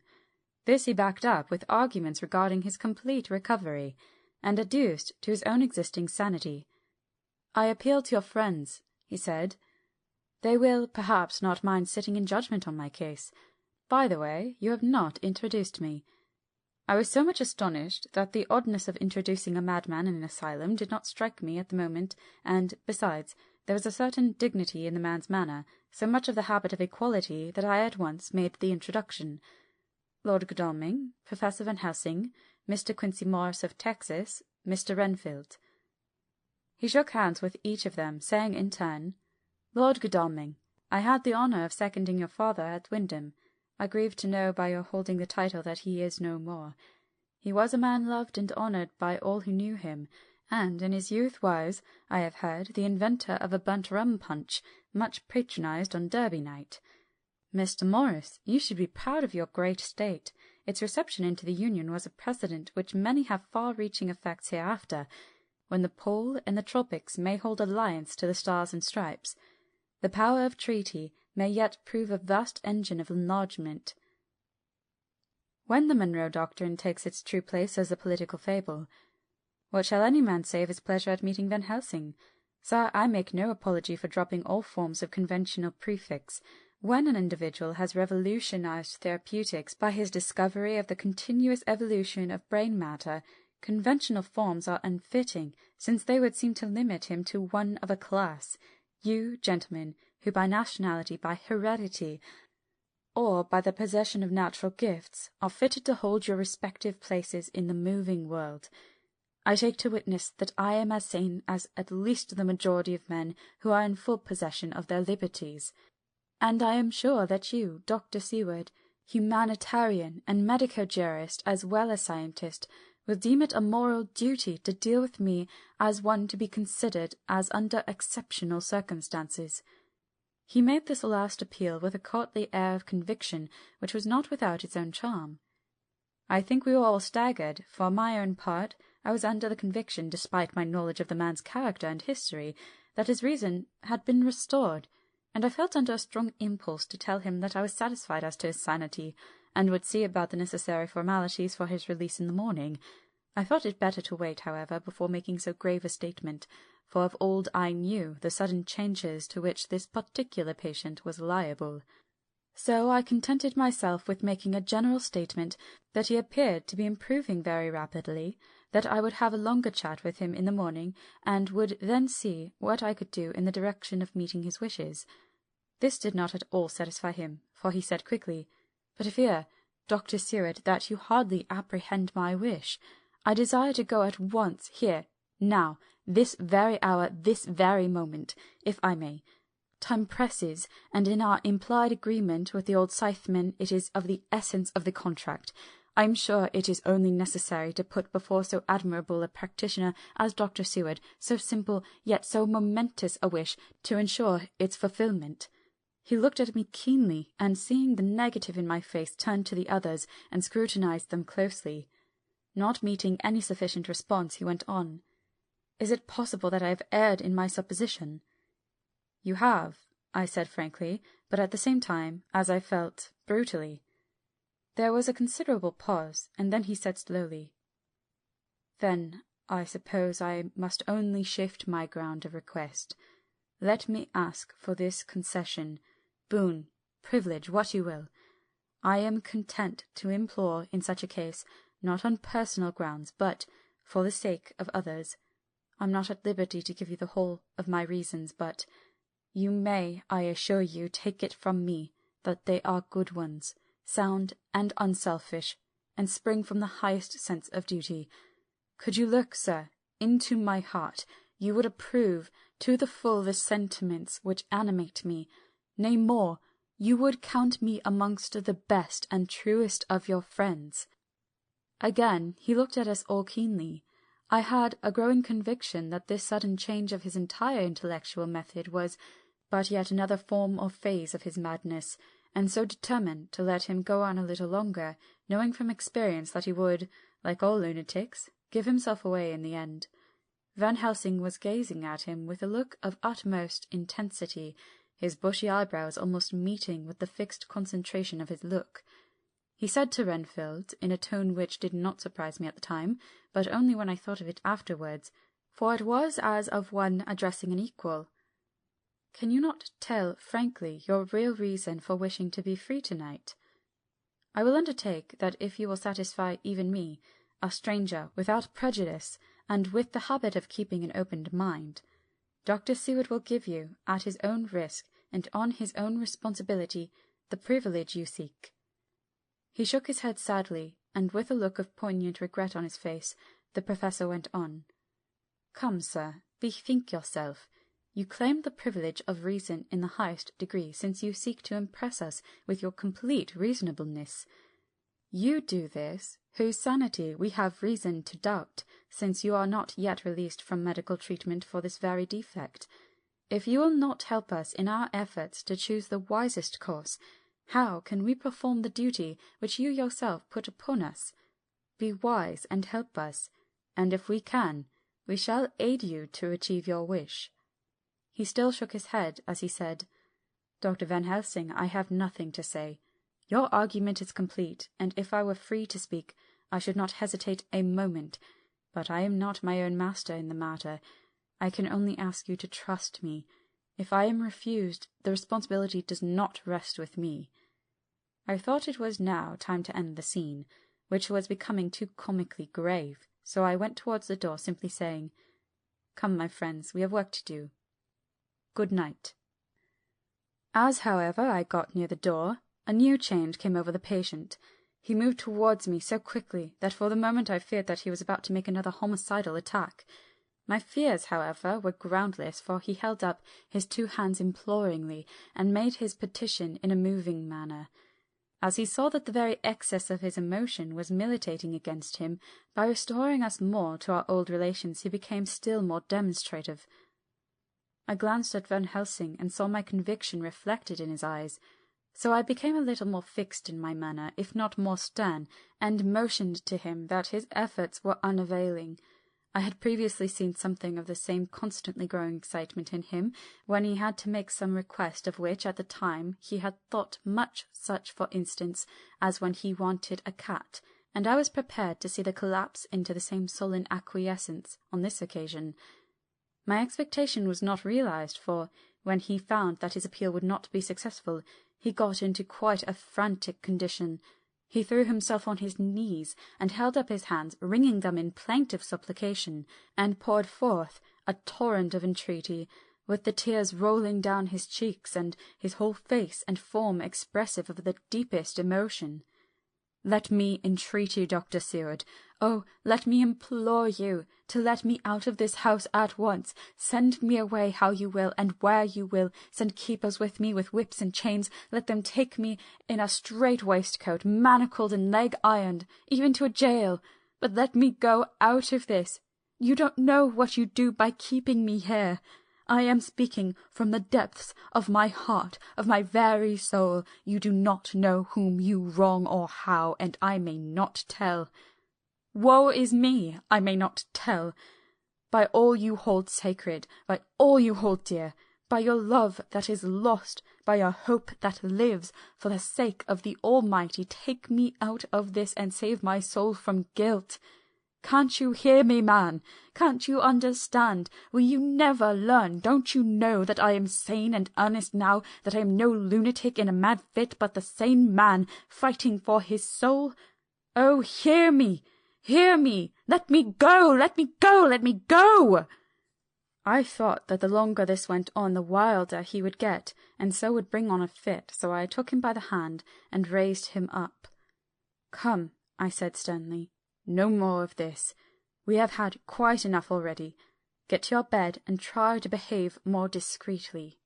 This he backed up with arguments regarding his complete recovery, and adduced to his own existing sanity. "I appeal to your friends," he said. "They will, perhaps, not mind sitting in judgment on my case. By the way, you have not introduced me." I was so much astonished that the oddness of introducing a madman in an asylum did not strike me at the moment, and, besides, there was a certain dignity in the man's manner, so much of the habit of equality, that I at once made the introduction. Lord Godalming, Professor Van Helsing, Mr. Quincey Morris of Texas, Mr. Renfield. He shook hands with each of them, saying in turn, "Lord Godalming, I had the honour of seconding your father at Wyndham. I grieve to know by your holding the title that he is no more. He was a man loved and honoured by all who knew him, and in his youth was, I have heard, the inventor of a burnt rum punch, much patronized on Derby night. Mr. Morris, you should be proud of your great state. Its reception into the Union was a precedent which many have far-reaching effects hereafter, when the Pole and the Tropics may hold alliance to the Stars and Stripes. The power of treaty may yet prove a vast engine of enlargement. When the Monroe Doctrine takes its true place as a political fable, what shall any man say of his pleasure at meeting Van Helsing? Sir, I make no apology for dropping all forms of conventional prefix. When an individual has revolutionized therapeutics by his discovery of the continuous evolution of brain matter, conventional forms are unfitting, since they would seem to limit him to one of a class. You, gentlemen, who by nationality, by heredity, or by the possession of natural gifts, are fitted to hold your respective places in the moving world. I take to witness that I am as sane as at least the majority of men who are in full possession of their liberties, and I am sure that you, Dr. Seward, humanitarian and medico-jurist as well as scientist, will deem it a moral duty to deal with me as one to be considered as under exceptional circumstances. He made this last appeal with a courtly air of conviction which was not without its own charm. I think we were all staggered. For my own part, I was under the conviction, despite my knowledge of the man's character and history, that his reason had been restored, and I felt under a strong impulse to tell him that I was satisfied as to his sanity, and would see about the necessary formalities for his release in the morning. I thought it better to wait, however, before making so grave a statement, for of old I knew the sudden changes to which this particular patient was liable. So I contented myself with making a general statement that he appeared to be improving very rapidly, that I would have a longer chat with him in the morning, and would then see what I could do in the direction of meeting his wishes. This did not at all satisfy him, for he said quickly, "But I fear, Dr. Seward, that you hardly apprehend my wish. I desire to go at once, here, now, this very hour, this very moment, if I may. Time presses, and in our implied agreement with the old scytheman it is of the essence of the contract. I am sure it is only necessary to put before so admirable a practitioner as Dr. Seward so simple yet so momentous a wish to ensure its fulfilment. He looked at me keenly, and seeing the negative in my face, turned to the others and scrutinized them closely. Not meeting any sufficient response, he went on. "Is it possible that I have erred in my supposition?" "You have," I said frankly, but at the same time, as I felt, brutally. There was a considerable pause, and then he said slowly, "Then I suppose I must only shift my ground of request. Let me ask for this concession, boon, privilege, what you will. I am content to implore in such a case, not on personal grounds, but for the sake of others. I'm not at liberty to give you the whole of my reasons, but you may, I assure you, take it from me that they are good ones, sound and unselfish, and spring from the highest sense of duty. Could you look, sir, into my heart, you would approve to the full the sentiments which animate me. Nay, more, you would count me amongst the best and truest of your friends." Again he looked at us all keenly. I had a growing conviction that this sudden change of his entire intellectual method was but yet another form or phase of his madness, and so determined to let him go on a little longer, knowing from experience that he would, like all lunatics, give himself away in the end. Van Helsing was gazing at him with a look of utmost intensity, his bushy eyebrows almost meeting with the fixed concentration of his look. He said to Renfield, in a tone which did not surprise me at the time, but only when I thought of it afterwards, for it was as of one addressing an equal, "Can you not tell frankly your real reason for wishing to be free tonight? I will undertake that if you will satisfy even me, a stranger, without prejudice, and with the habit of keeping an open mind, Dr. Seward will give you, at his own risk and on his own responsibility, the privilege you seek." He shook his head sadly, and with a look of poignant regret on his face, the Professor went on. "Come, sir, bethink yourself. You claim the privilege of reason in the highest degree, since you seek to impress us with your complete reasonableness. You do this, whose sanity we have reason to doubt, since you are not yet released from medical treatment for this very defect. If you will not help us in our efforts to choose the wisest course, how can we perform the duty which you yourself put upon us? Be wise and help us, and if we can, we shall aid you to achieve your wish." He still shook his head as he said, "Dr. Van Helsing, I have nothing to say. Your argument is complete, and if I were free to speak, I should not hesitate a moment, but I am not my own master in the matter. I can only ask you to trust me. If I am refused, the responsibility does not rest with me." I thought it was now time to end the scene, which was becoming too comically grave, so I went towards the door, simply saying, "Come, my friends, we have work to do. Good night." As, however, I got near the door, a new change came over the patient. He moved towards me so quickly that for the moment I feared that he was about to make another homicidal attack. My fears, however, were groundless, for he held up his 2 hands imploringly, and made his petition in a moving manner. As he saw that the very excess of his emotion was militating against him, by restoring us more to our old relations, he became still more demonstrative. I glanced at Van Helsing and saw my conviction reflected in his eyes, so I became a little more fixed in my manner, if not more stern, and motioned to him that his efforts were unavailing. I had previously seen something of the same constantly growing excitement in him when he had to make some request of which at the time he had thought much, such, for instance, as when he wanted a cat, and I was prepared to see the collapse into the same sullen acquiescence on this occasion. My expectation was not realized, for when he found that his appeal would not be successful, he got into quite a frantic condition. He threw himself on his knees, and held up his hands, wringing them in plaintive supplication, and poured forth a torrent of entreaty, with the tears rolling down his cheeks, and his whole face and form expressive of the deepest emotion. Let me entreat you, Dr. Seward. Oh, let me implore you to let me out of this house at once. Send me away how you will, and where you will. Send keepers with me with whips and chains. Let them take me in a strait waistcoat, manacled and leg ironed, even to a jail. But let me go out of this. You don't know what you do by keeping me here. I am speaking from the depths of my heart, of my very soul. You do not know whom you wrong or how, and I may not tell. Woe is me, I may not tell. By all you hold sacred, by all you hold dear, by your love that is lost, by your hope that lives, for the sake of the Almighty, take me out of this and save my soul from guilt. Can't you hear me, man? Can't you understand? Will you never learn? Don't you know that I am sane and earnest now, that I am no lunatic in a mad fit, but the sane man fighting for his soul? Oh, hear me! Hear me! Let me go! Let me go! Let me go! I thought that the longer this went on, the wilder he would get, and so would bring on a fit, so I took him by the hand and raised him up. Come, I said sternly. No more of this. We have had quite enough already. Get to your bed and try to behave more discreetly.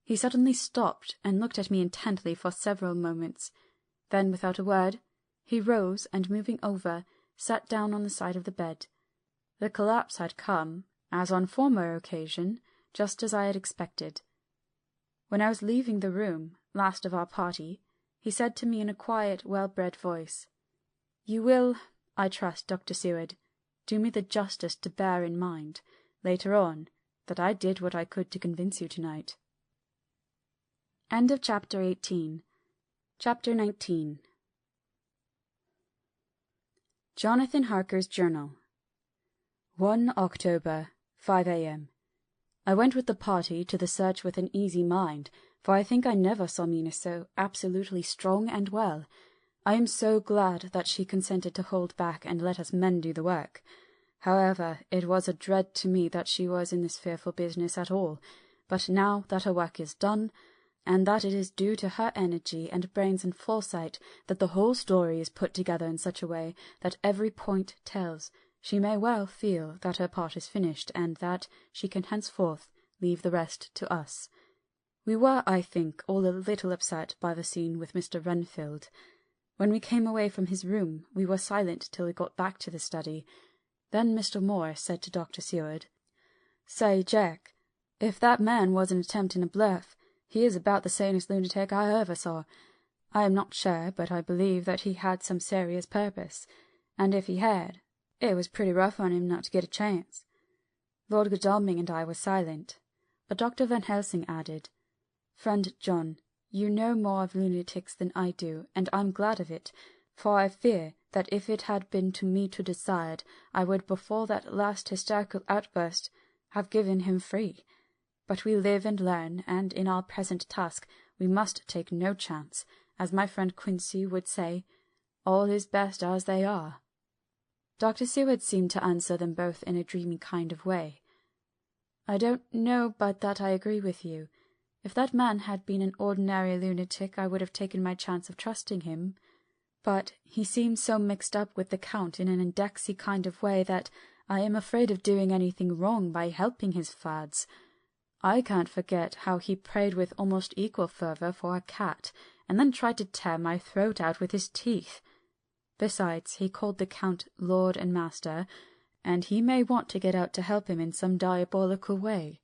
He suddenly stopped and looked at me intently for several moments. Then, without a word, he rose and, moving over, sat down on the side of the bed. The collapse had come, as on former occasion, just as I had expected. When I was leaving the room, last of our party, he said to me in a quiet, well-bred voice, "You will, I trust, Dr. Seward, do me the justice to bear in mind, later on, that I did what I could to convince you tonight." End of Chapter 18. Chapter 19. Jonathan Harker's Journal. 1 October, 5 a.m. I went with the party to the search with an easy mind, for I think I never saw Mina so absolutely strong and well. I am so glad that she consented to hold back and let us men do the work. However, it was a dread to me that she was in this fearful business at all, but now that her work is done, and that it is due to her energy and brains and foresight that the whole story is put together in such a way that every point tells, she may well feel that her part is finished, and that she can henceforth leave the rest to us. We were, I think, all a little upset by the scene with Mr. Renfield. When we came away from his room, we were silent till we got back to the study. Then Mr. Moore said to Dr. Seward, "Say, Jack, if that man wasn't attempting a bluff, he is about the sanest lunatic I ever saw. I am not sure, but I believe that he had some serious purpose, and if he had, it was pretty rough on him not to get a chance." Lord Godalming and I were silent, but Dr. Van Helsing added, "Friend John, you know more of lunatics than I do, and I'm glad of it, for I fear that if it had been to me to decide, I would before that last hysterical outburst have given him free. But we live and learn, and in our present task we must take no chance. As my friend Quincy would say, all is best as they are." Dr. Seward seemed to answer them both in a dreamy kind of way. "I don't know but that I agree with you. If that man had been an ordinary lunatic, I would have taken my chance of trusting him. But he seems so mixed up with the Count in an indexy kind of way that I am afraid of doing anything wrong by helping his fads. I can't forget how he prayed with almost equal fervour for a cat, and then tried to tear my throat out with his teeth. Besides, he called the Count Lord and Master, and he may want to get out to help him in some diabolical way.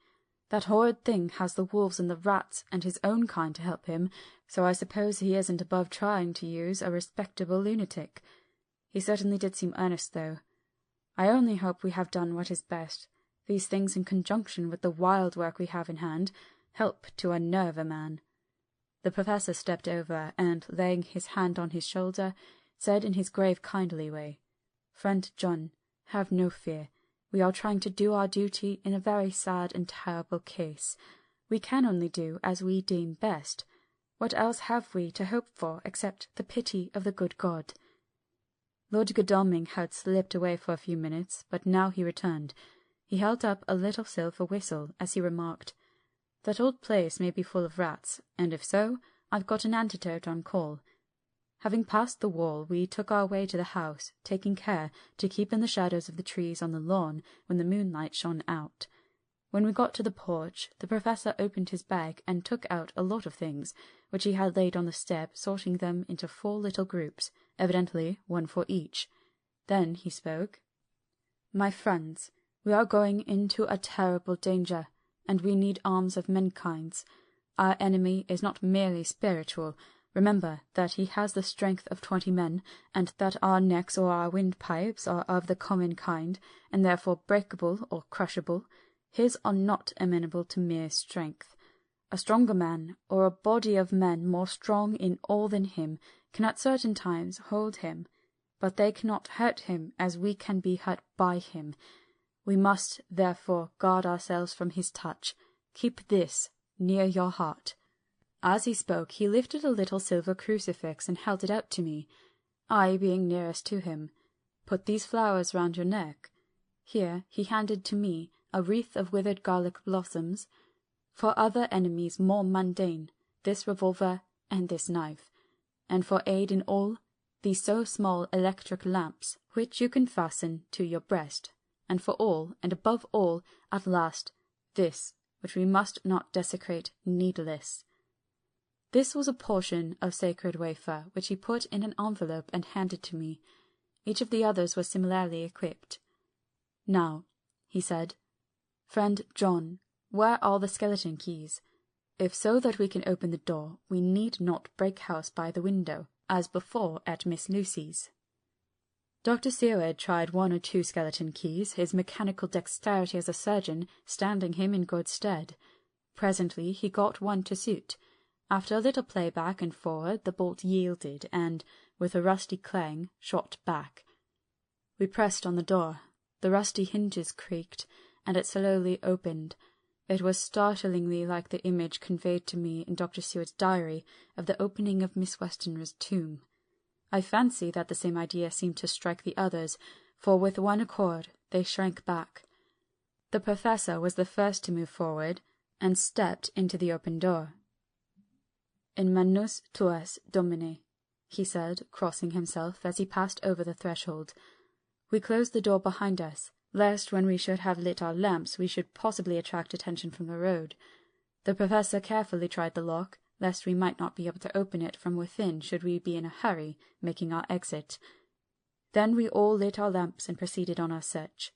That horrid thing has the wolves and the rats and his own kind to help him, so I suppose he isn't above trying to use a respectable lunatic. He certainly did seem earnest, though. I only hope we have done what is best. These things, in conjunction with the wild work we have in hand, help to unnerve a man." The Professor stepped over, and, laying his hand on his shoulder, said in his grave kindly way, "Friend John, have no fear. We are trying to do our duty in a very sad and terrible case. We can only do as we deem best. What else have we to hope for except the pity of the good God?" Lord Godalming had slipped away for a few minutes, but now he returned. He held up a little silver whistle as he remarked, "That old place may be full of rats, and if so, I've got an antidote on call. Having passed the wall, we took our way to the house, taking care to keep in the shadows of the trees on the lawn when the moonlight shone out. When we got to the porch, the Professor opened his bag and took out a lot of things, which he had laid on the step, sorting them into 4 little groups, evidently one for each. Then he spoke. "My friends, we are going into a terrible danger, and we need arms of many kinds. Our enemy is not merely spiritual. Remember that he has the strength of 20 men, and that our necks or our windpipes are of the common kind, and therefore breakable or crushable. His are not amenable to mere strength. A stronger man, or a body of men more strong in all than him, can at certain times hold him, but they cannot hurt him as we can be hurt by him. We must, therefore, guard ourselves from his touch. Keep this near your heart." As he spoke, he lifted a little silver crucifix and held it out to me, I being nearest to him. "Put these flowers round your neck." Here he handed to me a wreath of withered garlic blossoms. "For other enemies more mundane, this revolver and this knife. And for aid in all, these so small electric lamps, which you can fasten to your breast. And for all, and above all, at last, this, which we must not desecrate needless." This was a portion of sacred wafer, which he put in an envelope and handed to me. Each of the others was similarly equipped. "Now," he said, "friend John, where are the skeleton keys? If so that we can open the door, we need not break house by the window, as before at Miss Lucy's." Dr. Seward tried 1 or 2 skeleton keys, his mechanical dexterity as a surgeon standing him in good stead. Presently he got one to suit. After a little play back and forward, the bolt yielded, and, with a rusty clang, shot back. We pressed on the door. The rusty hinges creaked, and it slowly opened. It was startlingly like the image conveyed to me in Dr. Seward's diary of the opening of Miss Westenra's tomb. I fancy that the same idea seemed to strike the others, for with one accord they shrank back. The Professor was the first to move forward, and stepped into the open door. "In manus tuas, Domine," he said, crossing himself as he passed over the threshold. We closed the door behind us, lest when we should have lit our lamps we should possibly attract attention from the road. The Professor carefully tried the lock, lest we might not be able to open it from within should we be in a hurry, making our exit. Then we all lit our lamps and proceeded on our search.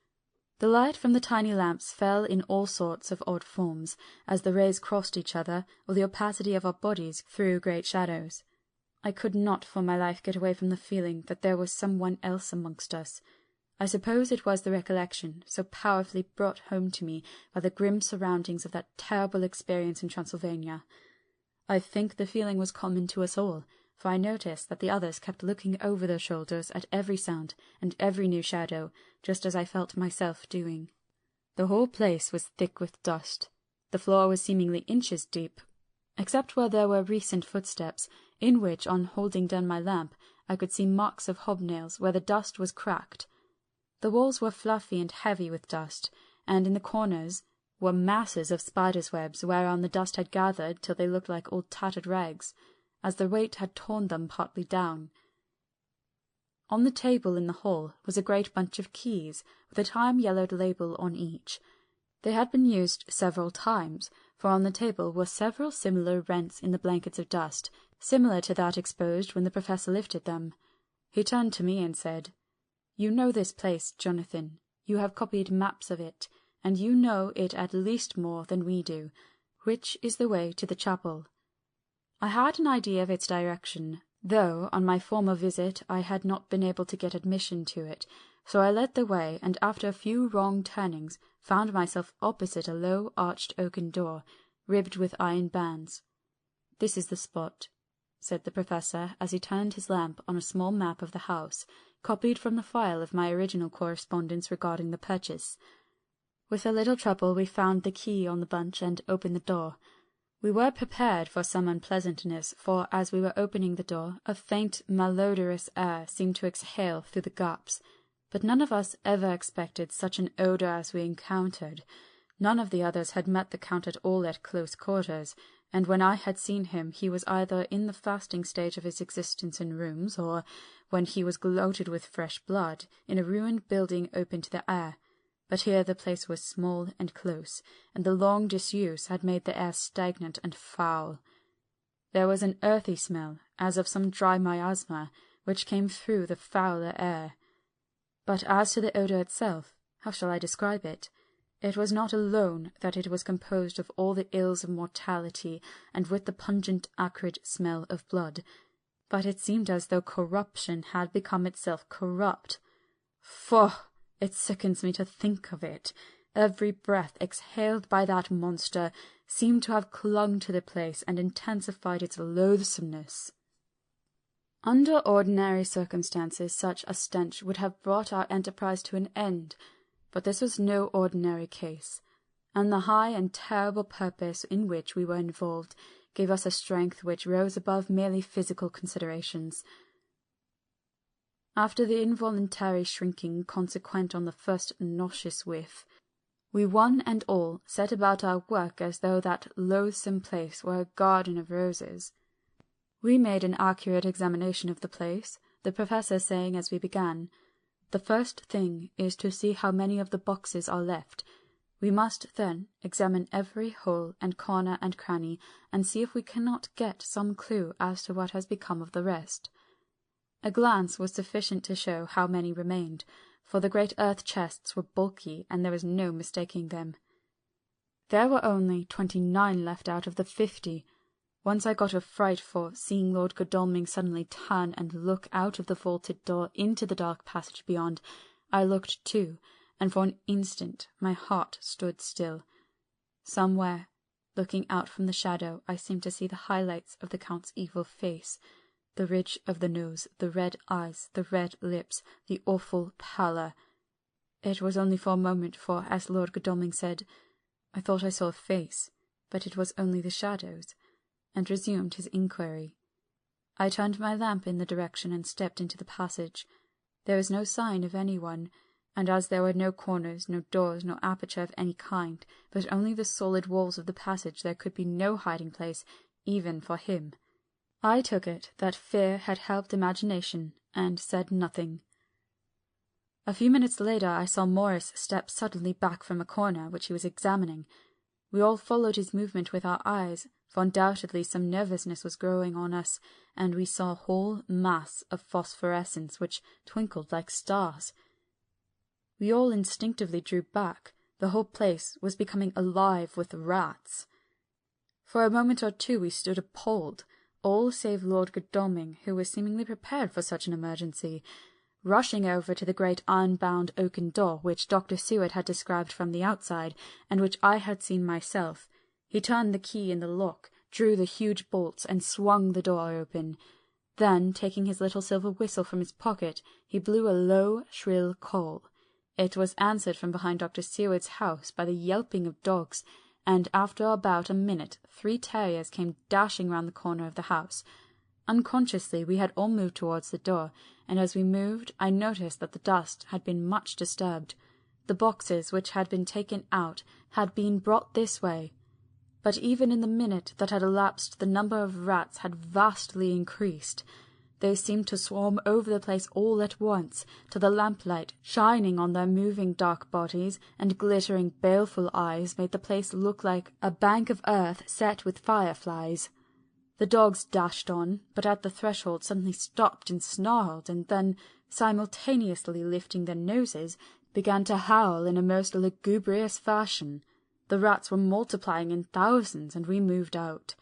The light from the tiny lamps fell in all sorts of odd forms, as the rays crossed each other, or the opacity of our bodies threw great shadows. I could not for my life get away from the feeling that there was someone else amongst us. I suppose it was the recollection, so powerfully brought home to me by the grim surroundings of that terrible experience in Transylvania. I think the feeling was common to us all, for I noticed that the others kept looking over their shoulders at every sound and every new shadow, just as I felt myself doing. The whole place was thick with dust. The floor was seemingly inches deep, except where there were recent footsteps, in which, on holding down my lamp, I could see marks of hobnails where the dust was cracked. The walls were fluffy and heavy with dust, and in the corners were masses of spiders' webs whereon the dust had gathered till they looked like old tattered rags, as the weight had torn them partly down. On the table in the hall was a great bunch of keys, with a time-yellowed label on each. They had been used several times, for on the table were several similar rents in the blankets of dust, similar to that exposed when the Professor lifted them. He turned to me and said, "You know this place, Jonathan. You have copied maps of it, and you know it at least more than we do. Which is the way to the chapel?" I had an idea of its direction, though on my former visit I had not been able to get admission to it, so I led the way, and after a few wrong turnings found myself opposite a low arched oaken door, ribbed with iron bands. "This is the spot," said the Professor as he turned his lamp on a small map of the house, copied from the file of my original correspondence regarding the purchase. With a little trouble we found the key on the bunch and opened the door. We were prepared for some unpleasantness, for as we were opening the door a faint malodorous air seemed to exhale through the gaps, but none of us ever expected such an odour as we encountered. None of the others had met the Count at all at close quarters, and when I had seen him he was either in the fasting stage of his existence in rooms, or, when he was gloated with fresh blood, in a ruined building open to the air. But here the place was small and close, and the long disuse had made the air stagnant and foul. There was an earthy smell, as of some dry miasma, which came through the fouler air. But as to the odour itself, how shall I describe it? It was not alone that it was composed of all the ills of mortality, and with the pungent acrid smell of blood, but it seemed as though corruption had become itself corrupt. Faugh! It sickens me to think of it. Every breath exhaled by that monster seemed to have clung to the place and intensified its loathsomeness. Under ordinary circumstances such a stench would have brought our enterprise to an end, but this was no ordinary case, and the high and terrible purpose in which we were involved gave us a strength which rose above merely physical considerations. After the involuntary shrinking consequent on the first nauseous whiff, we one and all set about our work as though that loathsome place were a garden of roses. We made an accurate examination of the place, the Professor saying as we began, "The first thing is to see how many of the boxes are left. We must then examine every hole and corner and cranny, and see if we cannot get some clue as to what has become of the rest." A glance was sufficient to show how many remained, for the great earth chests were bulky, and there was no mistaking them. There were only 29 left out of the 50. Once I got a fright for seeing Lord Godalming suddenly turn and look out of the vaulted door into the dark passage beyond. I looked too, and for an instant my heart stood still. Somewhere, looking out from the shadow, I seemed to see the highlights of the Count's evil face, the ridge of the nose, the red eyes, the red lips, the awful pallor. It was only for a moment, for, as Lord Godalming said, I thought I saw a face, but it was only the shadows, and resumed his inquiry. I turned my lamp in the direction and stepped into the passage. There was no sign of anyone, and as there were no corners, no doors, no aperture of any kind, but only the solid walls of the passage, there could be no hiding place, even for him. I took it that fear had helped imagination, and said nothing. A few minutes later I saw Morris step suddenly back from a corner which he was examining. We all followed his movement with our eyes, for undoubtedly some nervousness was growing on us, and we saw a whole mass of phosphorescence which twinkled like stars. We all instinctively drew back. The whole place was becoming alive with rats. For a moment or two we stood appalled, all save Lord Godalming, who was seemingly prepared for such an emergency. Rushing over to the great iron-bound oaken door which Dr. Seward had described from the outside, and which I had seen myself, he turned the key in the lock, drew the huge bolts, and swung the door open. Then, taking his little silver whistle from his pocket, he blew a low, shrill call. It was answered from behind Dr. Seward's house by the yelping of dogs, and after about a minute 3 terriers came dashing round the corner of the house. Unconsciously we had all moved towards the door, and as we moved I noticed that the dust had been much disturbed. The boxes which had been taken out had been brought this way, but even in the minute that had elapsed the number of rats had vastly increased. They seemed to swarm over the place all at once, till the lamplight, shining on their moving dark bodies and glittering baleful eyes, made the place look like a bank of earth set with fireflies. The dogs dashed on, but at the threshold suddenly stopped and snarled, and then, simultaneously lifting their noses, began to howl in a most lugubrious fashion. The rats were multiplying in thousands, and we moved out.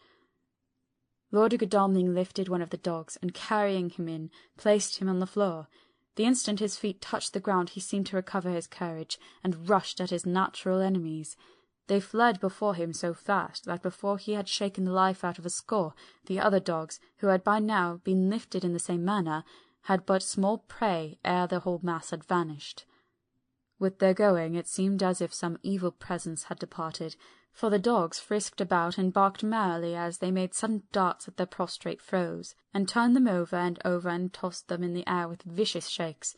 Lord Godalming lifted one of the dogs, and carrying him in, placed him on the floor. The instant his feet touched the ground he seemed to recover his courage, and rushed at his natural enemies. They fled before him so fast that before he had shaken the life out of a score, the other dogs, who had by now been lifted in the same manner, had but small prey ere the whole mass had vanished. With their going it seemed as if some evil presence had departed, for the dogs frisked about and barked merrily as they made sudden darts at their prostrate foes, and turned them over and tossed them in the air with vicious shakes.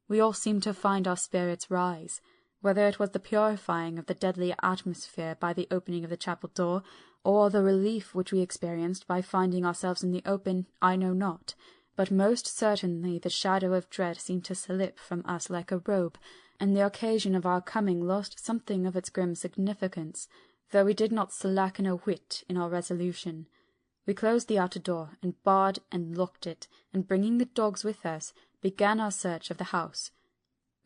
We all seemed to find our spirits rise. whether it was the purifying of the deadly atmosphere by the opening of the chapel door, or the relief which we experienced by finding ourselves in the open, I know not, but most certainly the shadow of dread seemed to slip from us like a robe, and the occasion of our coming lost something of its grim significance, though we did not slacken a whit in our resolution. We closed the outer door, and barred and locked it, and bringing the dogs with us, began our search of the house.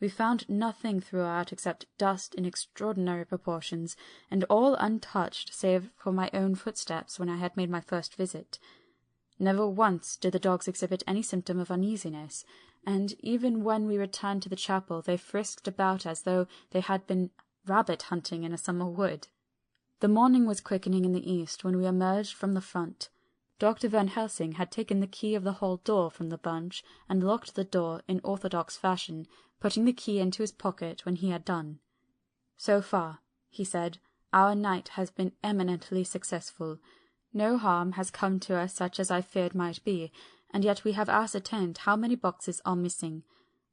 We found nothing throughout except dust in extraordinary proportions, and all untouched save for my own footsteps when I had made my first visit. Never once did the dogs exhibit any symptom of uneasiness, and even when we returned to the chapel they frisked about as though they had been rabbit hunting in a summer wood. The morning was quickening in the east when we emerged from the front. Dr. Van Helsing had taken the key of the hall door from the bunch and locked the door in orthodox fashion, putting the key into his pocket when he had done. "So far," he said, "our night has been eminently successful. No harm has come to us such as I feared might be, and yet we have ascertained how many boxes are missing.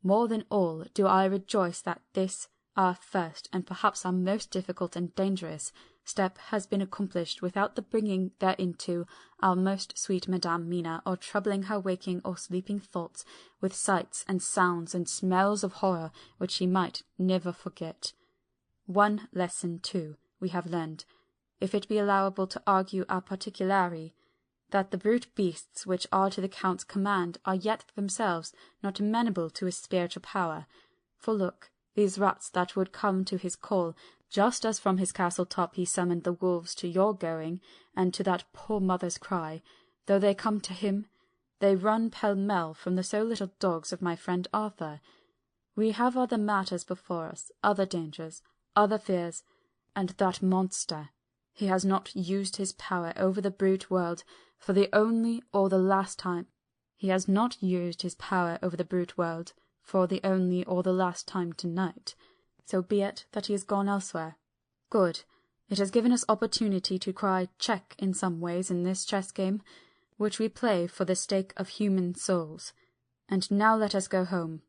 More than all do I rejoice that this, our first, and perhaps our most difficult and dangerous, step has been accomplished without the bringing thereinto our most sweet Madame Mina, or troubling her waking or sleeping thoughts with sights and sounds and smells of horror which she might never forget. One lesson, too, we have learned, if it be allowable to argue a particulari, that the brute beasts which are to the Count's command are yet themselves not amenable to his spiritual power. For look, these rats that would come to his call, just as from his castle top he summoned the wolves to your going, and to that poor mother's cry, though they come to him, they run pell-mell from the so little dogs of my friend Arthur. We have other matters before us, other dangers, other fears, and that monster, he has not used his power over the brute world for the only or the last time. He has not used his power over the brute world for the only or the last time tonight. So be it that he has gone elsewhere. Good. It has given us opportunity to cry check in some ways in this chess game, which we play for the stake of human souls. And now let us go home.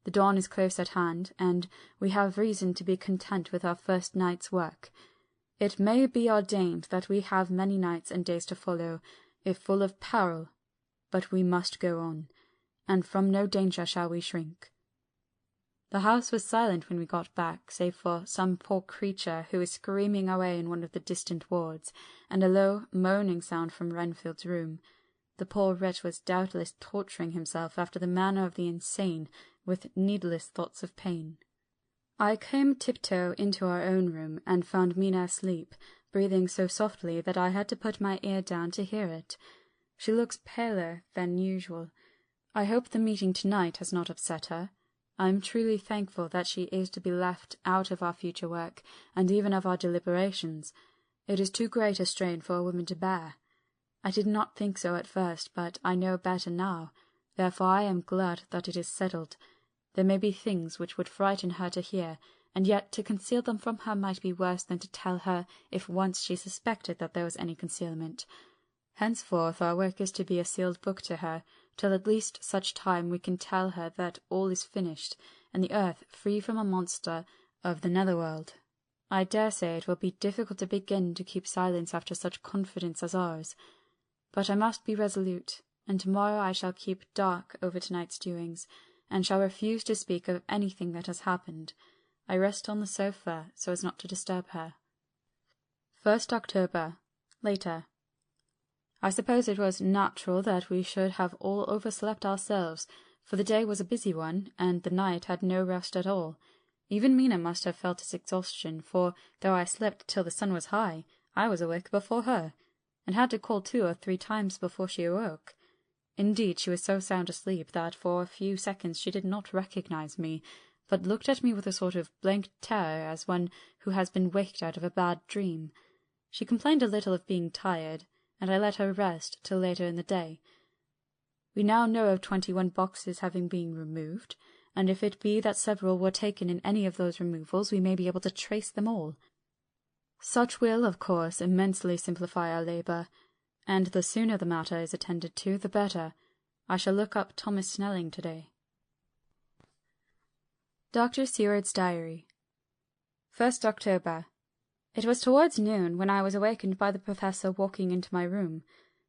The dawn is close at hand, and we have reason to be content with our first night's work. It may be ordained that we have many nights and days to follow, if full of peril, but we must go on, and from no danger shall we shrink. The house was silent when we got back, save for some poor creature who was screaming away in one of the distant wards, and a low, moaning sound from Renfield's room. The poor wretch was doubtless torturing himself after the manner of the insane, with needless thoughts of pain. I came tiptoe into our own room, and found Mina asleep, breathing so softly that I had to put my ear down to hear it. She looks paler than usual. I hope the meeting tonight has not upset her. I am truly thankful that she is to be left out of our future work, and even of our deliberations. It is too great a strain for a woman to bear. I did not think so at first, but I know better now. Therefore I am glad that it is settled. There may be things which would frighten her to hear, and yet to conceal them from her might be worse than to tell her if once she suspected that there was any concealment. Henceforth our work is to be a sealed book to her, till at least such time we can tell her that all is finished, and the earth free from a monster of the netherworld. I dare say it will be difficult to begin to keep silence after such confidence as ours. But I must be resolute, and tomorrow I shall keep dark over tonight's doings, and shall refuse to speak of anything that has happened. I rest on the sofa so as not to disturb her. 1st October. Later. I suppose it was natural that we should have all overslept ourselves, for the day was a busy one, and the night had no rest at all. Even Mina must have felt its exhaustion, for, though I slept till the sun was high, I was awake before her, and had to call 2 or 3 times before she awoke. Indeed, she was so sound asleep that for a few seconds she did not recognize me, but looked at me with a sort of blank terror as one who has been waked out of a bad dream. She complained a little of being tired, and I let her rest till later in the day. We now know of 21 boxes having been removed, and if it be that several were taken in any of those removals, we may be able to trace them all. Such will, of course, immensely simplify our labour, and the sooner the matter is attended to, the better. I shall look up Thomas Snelling today. Dr. Seward's Diary. 1st October. It was towards noon when I was awakened by the Professor walking into my room.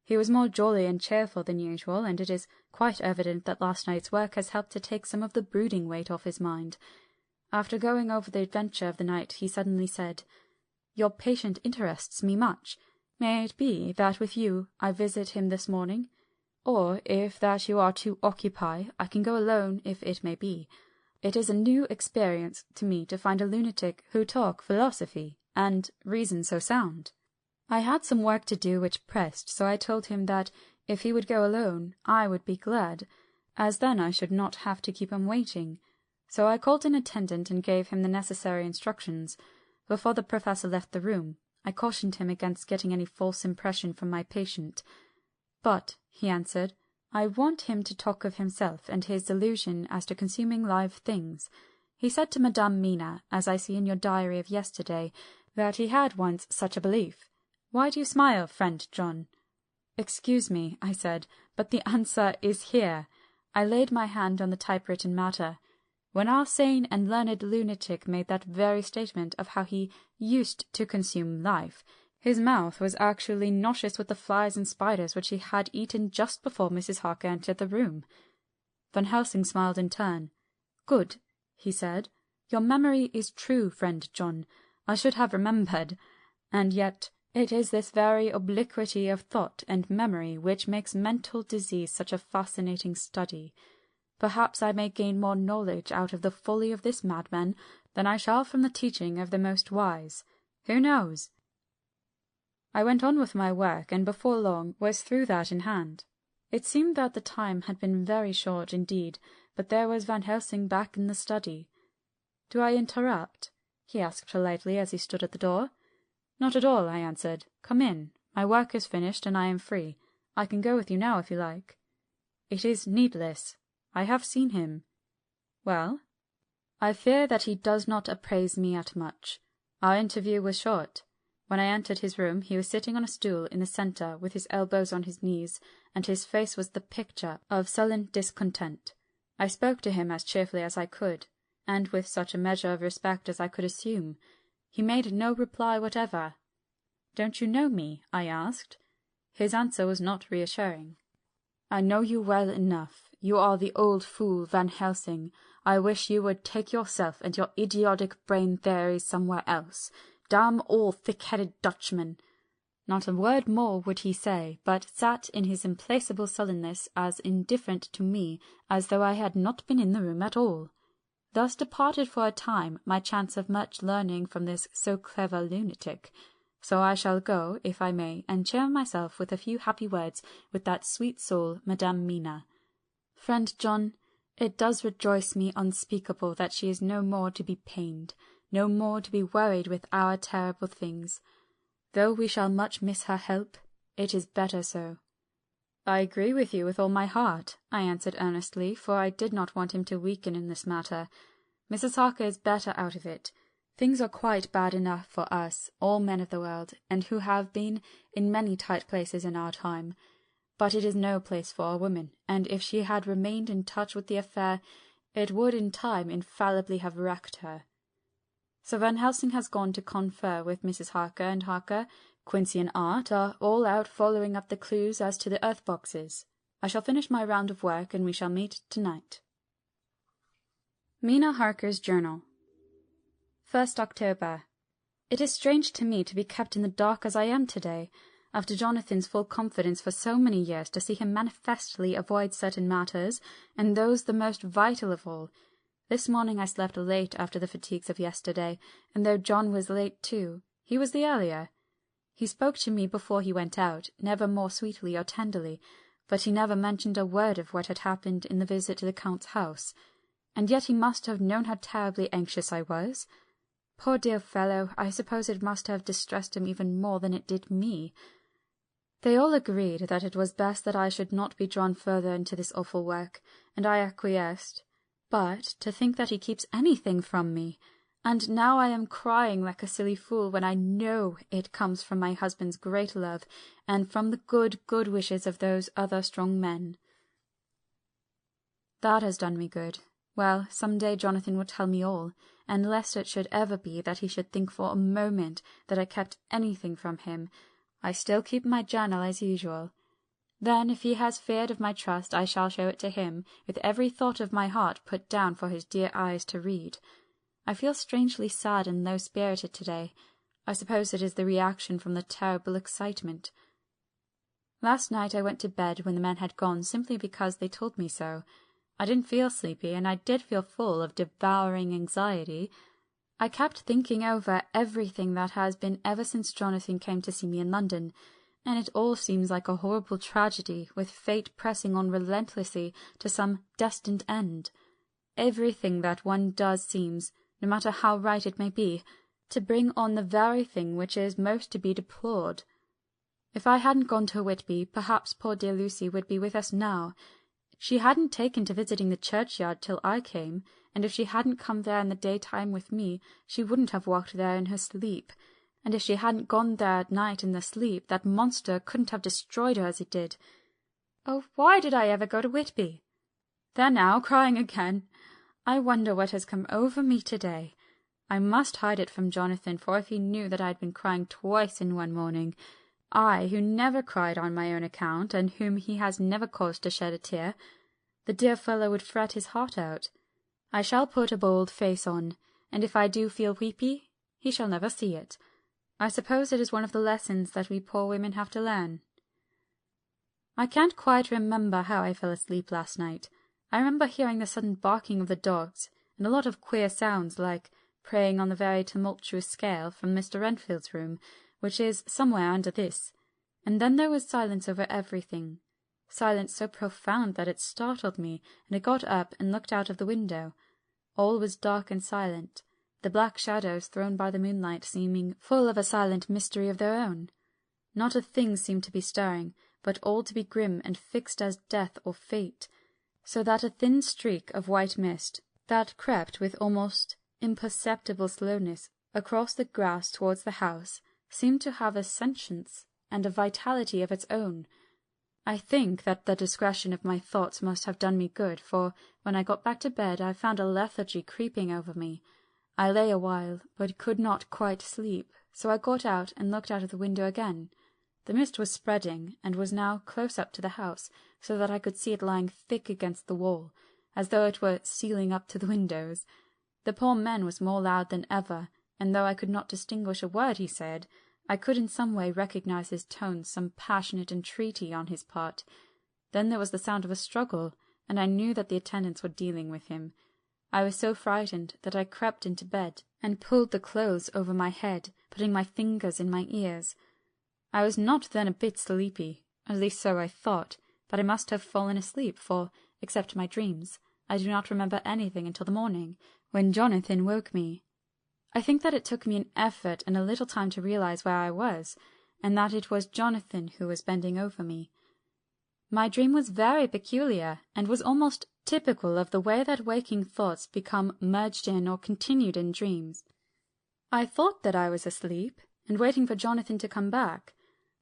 He was more jolly and cheerful than usual, and it is quite evident that last night's work has helped to take some of the brooding weight off his mind. After going over the adventure of the night, he suddenly said, "Your patient interests me much. May it be that with you I visit him this morning? Or, if that you are to occupy, I can go alone if it may be. It is a new experience to me to find a lunatic who talk philosophy, and reason so sound." I had some work to do which pressed, so I told him that if he would go alone, I would be glad, as then I should not have to keep him waiting. So I called an attendant and gave him the necessary instructions. Before the Professor left the room, I cautioned him against getting any false impression from my patient. "But," he answered, "I want him to talk of himself and his delusion as to consuming live things. He said to Madame Mina, as I see in your diary of yesterday, that he had once such a belief. Why do you smile, friend John?" "Excuse me," I said, "but the answer is here." I laid my hand on the typewritten matter. "When our sane and learned lunatic made that very statement of how he used to consume life, his mouth was actually nauseous with the flies and spiders which he had eaten just before Mrs. Harker entered the room." Van Helsing smiled in turn. "Good," he said. "Your memory is true, friend John. I should have remembered. And yet it is this very obliquity of thought and memory which makes mental disease such a fascinating study. Perhaps I may gain more knowledge out of the folly of this madman than I shall from the teaching of the most wise. Who knows?" I went on with my work, and before long was through that in hand. It seemed that the time had been very short indeed, but there was Van Helsing back in the study. "Do I interrupt?" he asked politely as he stood at the door. "Not at all," I answered. "Come in. My work is finished, and I am free. I can go with you now if you like." "It is needless. I have seen him." "Well?" "I fear that he does not appraise me at much. Our interview was short. When I entered his room he was sitting on a stool in the centre with his elbows on his knees, and his face was the picture of sullen discontent. I spoke to him as cheerfully as I could, and with such a measure of respect as I could assume. He made no reply whatever. "Don't you know me?" I asked. His answer was not reassuring. "I know you well enough. You are the old fool Van Helsing. I wish you would take yourself and your idiotic brain theories somewhere else. Damn all thick-headed Dutchmen." Not a word more would he say, but sat in his implacable sullenness as indifferent to me as though I had not been in the room at all. Thus departed for a time my chance of much learning from this so clever lunatic. So I shall go, if I may, and cheer myself with a few happy words with that sweet soul, Madame Mina. Friend John, it does rejoice me unspeakable that she is no more to be pained, no more to be worried with our terrible things. Though we shall much miss her help, it is better so." "I agree with you with all my heart," I answered earnestly, for I did not want him to weaken in this matter. "Mrs. Harker is better out of it. Things are quite bad enough for us, all men of the world, and who have been in many tight places in our time. But it is no place for a woman, and if she had remained in touch with the affair, it would in time infallibly have wrecked her." So Van Helsing has gone to confer with Mrs. Harker, and Harker, Quincy and Art are all out following up the clues as to the earth boxes. I shall finish my round of work, and we shall meet tonight. Mina Harker's Journal. 1st October. It is strange to me to be kept in the dark as I am today, after Jonathan's full confidence for so many years, to see him manifestly avoid certain matters, and those the most vital of all. This morning I slept late after the fatigues of yesterday, and though John was late too, he was the earlier. He spoke to me before he went out, never more sweetly or tenderly, but he never mentioned a word of what had happened in the visit to the Count's house, and yet he must have known how terribly anxious I was. Poor dear fellow, I suppose it must have distressed him even more than it did me. They all agreed that it was best that I should not be drawn further into this awful work, and I acquiesced. But to think that he keeps anything from me! And now I am crying like a silly fool when I know it comes from my husband's great love, and from the good wishes of those other strong men. That has done me good. Well, some day Jonathan would tell me all, and lest it should ever be that he should think for a moment that I kept anything from him, I still keep my journal as usual. Then, if he has feared of my trust, I shall show it to him, with every thought of my heart put down for his dear eyes to read. I feel strangely sad and low-spirited today. I suppose it is the reaction from the terrible excitement. Last night I went to bed when the men had gone simply because they told me so. I didn't feel sleepy, and I did feel full of devouring anxiety. I kept thinking over everything that has been ever since Jonathan came to see me in London, and it all seems like a horrible tragedy, with fate pressing on relentlessly to some destined end. Everything that one does seems, no matter how right it may be, to bring on the very thing which is most to be deplored. If I hadn't gone to Whitby, perhaps poor dear Lucy would be with us now. She hadn't taken to visiting the churchyard till I came, and if she hadn't come there in the daytime with me, she wouldn't have walked there in her sleep, and if she hadn't gone there at night in the sleep, that monster couldn't have destroyed her as it did. Oh, why did I ever go to Whitby? There now, crying again. I wonder what has come over me to-day. I must hide it from Jonathan, for if he knew that I had been crying twice in one morning, I, who never cried on my own account, and whom he has never caused to shed a tear, the dear fellow would fret his heart out. I shall put a bold face on, and if I do feel weepy, he shall never see it. I suppose it is one of the lessons that we poor women have to learn. I can't quite remember how I fell asleep last night. I remember hearing the sudden barking of the dogs, and a lot of queer sounds, like praying on the very tumultuous scale, from Mr. Renfield's room, which is somewhere under this, and then there was silence over everything, silence so profound that it startled me, and I got up and looked out of the window. All was dark and silent, the black shadows thrown by the moonlight seeming full of a silent mystery of their own. Not a thing seemed to be stirring, but all to be grim and fixed as death or fate, so that a thin streak of white mist, that crept with almost imperceptible slowness across the grass towards the house, seemed to have a sentience and a vitality of its own. I think that the discretion of my thoughts must have done me good, for when I got back to bed I found a lethargy creeping over me. I lay a while, but could not quite sleep, so I got out and looked out of the window again. The mist was spreading, and was now close up to the house, so that I could see it lying thick against the wall, as though it were stealing up to the windows. The poor man was more loud than ever, and though I could not distinguish a word he said, I could in some way recognize his tones, some passionate entreaty on his part. Then there was the sound of a struggle, and I knew that the attendants were dealing with him. I was so frightened that I crept into bed, and pulled the clothes over my head, putting my fingers in my ears. I was not then a bit sleepy, at least so I thought, but I must have fallen asleep, for, except my dreams, I do not remember anything until the morning, when Jonathan woke me. I think that it took me an effort and a little time to realize where I was, and that it was Jonathan who was bending over me. My dream was very peculiar, and was almost typical of the way that waking thoughts become merged in or continued in dreams. I thought that I was asleep, and waiting for Jonathan to come back.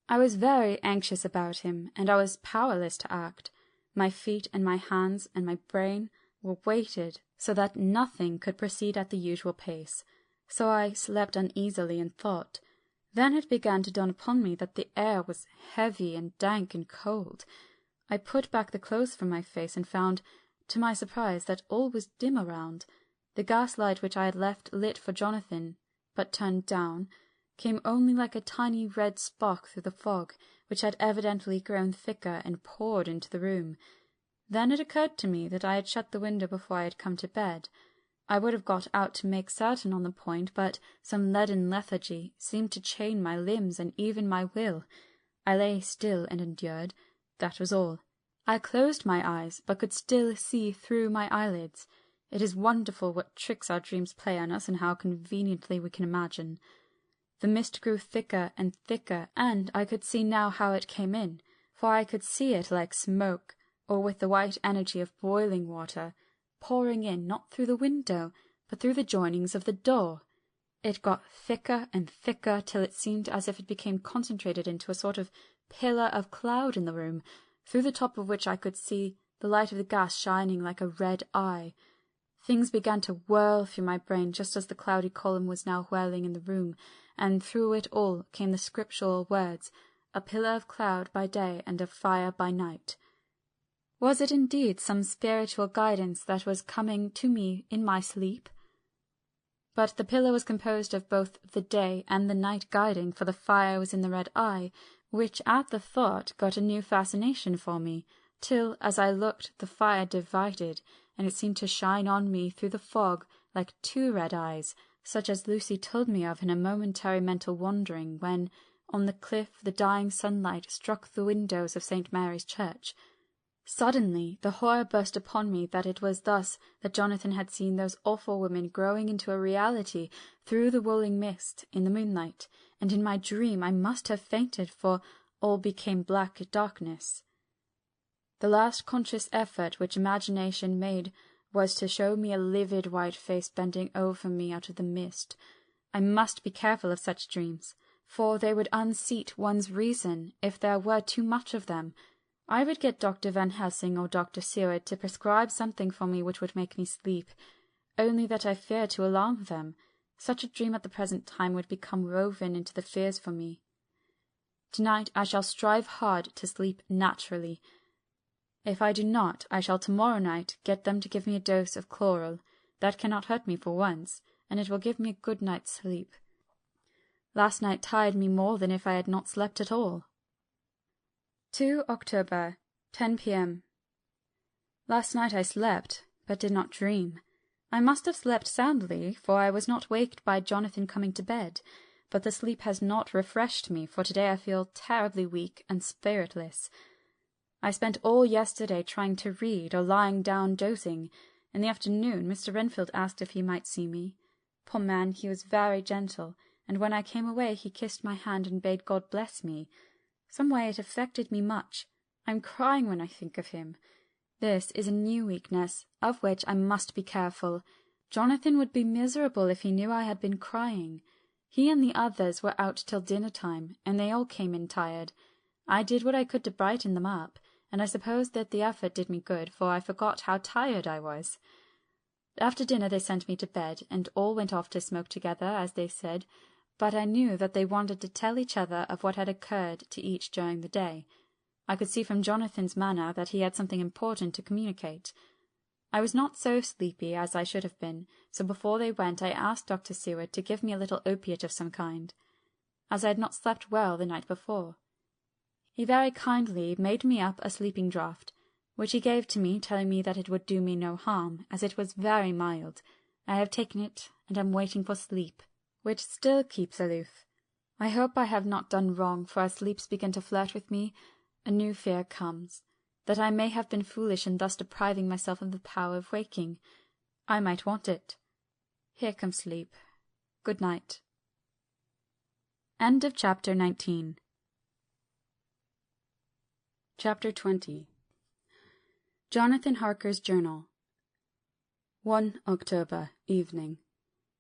I was very anxious about him, and I was powerless to act. My feet and my hands and my brain were weighted so that nothing could proceed at the usual pace. So I slept uneasily and thought. Then it began to dawn upon me that the air was heavy and dank and cold. I put back the clothes from my face and found, to my surprise, that all was dim around. The gaslight which I had left lit for Jonathan, but turned down, came only like a tiny red spark through the fog, which had evidently grown thicker and poured into the room. Then it occurred to me that I had shut the window before I had come to bed. I would have got out to make certain on the point, but some leaden lethargy seemed to chain my limbs and even my will. I lay still and endured. That was all. I closed my eyes, but could still see through my eyelids. It is wonderful what tricks our dreams play on us, and how conveniently we can imagine. The mist grew thicker and thicker, and I could see now how it came in, for I could see it like smoke, or with the white energy of boiling water, pouring in not through the window, but through the joinings of the door. It got thicker and thicker till it seemed as if it became concentrated into a sort of pillar of cloud in the room, through the top of which I could see the light of the gas shining like a red eye. Things began to whirl through my brain just as the cloudy column was now whirling in the room, and through it all came the scriptural words, "A pillar of cloud by day and of fire by night." Was it indeed some spiritual guidance that was coming to me in my sleep? But the pillar was composed of both the day and the night guiding, for the fire was in the red eye, which at the thought got a new fascination for me, till, as I looked, the fire divided, and it seemed to shine on me through the fog like two red eyes, such as Lucy told me of in a momentary mental wandering, when, on the cliff, the dying sunlight struck the windows of St. Mary's Church. Suddenly the horror burst upon me that it was thus that Jonathan had seen those awful women growing into a reality through the rolling mist in the moonlight, and in my dream I must have fainted, for all became black darkness. The last conscious effort which imagination made was to show me a livid white face bending over me out of the mist. I must be careful of such dreams, for they would unseat one's reason if there were too much of them. I would get Dr. Van Helsing or Dr. Seward to prescribe something for me which would make me sleep, only that I feared to alarm them. Such a dream at the present time would become woven into the fears for me. Tonight I shall strive hard to sleep naturally. If I do not, I shall tomorrow night get them to give me a dose of chloral. That cannot hurt me for once, and it will give me a good night's sleep. Last night tired me more than if I had not slept at all. 2 October, 10 p.m. Last night I slept, but did not dream. I must have slept soundly, for I was not waked by Jonathan coming to bed, but the sleep has not refreshed me, for today I feel terribly weak and spiritless. I spent all yesterday trying to read or lying down dozing. In the afternoon Mr. Renfield asked if he might see me. Poor man, he was very gentle, and when I came away he kissed my hand and bade God bless me. Some way it affected me much. I am crying when I think of him. This is a new weakness, of which I must be careful. Jonathan would be miserable if he knew I had been crying. He and the others were out till dinner-time, and they all came in tired. I did what I could to brighten them up, and I suppose that the effort did me good, for I forgot how tired I was. After dinner they sent me to bed, and all went off to smoke together, as they said, but I knew that they wanted to tell each other of what had occurred to each during the day. I could see from Jonathan's manner that he had something important to communicate. I was not so sleepy as I should have been, so before they went I asked Dr. Seward to give me a little opiate of some kind, as I had not slept well the night before. He very kindly made me up a sleeping draught, which he gave to me, telling me that it would do me no harm, as it was very mild. I have taken it, and am waiting for sleep, which still keeps aloof. I hope I have not done wrong, for as sleeps begin to flirt with me, a new fear comes, that I may have been foolish in thus depriving myself of the power of waking. I might want it. Here comes sleep. Good night. End of Chapter 19. Chapter 20. Jonathan Harker's Journal. 1 October, evening.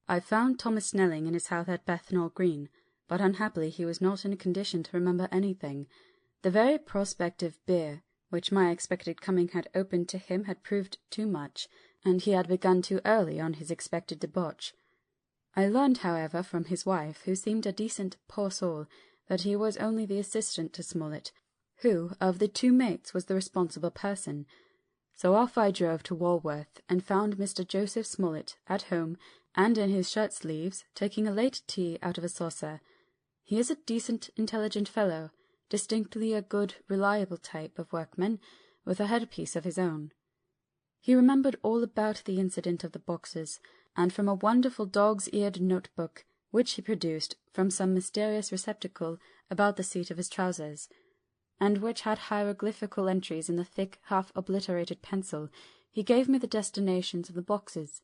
I found Thomas Snelling in his house at Bethnal Green, but unhappily he was not in a condition to remember anything. The very prospect of beer, which my expected coming had opened to him, had proved too much, and he had begun too early on his expected debauch. I learned, however, from his wife, who seemed a decent poor soul, that he was only the assistant to Smollett, who of the two mates was the responsible person. So off I drove to Walworth, and found Mr. Joseph Smollett at home, and in his shirt-sleeves, taking a late tea out of a saucer. He is a decent, intelligent fellow, distinctly a good, reliable type of workman, with a headpiece of his own. He remembered all about the incident of the boxes, and from a wonderful dog's-eared note-book, which he produced from some mysterious receptacle about the seat of his trousers, and which had hieroglyphical entries in the thick, half-obliterated pencil, he gave me the destinations of the boxes.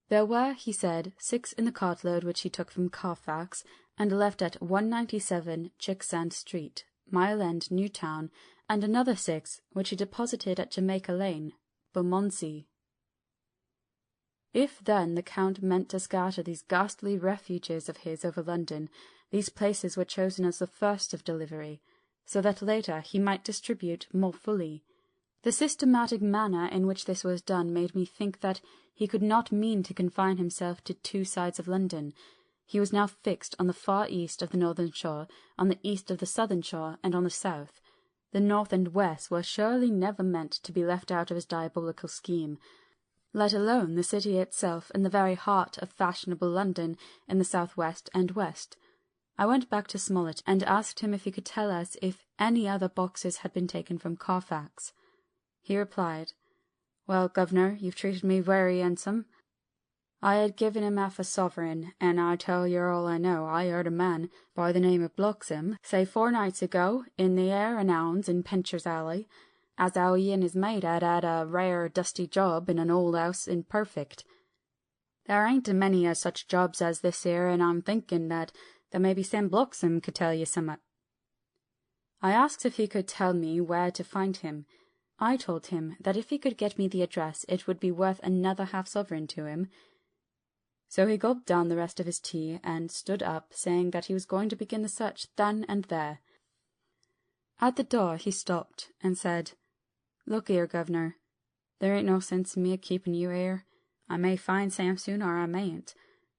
There were, he said, 6 in the cartload which he took from Carfax, and left at 197 Chicksand Street, Mile End, Newtown, and another 6 which he deposited at Jamaica Lane, Bermondsey. If then the Count meant to scatter these ghastly refuges of his over London, these places were chosen as the first of delivery, so that later he might distribute more fully. The systematic manner in which this was done made me think that he could not mean to confine himself to 2 sides of London. He was now fixed on the far east of the northern shore, on the east of the southern shore, and on the south. The north and west were surely never meant to be left out of his diabolical scheme, let alone the city itself and the very heart of fashionable London in the south-west and west. I went back to Smollett and asked him if he could tell us if any other boxes had been taken from Carfax. He replied, "Well, governor, you've treated me very handsome. I had given him half a sovereign, and I tell you all I know. I heard a man by the name of Bloxham say 4 nights ago, in the Hare and Hounds in Pincher's Alley, as how he and his mate had had a rare dusty job in an old house in Perfect. There ain't a many of such jobs as this here, and I'm thinking that maybe Sam Bloxham could tell you summat." I asked if he could tell me where to find him. I told him that if he could get me the address it would be worth another half-sovereign to him. So he gulped down the rest of his tea and stood up, saying that he was going to begin the search then and there. At the door he stopped and said, "Look here, governor, there ain't no sense in me a-keeping you here. I may find Sam soon or I mayn't,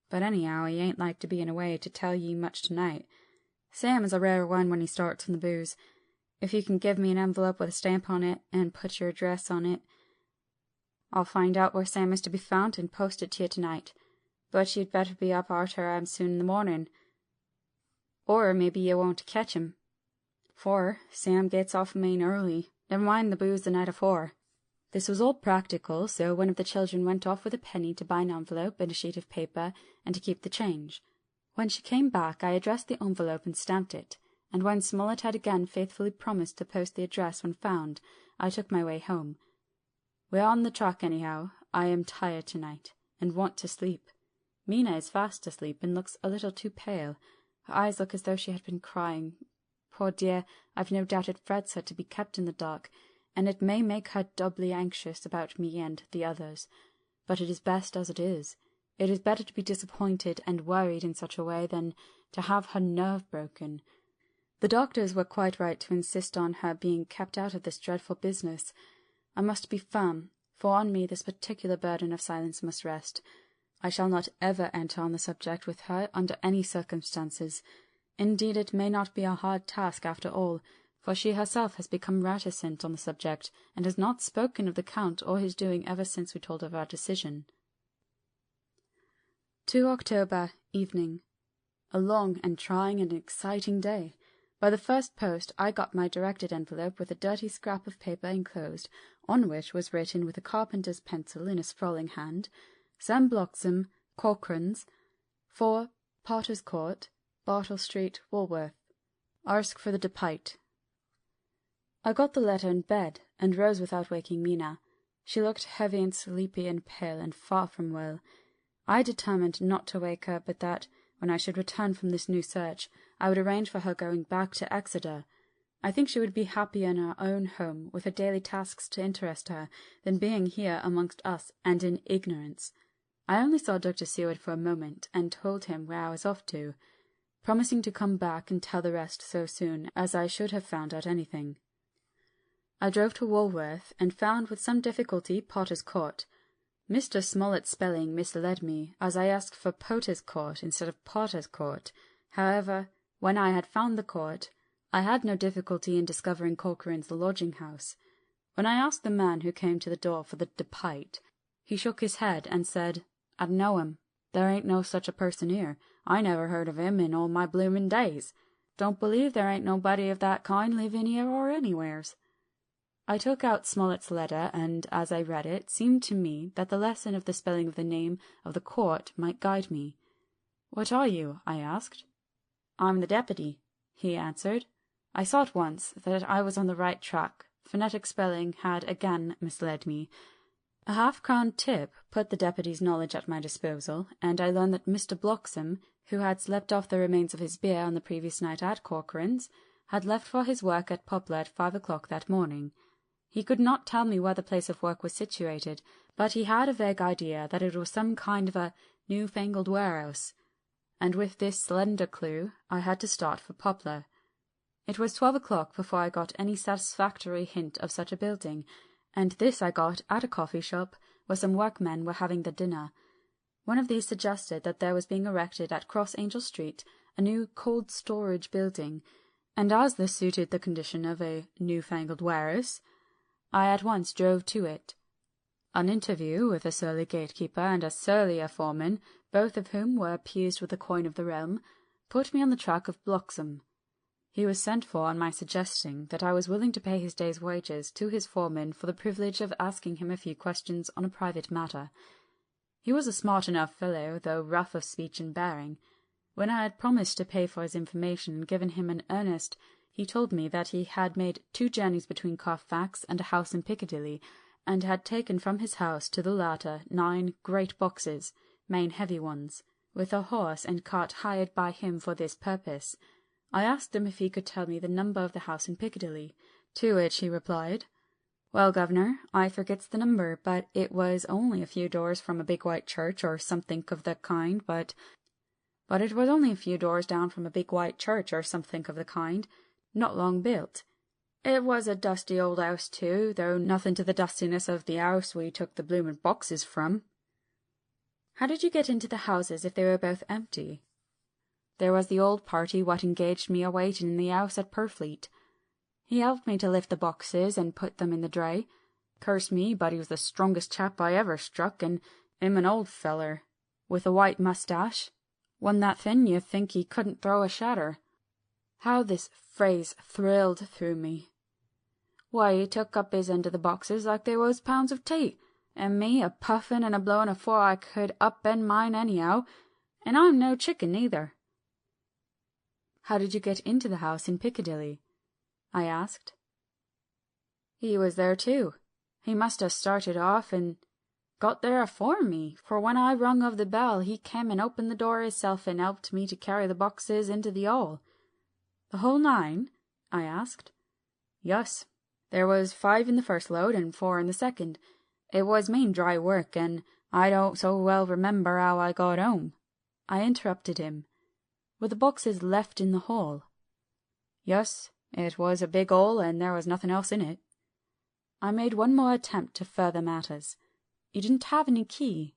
but anyhow he ain't like to be in a way to tell ye much tonight. Sam is a rare one when he starts on the booze. If you can give me an envelope with a stamp on it, and put your address on it, I'll find out where Sam is to be found and post it to you tonight. But you'd better be up arter soon in the morning, or maybe you won't catch him. For Sam gets off main early, never mind the booze the night afore." This was all practical, so one of the children went off with a penny to buy an envelope and a sheet of paper, and to keep the change. When she came back, I addressed the envelope and stamped it, and when Smollett had again faithfully promised to post the address when found, I took my way home. We're on the track anyhow. I am tired tonight, and want to sleep. Mina is fast asleep, and looks a little too pale. Her eyes look as though she had been crying. Poor dear, I've no doubt it frets her to be kept in the dark, and it may make her doubly anxious about me and the others. But it is best as it is. It is better to be disappointed and worried in such a way than to have her nerve broken. The doctors were quite right to insist on her being kept out of this dreadful business. I must be firm, for on me this particular burden of silence must rest. I shall not ever enter on the subject with her under any circumstances. Indeed, it may not be a hard task after all, for she herself has become reticent on the subject, and has not spoken of the Count or his doing ever since we told of our decision. 2 October, evening. A long and trying and exciting day. By the first post I got my directed envelope with a dirty scrap of paper enclosed, on which was written with a carpenter's pencil in a sprawling hand, "Sam Bloxham, Corcoran's, 4 Potter's Court, Bartle Street, Walworth. Ask for the Depite." I got the letter in bed, and rose without waking Mina. She looked heavy and sleepy and pale, and far from well. I determined not to wake her, but that, when I should return from this new search, I would arrange for her going back to Exeter. I think she would be happier in her own home, with her daily tasks to interest her, than being here amongst us and in ignorance. I only saw Dr. Seward for a moment, and told him where I was off to, promising to come back and tell the rest so soon as I should have found out anything. I drove to Walworth, and found with some difficulty Potter's Court. Mr. Smollett's spelling misled me, as I asked for Potter's Court instead of Potter's Court. However, when I had found the court, I had no difficulty in discovering Corcoran's lodging-house. When I asked the man who came to the door for the Depite, he shook his head and said, "I'd know him. There ain't no such a person here. I never heard of him in all my bloomin' days. Don't believe there ain't nobody of that kind living here or anywheres." I took out Smollett's letter, and, as I read it, seemed to me that the lesson of the spelling of the name of the court might guide me. "What are you?" I asked. "I'm the deputy," he answered. I saw at once that I was on the right track. Phonetic spelling had again misled me. A half-crown tip put the deputy's knowledge at my disposal, and I learned that Mr. Bloxham, who had slept off the remains of his beer on the previous night at Corcoran's, had left for his work at Poplar at 5 o'clock that morning. He could not tell me where the place of work was situated, but he had a vague idea that it was some kind of a new-fangled warehouse, and with this slender clue I had to start for Poplar. It was 12 o'clock before I got any satisfactory hint of such a building, and this I got at a coffee shop where some workmen were having their dinner. One of these suggested that there was being erected at Cross Angel Street a new cold storage building, and as this suited the condition of a newfangled warehouse, I at once drove to it. An interview with a surly gatekeeper and a surlier foreman, both of whom were appeased with the coin of the realm, put me on the track of Bloxham. He was sent for on my suggesting that I was willing to pay his day's wages to his foreman for the privilege of asking him a few questions on a private matter. He was a smart enough fellow, though rough of speech and bearing. When I had promised to pay for his information and given him an earnest, he told me that he had made 2 journeys between Carfax and a house in Piccadilly, and had taken from his house to the latter 9 great boxes, main heavy ones, with a horse and cart hired by him for this purpose. I asked him if he could tell me the number of the house in Piccadilly, to which he replied, "Well, governor, I forgets the number, but it was only a few doors from a big white church, or something of the kind, but it was only a few doors down from a big white church, or something of the kind, not long built. It was a dusty old house, too, though nothing to the dustiness of the house we took the bloomin' boxes from." "How did you get into the houses if they were both empty?" "There was the old party what engaged me a waiting in the house at Purfleet. He helped me to lift the boxes and put them in the dray. Curse me, but he was the strongest chap I ever struck, and him an old feller, with a white moustache, one that thin you'd think he couldn't throw a shatter." How this phrase thrilled through me! Why, he took up his end of the boxes like they was pounds of tea, and me a puffin' and a blowin' afore I could up-bend mine anyhow, and I'm no chicken either. "How did you get into the house in Piccadilly?" I asked. "He was there too. He must have started off and got there afore me, for when I rung of the bell he came and opened the door hisself and helped me to carry the boxes into the hall." "The whole 9?" I asked. "Yus. There was 5 in the first load and 4 in the second. It was main dry work, and I don't so well remember how I got home." I interrupted him. "Were the boxes left in the hall?" "Yus. It was a big hole, and there was nothing else in it." I made one more attempt to further matters. "You didn't have any key?"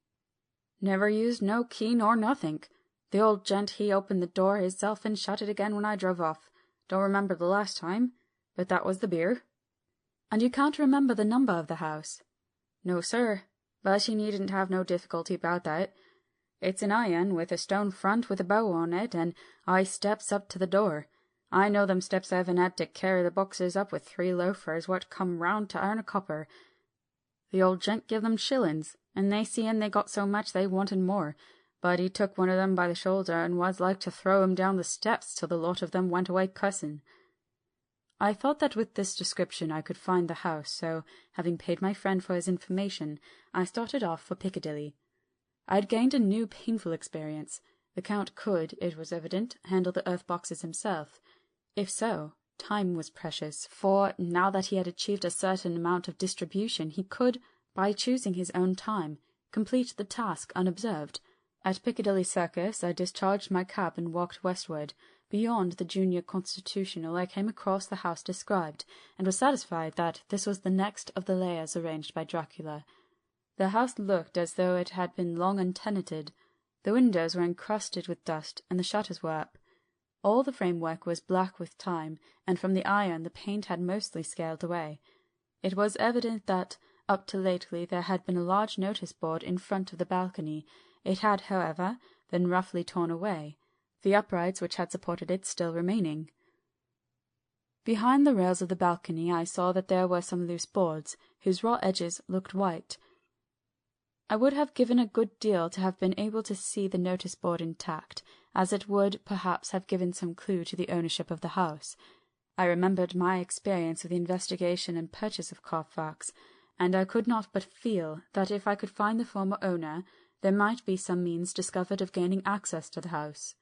"Never used no key nor nothink. The old gent he opened the door hisself and shut it again when I drove off. Don't remember the last time, but that was the beer." "And you can't remember the number of the house?" "No, sir, but you needn't have no difficulty about that. It's an iron with a stone front with a bow on it, and I steps up to the door. I know them steps haven't had to carry the boxes up with 3 loafers what come round to earn a copper. The old gent give them shillings, and they seeing they got so much they wanted more, but he took one of them by the shoulder and was like to throw him down the steps till the lot of them went away cussing." I thought that with this description I could find the house, so, having paid my friend for his information, I started off for Piccadilly. I had gained a new painful experience. The Count could, it was evident, handle the earth boxes himself. If so, time was precious, for, now that he had achieved a certain amount of distribution, he could, by choosing his own time, complete the task unobserved. At Piccadilly Circus I discharged my cab and walked westward. Beyond the Junior Constitutional I came across the house described, and was satisfied that this was the next of the layers arranged by Dracula. The house looked as though it had been long untenanted. The windows were encrusted with dust, and the shutters were up. All the framework was black with time, and from the iron the paint had mostly scaled away. It was evident that, up to lately, there had been a large notice-board in front of the balcony. It had, however, been roughly torn away, the uprights which had supported it still remaining. Behind the rails of the balcony I saw that there were some loose boards, whose raw edges looked white. I would have given a good deal to have been able to see the notice-board intact, as it would, perhaps, have given some clue to the ownership of the house. I remembered my experience of the investigation and purchase of Carfax, and I could not but feel that if I could find the former owner, there might be some means discovered of gaining access to the house.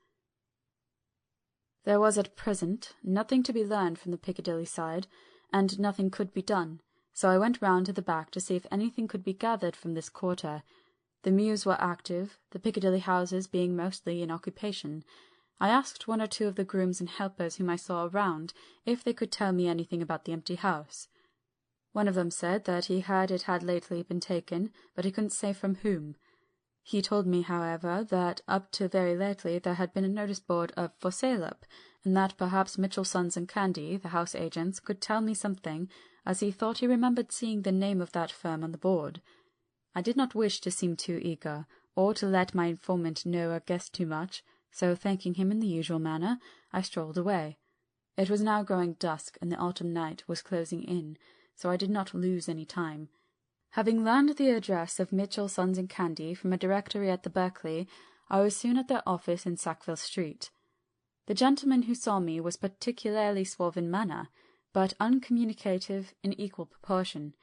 There was at present nothing to be learned from the Piccadilly side, and nothing could be done, so I went round to the back to see if anything could be gathered from this quarter. The mews were active, the Piccadilly houses being mostly in occupation. I asked 1 or 2 of the grooms and helpers whom I saw around if they could tell me anything about the empty house. One of them said that it had lately been taken, but he couldn't say from whom. He told me, however, that up to very lately there had been a notice board of "For Sale Up," and that perhaps Mitchell, Sons and Candy, the house agents, could tell me something, as he thought he remembered seeing the name of that firm on the board. I did not wish to seem too eager, or to let my informant know or guess too much, so thanking him in the usual manner, I strolled away. It was now growing dusk, and the autumn night was closing in, so I did not lose any time. Having learned the address of Mitchell, Sons and Candy from a directory at the Berkeley, I was soon at their office in Sackville Street. The gentleman who saw me was particularly suave in manner, but uncommunicative in equal proportion,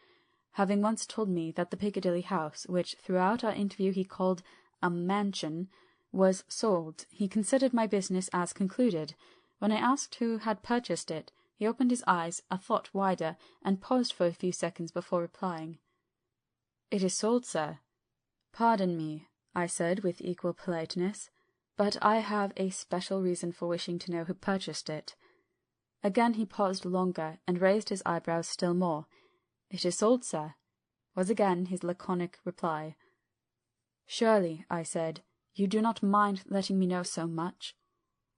having once told me that the Piccadilly house, which throughout our interview he called a mansion, was sold. He considered my business as concluded. When I asked who had purchased it, he opened his eyes a thought wider, and paused for a few seconds before replying. "It is sold, sir." "Pardon me," I said with equal politeness, "but I have a special reason for wishing to know who purchased it." Again he paused longer, and raised his eyebrows still more. "It is sold, sir," was again his laconic reply. "Surely," I said, "you do not mind letting me know so much?"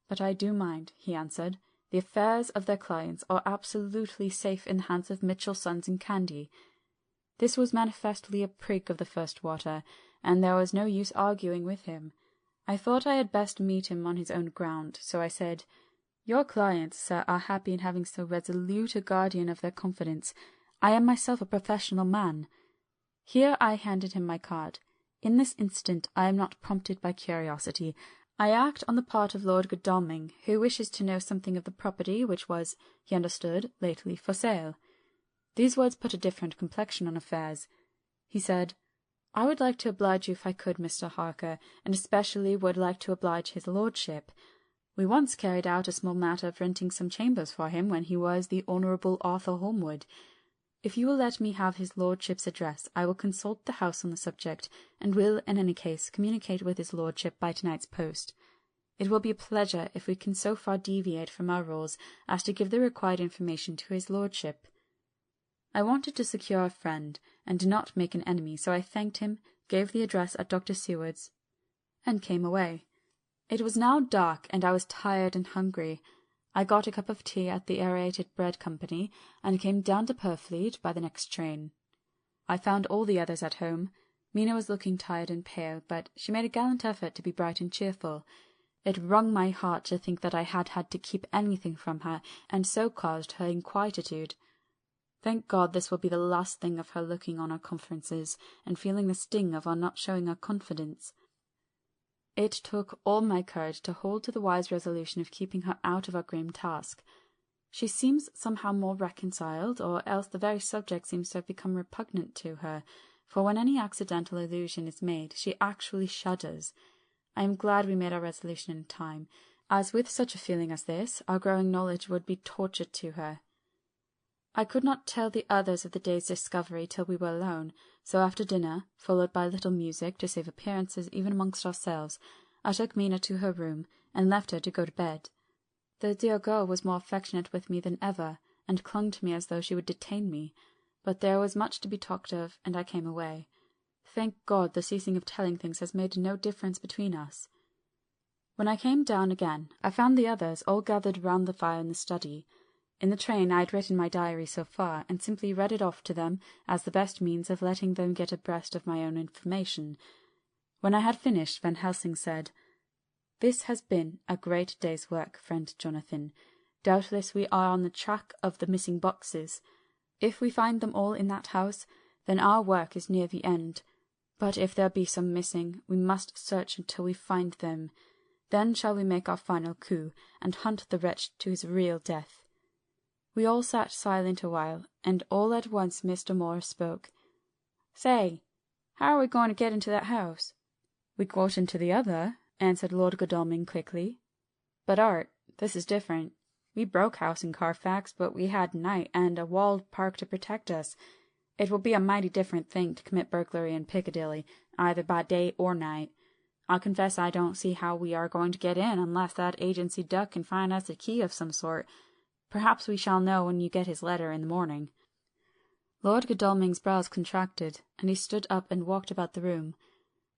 "But I do mind," he answered. "The affairs of their clients are absolutely safe in the hands of Mitchell, Sons and Candy." This was manifestly a prig of the first water, and there was no use arguing with him. I thought I had best meet him on his own ground, so I said, "Your clients, sir, are happy in having so resolute a guardian of their confidence. I am myself a professional man." Here I handed him my card. In this instant I am not prompted by curiosity. I act on the part of Lord Godalming, who wishes to know something of the property which was, he understood, lately for sale. These words put a different complexion on affairs. He said, "I would like to oblige you if I could, Mr. Harker, and especially would like to oblige his lordship. We once carried out a small matter of renting some chambers for him when he was the Honourable Arthur Holmwood. If you will let me have his lordship's address, I will consult the house on the subject, and will, in any case, communicate with his lordship by tonight's post. It will be a pleasure if we can so far deviate from our rules as to give the required information to his lordship." I wanted to secure a friend, and did not make an enemy, so I thanked him, gave the address at Dr. Seward's, and came away. It was now dark, and I was tired and hungry. I got a cup of tea at the Aerated Bread Company, and came down to Purfleet by the next train. I found all the others at home. Mina was looking tired and pale, but she made a gallant effort to be bright and cheerful. It wrung my heart to think that I had had to keep anything from her, and so caused her inquietude. Thank God this will be the last thing of her looking on our conferences, and feeling the sting of our not showing her confidence. It took all my courage to hold to the wise resolution of keeping her out of our grim task. She seems somehow more reconciled, or else the very subject seems to have become repugnant to her, for when any accidental allusion is made, she actually shudders. I am glad we made our resolution in time, as with such a feeling as this, our growing knowledge would be torture to her. I could not tell the others of the day's discovery till we were alone, so after dinner, followed by a little music to save appearances even amongst ourselves, I took Mina to her room, and left her to go to bed. The dear girl was more affectionate with me than ever, and clung to me as though she would detain me, but there was much to be talked of, and I came away. Thank God the ceasing of telling things has made no difference between us. When I came down again, I found the others all gathered round the fire in the study. In the train I had written my diary so far, and simply read it off to them as the best means of letting them get abreast of my own information. When I had finished, Van Helsing said, "This has been a great day's work, friend Jonathan. Doubtless we are on the track of the missing boxes. If we find them all in that house, then our work is near the end. But if there be some missing, we must search until we find them. Then shall we make our final coup, and hunt the wretch to his real death." We all sat silent a while, and all at once Mr. Morris spoke. "Say, how are we going to get into that house?" "We got into the other," answered Lord Godalming quickly. "But, Art, this is different. We broke house in Carfax, but we had night and a walled park to protect us. It will be a mighty different thing to commit burglary in Piccadilly, either by day or night. I confess I don't see how we are going to get in unless that agency duck can find us a key of some sort. Perhaps we shall know when you get his letter in the morning." Lord Godalming's brows contracted, and he stood up and walked about the room.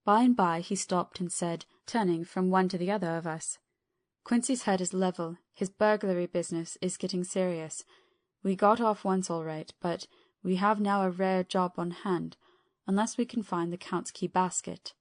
By and by he stopped and said, turning from one to the other of us, "Quincy's head is level. His burglary business is getting serious. We got off once all right, but we have now a rare job on hand, unless we can find the Count's key basket."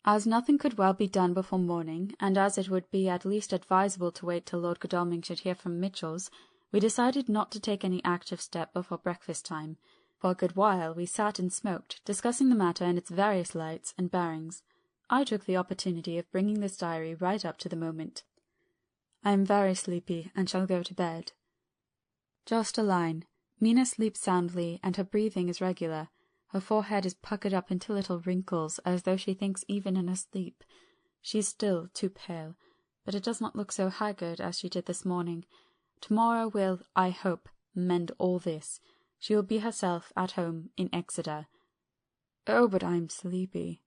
As nothing could well be done before morning, and as it would be at least advisable to wait till Lord Godalming should hear from Mitchell's, we decided not to take any active step before breakfast time. For a good while we sat and smoked, discussing the matter in its various lights and bearings. I took the opportunity of bringing this diary right up to the moment. "I am very sleepy, and shall go to bed." Just a line. Mina sleeps soundly, and her breathing is regular. Her forehead is puckered up into little wrinkles, as though she thinks even in her sleep. She is still too pale, but it does not look so haggard as she did this morning. Tomorrow will, I hope, mend all this. She will be herself at home in Exeter. Oh, but I'm sleepy.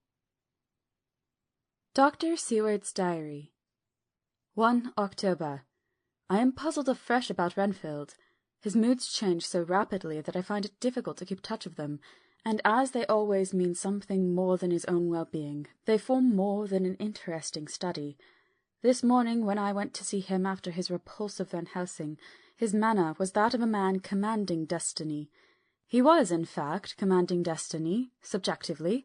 Dr. Seward's Diary. 1 October. I am puzzled afresh about Renfield. His moods change so rapidly that I find it difficult to keep touch of them, and as they always mean something more than his own well-being, they form more than an interesting study. This morning, when I went to see him after his repulsive Van Helsing, his manner was that of a man commanding destiny. He was, in fact, commanding destiny, subjectively.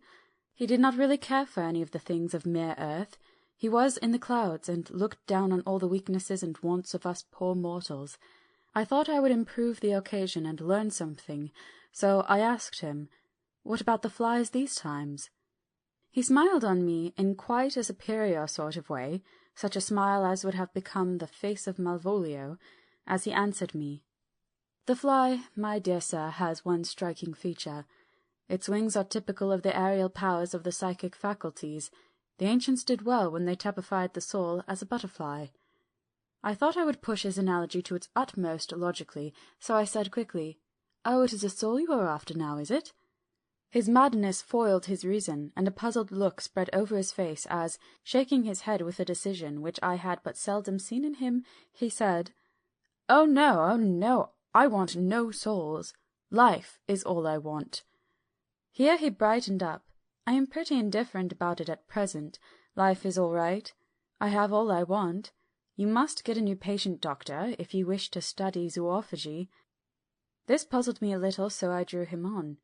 He did not really care for any of the things of mere earth. He was in the clouds, and looked down on all the weaknesses and wants of us poor mortals. I thought I would improve the occasion and learn something, so I asked him, "What about the flies these times?" He smiled on me in quite a superior sort of way, such a smile as would have become the face of Malvolio, as he answered me, "The fly, my dear sir, has one striking feature. Its wings are typical of the aerial powers of the psychic faculties. The ancients did well when they typified the soul as a butterfly." I thought I would push his analogy to its utmost logically, so I said quickly, "Oh, it is a soul you are after now, is it?" His madness foiled his reason, and a puzzled look spread over his face as, shaking his head with a decision which I had but seldom seen in him, he said, oh no, I want no souls. Life is all I want." Here he brightened up. "I am pretty indifferent about it at present. Life is all right. I have all I want. You must get a new patient, doctor, if you wish to study zoophagy." This puzzled me a little, so I drew him on.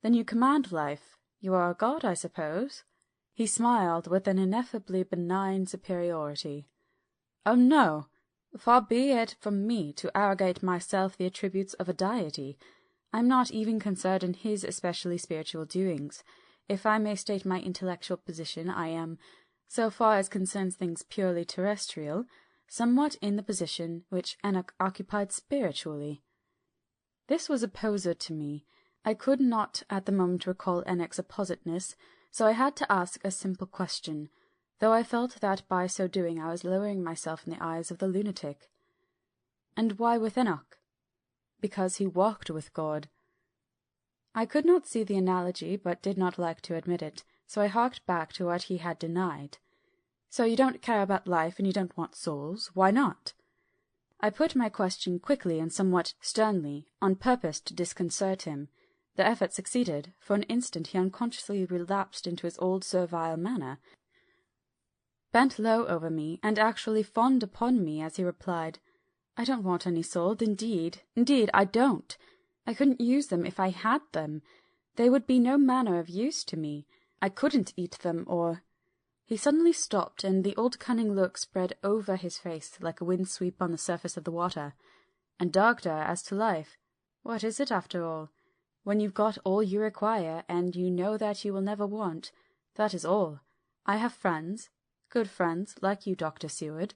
"Then you command life. You are a god, I suppose?" He smiled with an ineffably benign superiority. "Oh no! Far be it from me to arrogate myself the attributes of a deity. I am not even concerned in his especially spiritual doings. If I may state my intellectual position, I am, so far as concerns things purely terrestrial, somewhat in the position which Enoch occupied spiritually." This was a poser to me. I could not at the moment recall Enoch's appositeness, so I had to ask a simple question, though I felt that by so doing I was lowering myself in the eyes of the lunatic. "And why with Enoch?" "Because he walked with God." I could not see the analogy, but did not like to admit it, so I harked back to what he had denied. "So you don't care about life, and you don't want souls. Why not?" I put my question quickly and somewhat sternly, on purpose to disconcert him. The effort succeeded. For an instant he unconsciously relapsed into his old servile manner, bent low over me, and actually fawned upon me as he replied, "I don't want any souls, indeed I don't. I couldn't use them if I had them. They would be no manner of use to me. I couldn't eat them, or—" He suddenly stopped, and the old cunning look spread over his face like a wind sweep on the surface of the water. "And, doctor, as to life, what is it after all? When you've got all you require, and you know that you will never want, that is all. I have friends, good friends, like you, Dr. Seward."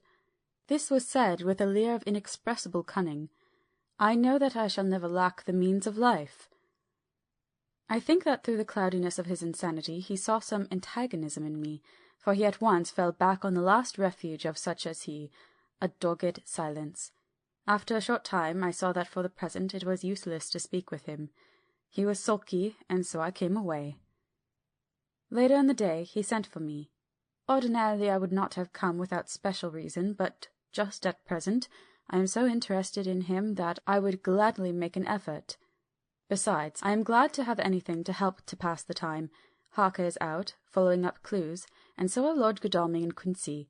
This was said with a leer of inexpressible cunning. "I know that I shall never lack the means of life." I think that through the cloudiness of his insanity he saw some antagonism in me, for he at once fell back on the last refuge of such as he, a dogged silence. After a short time I saw that for the present it was useless to speak with him. He was sulky, and so I came away. Later in the day he sent for me. Ordinarily I would not have come without special reason, but just at present I am so interested in him that I would gladly make an effort. Besides, I am glad to have anything to help to pass the time. Harker is out, following up clues, and so are Lord Godalming and Quincy.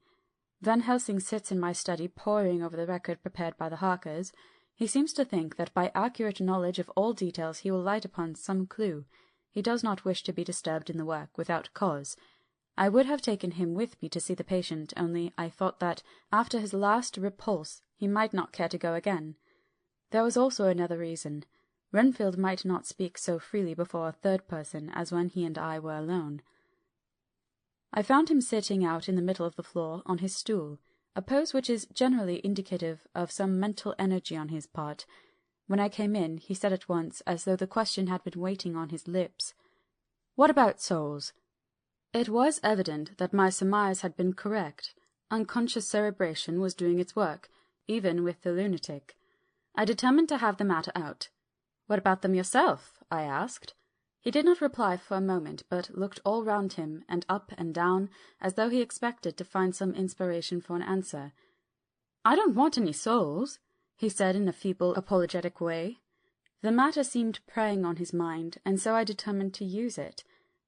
Van Helsing sits in my study poring over the record prepared by the Harkers. He seems to think that by accurate knowledge of all details he will light upon some clue. He does not wish to be disturbed in the work without cause. I would have taken him with me to see the patient, only I thought that, after his last repulse, he might not care to go again. There was also another reason. Renfield might not speak so freely before a third person as when he and I were alone. I found him sitting out in the middle of the floor on his stool, a pose which is generally indicative of some mental energy on his part. When I came in, he said at once, as though the question had been waiting on his lips, "What about souls?" It was evident that my surmise had been correct. Unconscious cerebration was doing its work, even with the lunatic. I determined to have the matter out. "What about them yourself?" I asked. He did not reply for a moment, but looked all round him, and up and down, as though he expected to find some inspiration for an answer. "I don't want any souls," he said in a feeble, apologetic way. The matter seemed preying on his mind, and so I determined to use it.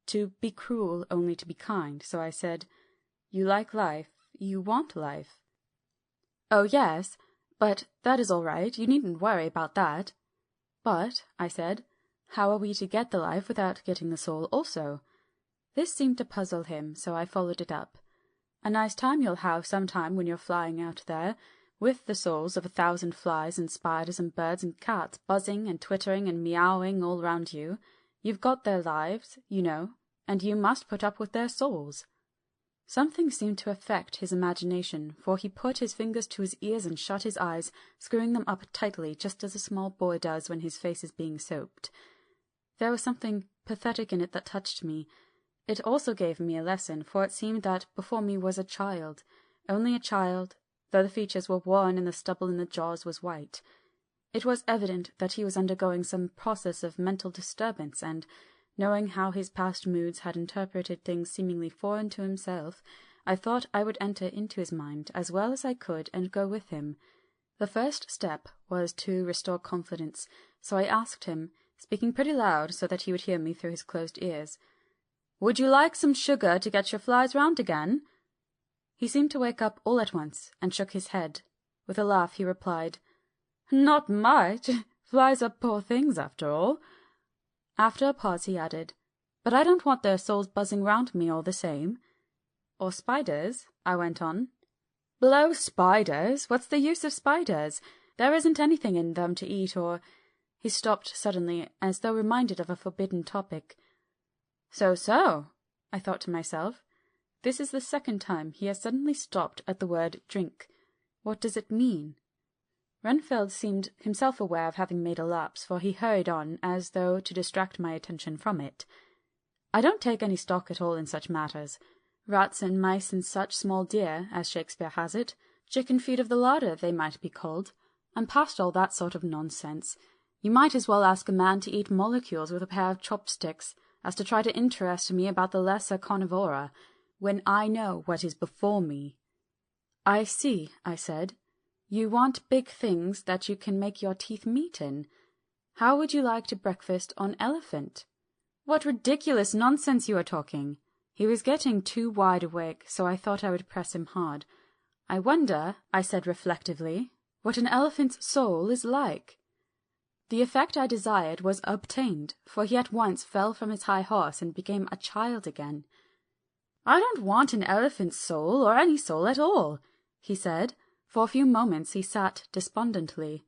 To be cruel only to be kind, so I said, "You like life, you want life." "Oh, yes, but that is all right, you needn't worry about that." "But," I said, "how are we to get the life without getting the soul also?" This seemed to puzzle him, so I followed it up. "A nice time you'll have some time when you're flying out there, with the souls of 1,000 flies and spiders and birds and cats buzzing and twittering and meowing all round you. You've got their lives, you know, and you must put up with their souls." Something seemed to affect his imagination, for he put his fingers to his ears and shut his eyes, screwing them up tightly, just as a small boy does when his face is being soaped. There was something pathetic in it that touched me. It also gave me a lesson, for it seemed that before me was a child, only a child, though the features were worn and the stubble in the jaws was white. It was evident that he was undergoing some process of mental disturbance, and, knowing how his past moods had interpreted things seemingly foreign to himself, I thought I would enter into his mind as well as I could and go with him. The first step was to restore confidence, so I asked him, speaking pretty loud so that he would hear me through his closed ears, "Would you like some sugar to get your flies round again?" He seemed to wake up all at once, and shook his head. With a laugh he replied, "Not much. Flies are poor things, after all." After a pause he added, "But I don't want their souls buzzing round me all the same." "Or spiders," I went on. "Blow spiders! What's the use of spiders? There isn't anything in them to eat or—" He stopped suddenly, as though reminded of a forbidden topic. So, I thought to myself. This is the second time he has suddenly stopped at the word drink. What does it mean? Renfield seemed himself aware of having made a lapse, for he hurried on, as though to distract my attention from it. "I don't take any stock at all in such matters. Rats and mice and such small deer, as Shakespeare has it, chicken feed of the larder, they might be called. I'm past all that sort of nonsense. You might as well ask a man to eat molecules with a pair of chopsticks, as to try to interest me about the lesser carnivora, when I know what is before me." "I see," I said. "You want big things that you can make your teeth meet in. How would you like to breakfast on elephant?" "What ridiculous nonsense you are talking!" He was getting too wide awake, so I thought I would press him hard. "I wonder," I said reflectively, "what an elephant's soul is like." The effect I desired was obtained, for he at once fell from his high horse and became a child again. "I don't want an elephant's soul, or any soul at all," he said. For a few moments he sat despondently.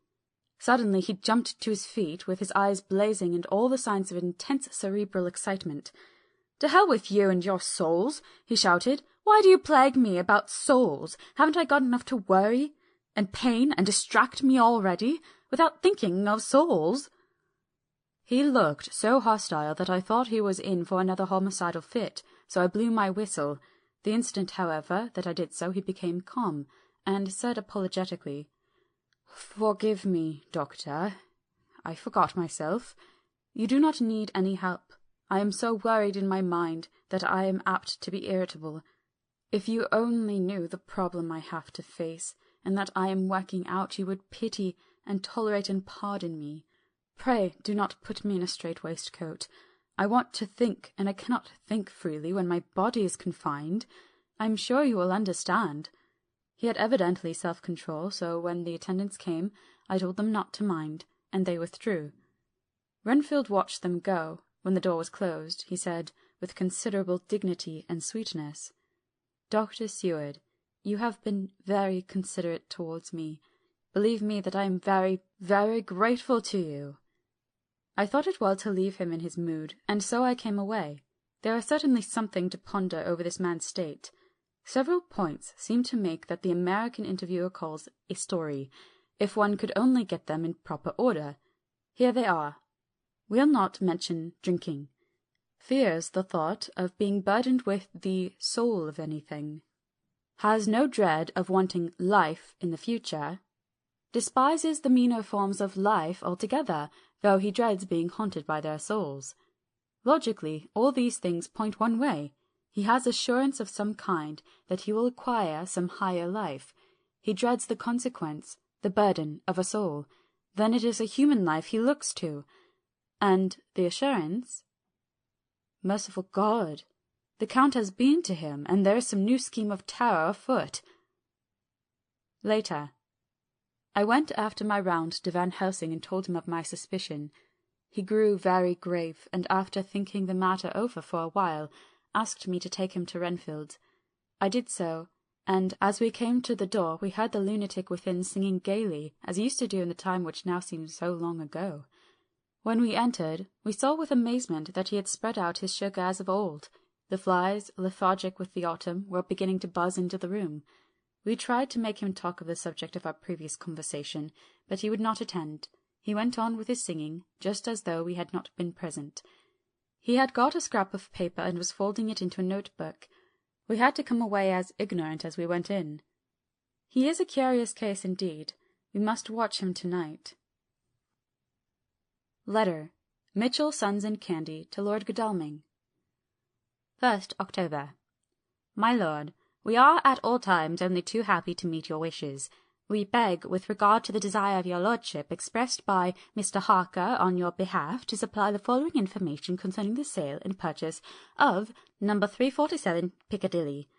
Suddenly he jumped to his feet, with his eyes blazing and all the signs of intense cerebral excitement. "To hell with you and your souls!" he shouted. "Why do you plague me about souls? Haven't I got enough to worry and pain and distract me already, without thinking of souls?" He looked so hostile that I thought he was in for another homicidal fit, so I blew my whistle. The instant, however, that I did so he became calm, and said apologetically, "Forgive me, doctor. I forgot myself. You do not need any help. I am so worried in my mind that I am apt to be irritable. If you only knew the problem I have to face, and that I am working out, you would pity and tolerate and pardon me. Pray do not put me in a strait waistcoat. I want to think, and I cannot think freely when my body is confined. I am sure you will understand." He had evidently self-control, so when the attendants came, I told them not to mind, and they withdrew. Renfield watched them go. When the door was closed, he said, with considerable dignity and sweetness, "Dr. Seward, you have been very considerate towards me. Believe me that I am very, very grateful to you." I thought it well to leave him in his mood, and so I came away. There is certainly something to ponder over this man's state. Several points seem to make that the American interviewer calls a story, if one could only get them in proper order. Here they are. Will not mention drinking. Fears the thought of being burdened with the soul of anything. Has no dread of wanting life in the future. Despises the meaner forms of life altogether, though he dreads being haunted by their souls. Logically, all these things point one way. He has assurance of some kind that he will acquire some higher life. He dreads the consequence, the burden of a soul. Then it is a human life he looks to. And the assurance? Merciful God! The Count has been to him, and there is some new scheme of terror afoot. Later. I went after my round to Van Helsing and told him of my suspicion. He grew very grave, and after thinking the matter over for a while, asked me to take him to Renfield. I did so, and as we came to the door we heard the lunatic within singing gaily, as he used to do in the time which now seems so long ago. When we entered, we saw with amazement that he had spread out his sugar as of old. The flies, lethargic with the autumn, were beginning to buzz into the room. We tried to make him talk of the subject of our previous conversation, but he would not attend. He went on with his singing, just as though we had not been present. He had got a scrap of paper and was folding it into a note-book. We had to come away as ignorant as we went in. He is a curious case indeed. We must watch him tonight. Letter. Mitchell, Sons and Candy to Lord Godalming. 1st October. My lord, we are at all times only too happy to meet your wishes. We beg, with regard to the desire of your lordship expressed by Mr. Harker on your behalf, to supply the following information concerning the sale and purchase of No. 347 Piccadilly.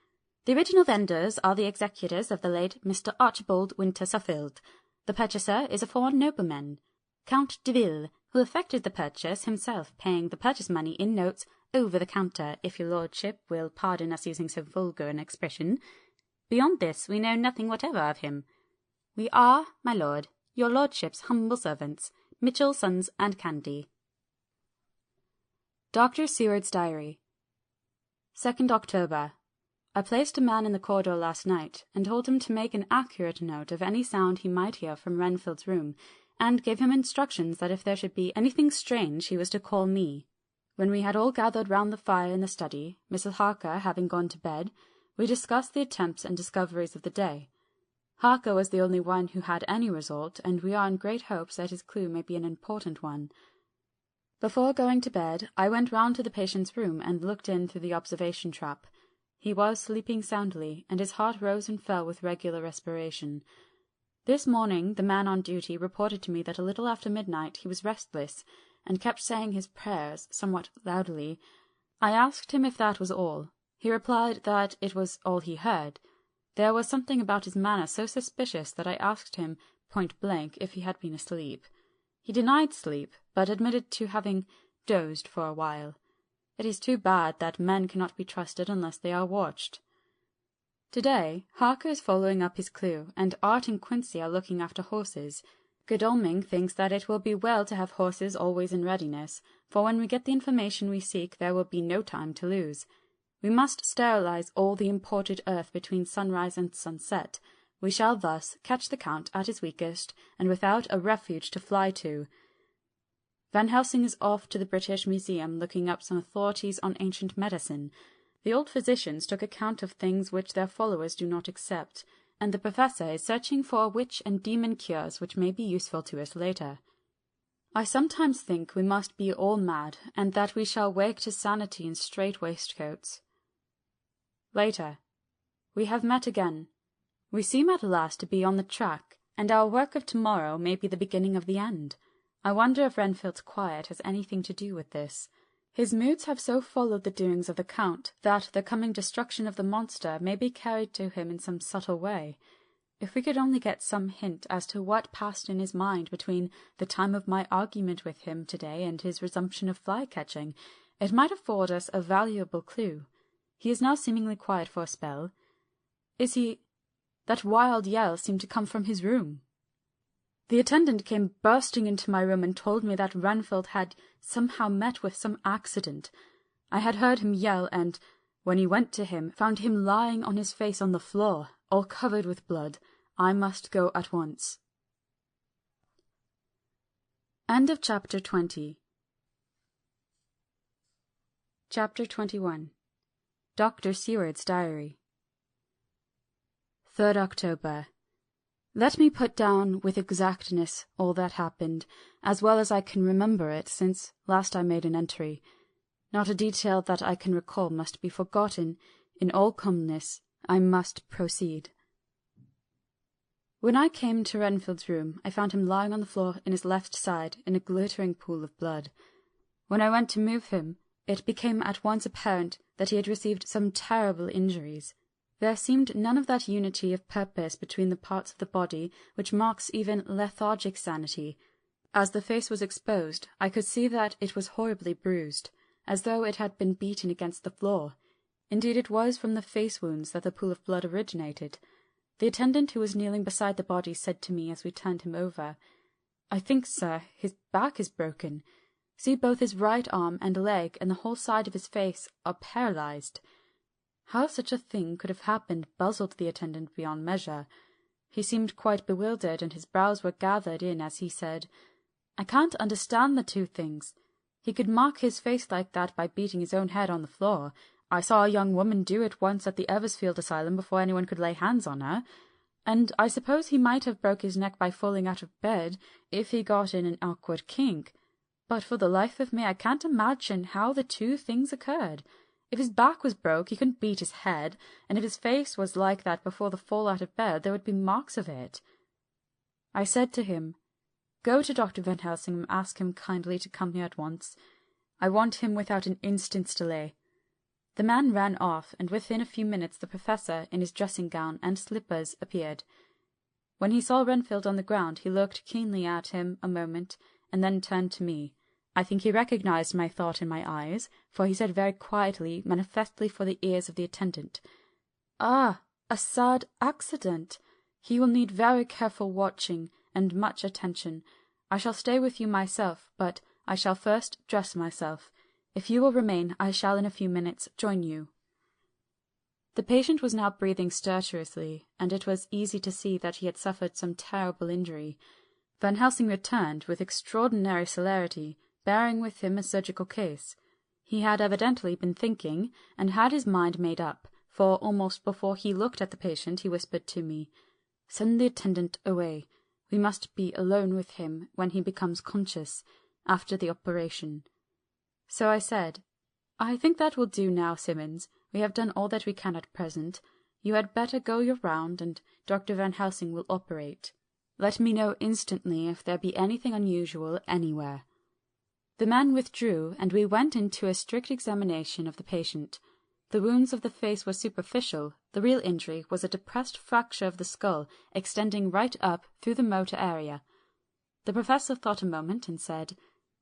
The original vendors are the executors of the late Mr. Archibald Winter Suffield. The purchaser is a foreign nobleman, Count Dracula, who effected the purchase, himself paying the purchase money in notes over the counter, if your lordship will pardon us using so vulgar an expression. Beyond this we know nothing whatever of him. We are, my lord, your lordship's humble servants, Mitchell, Sons and Candy. Dr. Seward's Diary. 2nd October. I placed a man in the corridor last night, and told him to make an accurate note of any sound he might hear from Renfield's room, and gave him instructions that if there should be anything strange he was to call me. When we had all gathered round the fire in the study, Mrs. Harker having gone to bed, we discussed the attempts and discoveries of the day. Harker was the only one who had any result, and we are in great hopes that his clue may be an important one. Before going to bed, I went round to the patient's room and looked in through the observation trap. He was sleeping soundly, and his heart rose and fell with regular respiration. This morning the man on duty reported to me that a little after midnight he was restless, and kept saying his prayers somewhat loudly. I asked him if that was all. He replied that it was all he heard. There was something about his manner so suspicious that I asked him point-blank if he had been asleep. He denied sleep, but admitted to having dozed for a while. It is too bad that men cannot be trusted unless they are watched. Today, Harker is following up his clue, and Art and Quincy are looking after horses. Godalming thinks that it will be well to have horses always in readiness, for when we get the information we seek there will be no time to lose. We must sterilize all the imported earth between sunrise and sunset. We shall thus catch the Count at his weakest, and without a refuge to fly to. Van Helsing is off to the British Museum looking up some authorities on ancient medicine. The old physicians took account of things which their followers do not accept, and the professor is searching for witch and demon cures which may be useful to us later. I sometimes think we must be all mad, and that we shall wake to sanity in strait waistcoats. Later. We have met again. We seem at last to be on the track, and our work of tomorrow may be the beginning of the end. I wonder if Renfield's quiet has anything to do with this. His moods have so followed the doings of the Count that the coming destruction of the monster may be carried to him in some subtle way. If we could only get some hint as to what passed in his mind between the time of my argument with him today and his resumption of fly-catching, it might afford us a valuable clue. He is now seemingly quiet for a spell. Is he... That wild yell seemed to come from his room. The attendant came bursting into my room and told me that Renfield had somehow met with some accident. I had heard him yell, and, when he went to him, found him lying on his face on the floor, all covered with blood. I must go at once. End of Chapter 20. Chapter 21. Dr. Seward's Diary. 3rd October. Let me put down with exactness all that happened, as well as I can remember it, since last I made an entry. Not a detail that I can recall must be forgotten. In all calmness, I must proceed. When I came to Renfield's room, I found him lying on the floor in his left side in a glittering pool of blood. When I went to move him, it became at once apparent that he had received some terrible injuries. There seemed none of that unity of purpose between the parts of the body which marks even lethargic sanity. As the face was exposed, I could see that it was horribly bruised, as though it had been beaten against the floor. Indeed, it was from the face wounds that the pool of blood originated. The attendant who was kneeling beside the body said to me as we turned him over, "I think, sir, his back is broken. See, both his right arm and leg and the whole side of his face are paralyzed." How such a thing could have happened puzzled the attendant beyond measure. He seemed quite bewildered, and his brows were gathered in as he said, "I can't understand the two things. He could mark his face like that by beating his own head on the floor. I saw a young woman do it once at the Eversfield Asylum before anyone could lay hands on her. And I suppose he might have broke his neck by falling out of bed if he got in an awkward kink. But for the life of me I can't imagine how the two things occurred. If his back was broke, he couldn't beat his head, and if his face was like that before the fall out of bed, there would be marks of it." I said to him, "Go to Dr. Van Helsing and ask him kindly to come here at once. I want him without an instant's delay." The man ran off, and within a few minutes the professor, in his dressing gown and slippers, appeared. When he saw Renfield on the ground, he looked keenly at him a moment, and then turned to me. I think he recognized my thought in my eyes, for he said very quietly, manifestly for the ears of the attendant, "Ah, a sad accident. He will need very careful watching and much attention. I shall stay with you myself, but I shall first dress myself. If you will remain, I shall in a few minutes join you." The patient was now breathing stertorously, and it was easy to see that he had suffered some terrible injury. Van Helsing returned with extraordinary celerity, bearing with him a surgical case. He had evidently been thinking, and had his mind made up, for almost before he looked at the patient he whispered to me, "Send the attendant away. We must be alone with him when he becomes conscious, after the operation." So I said, "I think that will do now, Simmons. We have done all that we can at present. You had better go your round, and Dr. Van Helsing will operate. Let me know instantly if there be anything unusual anywhere." The man withdrew, and we went into a strict examination of the patient. The wounds of the face were superficial. The real injury was a depressed fracture of the skull, extending right up through the motor area. The professor thought a moment and said,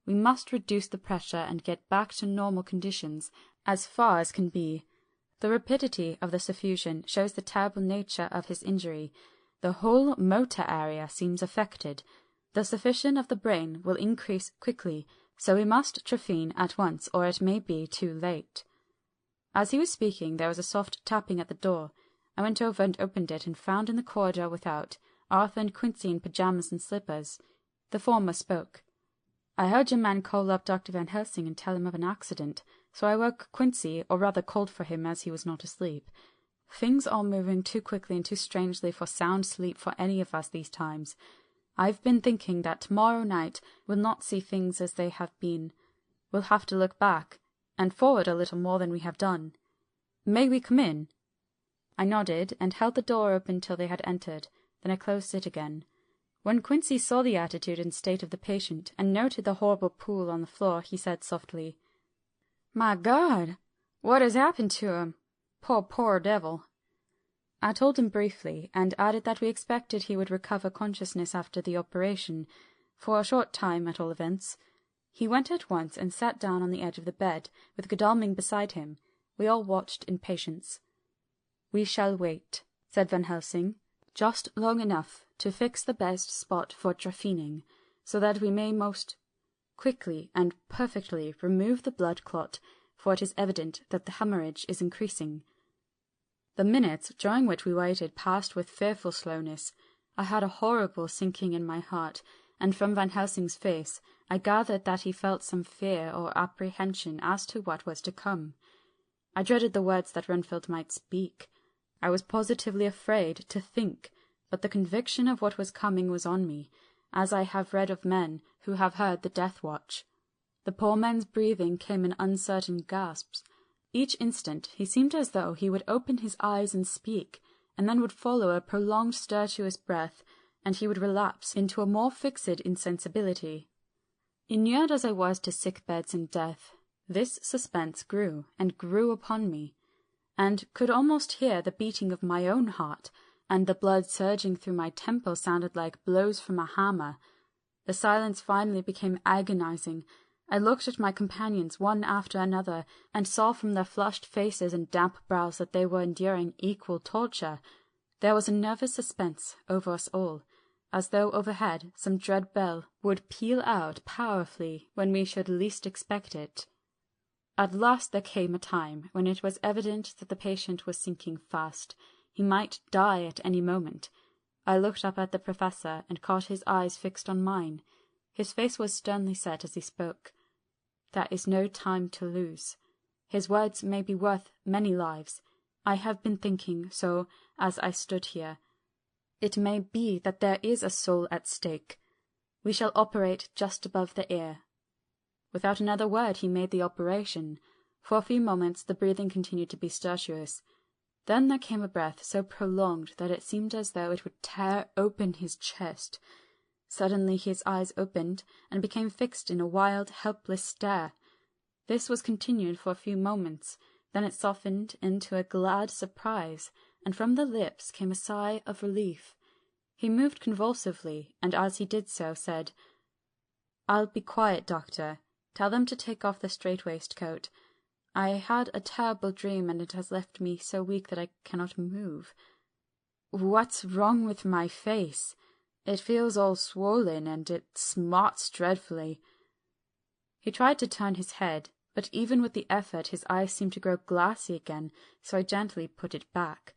"We must reduce the pressure and get back to normal conditions, as far as can be. The rapidity of the suffusion shows the terrible nature of his injury. The whole motor area seems affected. The suffusion of the brain will increase quickly, so we must trephine at once, or it may be too late." As he was speaking, there was a soft tapping at the door. I went over and opened it, and found in the corridor without Arthur and Quincy in pyjamas and slippers. The former spoke. "I heard your man call up Dr. Van Helsing and tell him of an accident, so I woke Quincy, or rather called for him as he was not asleep. Things are moving too quickly and too strangely for sound sleep for any of us these times. I've been thinking that tomorrow night we'll not see things as they have been. We'll have to look back, and forward a little more than we have done. May we come in?" I nodded, and held the door open till they had entered. Then I closed it again. When Quincy saw the attitude and state of the patient, and noted the horrible pool on the floor, he said softly, "My God! What has happened to him? Poor devil!" I told him briefly, and added that we expected he would recover consciousness after the operation, for a short time at all events. He went at once and sat down on the edge of the bed, with Godalming beside him. We all watched in patience. "We shall wait," said Van Helsing, "just long enough to fix the best spot for trephining, so that we may most quickly and perfectly remove the blood clot, for it is evident that the hemorrhage is increasing." The minutes during which we waited passed with fearful slowness. I had a horrible sinking in my heart, and from Van Helsing's face I gathered that he felt some fear or apprehension as to what was to come. I dreaded the words that Renfield might speak. I was positively afraid to think, but the conviction of what was coming was on me, as I have read of men who have heard the death watch. The poor man's breathing came in uncertain gasps. Each instant he seemed as though he would open his eyes and speak, and then would follow a prolonged stertorous breath, and he would relapse into a more fixed insensibility. Inured as I was to sick beds and death, this suspense grew and grew upon me, and could almost hear the beating of my own heart, and the blood surging through my temples sounded like blows from a hammer. The silence finally became agonizing. I looked at my companions one after another, and saw from their flushed faces and damp brows that they were enduring equal torture. There was a nervous suspense over us all, as though overhead some dread bell would peal out powerfully when we should least expect it. At last there came a time when it was evident that the patient was sinking fast. He might die at any moment. I looked up at the Professor and caught his eyes fixed on mine. His face was sternly set as he spoke. "There is no time to lose. His words may be worth many lives. I have been thinking so as I stood here. It may be that there is a soul at stake. We shall operate just above the ear." Without another word he made the operation. For a few moments the breathing continued to be stertorous. Then there came a breath so prolonged that it seemed as though it would tear open his chest. Suddenly his eyes opened and became fixed in a wild, helpless stare. This was continued for a few moments, then it softened into a glad surprise, and from the lips came a sigh of relief. He moved convulsively, and as he did so said, "I'll be quiet, doctor. Tell them to take off the strait-waistcoat. I had a terrible dream, and it has left me so weak that I cannot move. What's wrong with my face? It feels all swollen, and it smarts dreadfully." He tried to turn his head, but even with the effort his eyes seemed to grow glassy again, so I gently put it back.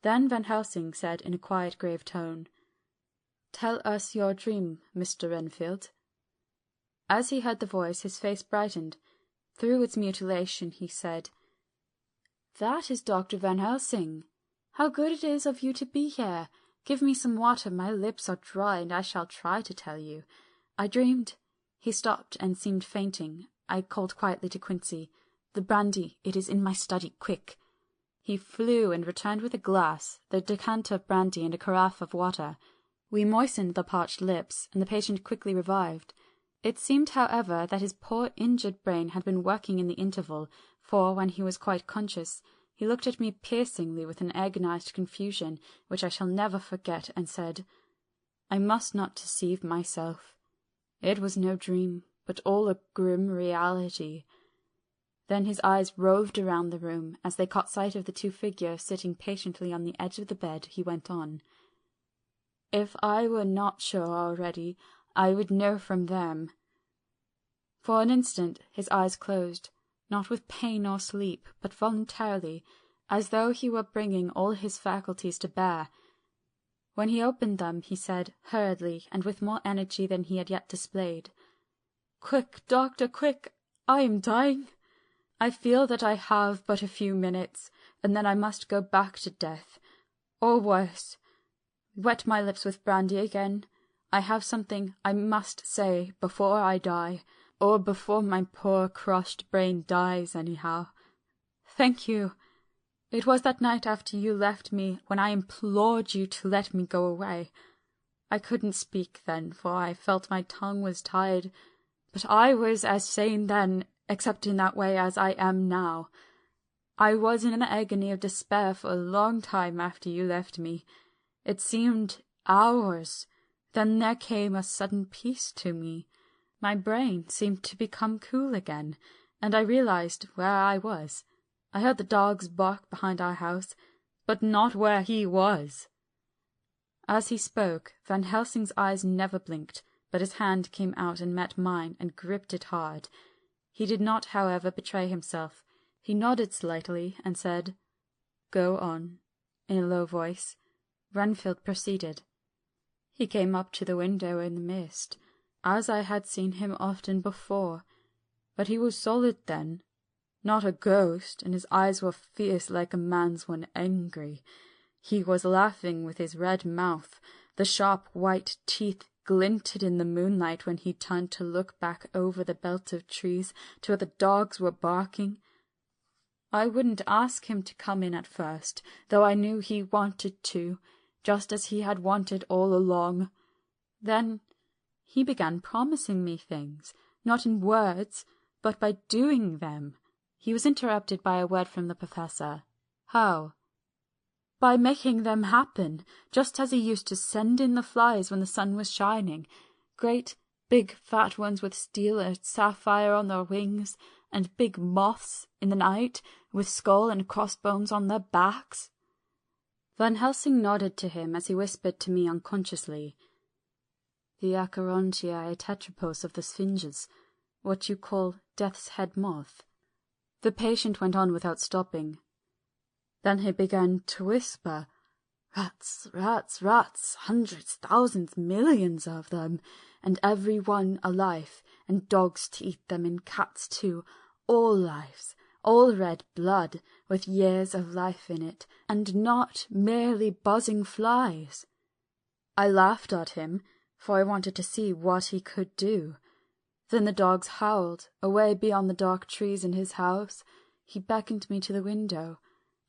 Then Van Helsing said in a quiet, grave tone, "Tell us your dream, Mr. Renfield." As he heard the voice, his face brightened. Through its mutilation he said, "That is Dr. Van Helsing. How good it is of you to be here. Give me some water, my lips are dry, and I shall try to tell you. I dreamed—" He stopped and seemed fainting. I called quietly to Quincy, "The brandy, it is in my study, quick." He flew and returned with a glass, the decanter of brandy, and a carafe of water. We moistened the parched lips, and the patient quickly revived. It seemed, however, that his poor injured brain had been working in the interval, for, when he was quite conscious, he looked at me piercingly with an agonized confusion which I shall never forget, and said, "I must not deceive myself. It was no dream, but all a grim reality." Then his eyes roved around the room. As they caught sight of the two figures sitting patiently on the edge of the bed, he went on, "If I were not sure already, I would know from them." For an instant his eyes closed, not with pain or sleep, but voluntarily, as though he were bringing all his faculties to bear. When he opened them, he said, hurriedly, and with more energy than he had yet displayed, "Quick, doctor, quick! I am dying. I feel that I have but a few minutes, and then I must go back to death, or worse. Wet my lips with brandy again. I have something I must say before I die, or before my poor crushed brain dies anyhow. Thank you. It was that night after you left me when I implored you to let me go away. I couldn't speak then, for I felt my tongue was tied, but I was as sane then, except in that way, as I am now. I was in an agony of despair for a long time after you left me. It seemed hours. Then there came a sudden peace to me. My brain seemed to become cool again, and I realized where I was. I heard the dogs bark behind our house, but not where he was." As he spoke, Van Helsing's eyes never blinked, but his hand came out and met mine and gripped it hard. He did not, however, betray himself. He nodded slightly and said, "Go on," in a low voice. Renfield proceeded. "He came up to the window in the mist, as I had seen him often before, but he was solid then, not a ghost, and his eyes were fierce like a man's when angry. He was laughing with his red mouth. The sharp white teeth glinted in the moonlight when he turned to look back over the belt of trees to where the dogs were barking. I wouldn't ask him to come in at first, though I knew he wanted to, just as he had wanted all along. Then he began promising me things, not in words, but by doing them." He was interrupted by a word from the professor. "How?" "By making them happen, just as he used to send in the flies when the sun was shining, great big fat ones with steel and sapphire on their wings, and big moths in the night with skull and crossbones on their backs." Van Helsing nodded to him as he whispered to me unconsciously, "The Acherontiae tetrapos of the Sphinges, what you call death's head moth." The patient went on without stopping. Then he began to whisper, "Rats, rats, rats, hundreds, thousands, millions of them, and every one alive, and dogs to eat them, and cats too, all lives, all red blood, with years of life in it, and not merely buzzing flies." I laughed at him, for I wanted to see what he could do. Then the dogs howled, away beyond the dark trees in his house. He beckoned me to the window.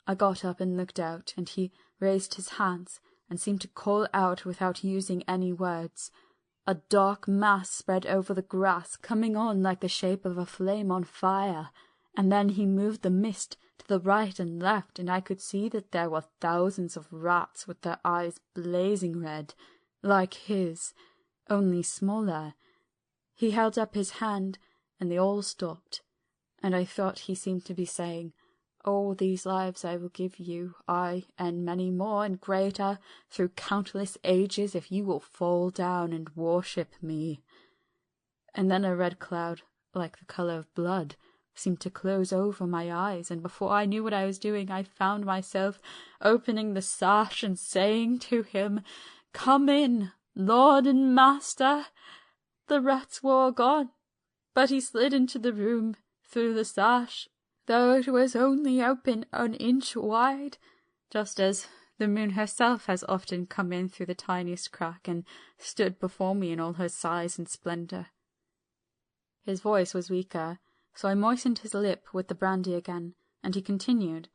I got up and looked out, and he raised his hands and seemed to call out without using any words. A dark mass spread over the grass, coming on like the shape of a flame on fire, and then he moved the mist to the right and left, and I could see that there were thousands of rats with their eyes blazing red, like his, only smaller. He held up his hand, and they all stopped, and I thought he seemed to be saying, "All these lives I will give you, I, and many more and greater, through countless ages, if you will fall down and worship me." And then a red cloud, like the colour of blood, seemed to close over my eyes, and before I knew what I was doing, I found myself opening the sash and saying to him, "Come in, Lord and Master." The rats were all gone, but he slid into the room through the sash, though it was only open an inch wide, just as the moon herself has often come in through the tiniest crack and stood before me in all her size and splendour. His voice was weaker, so I moistened his lip with the brandy again, and he continued,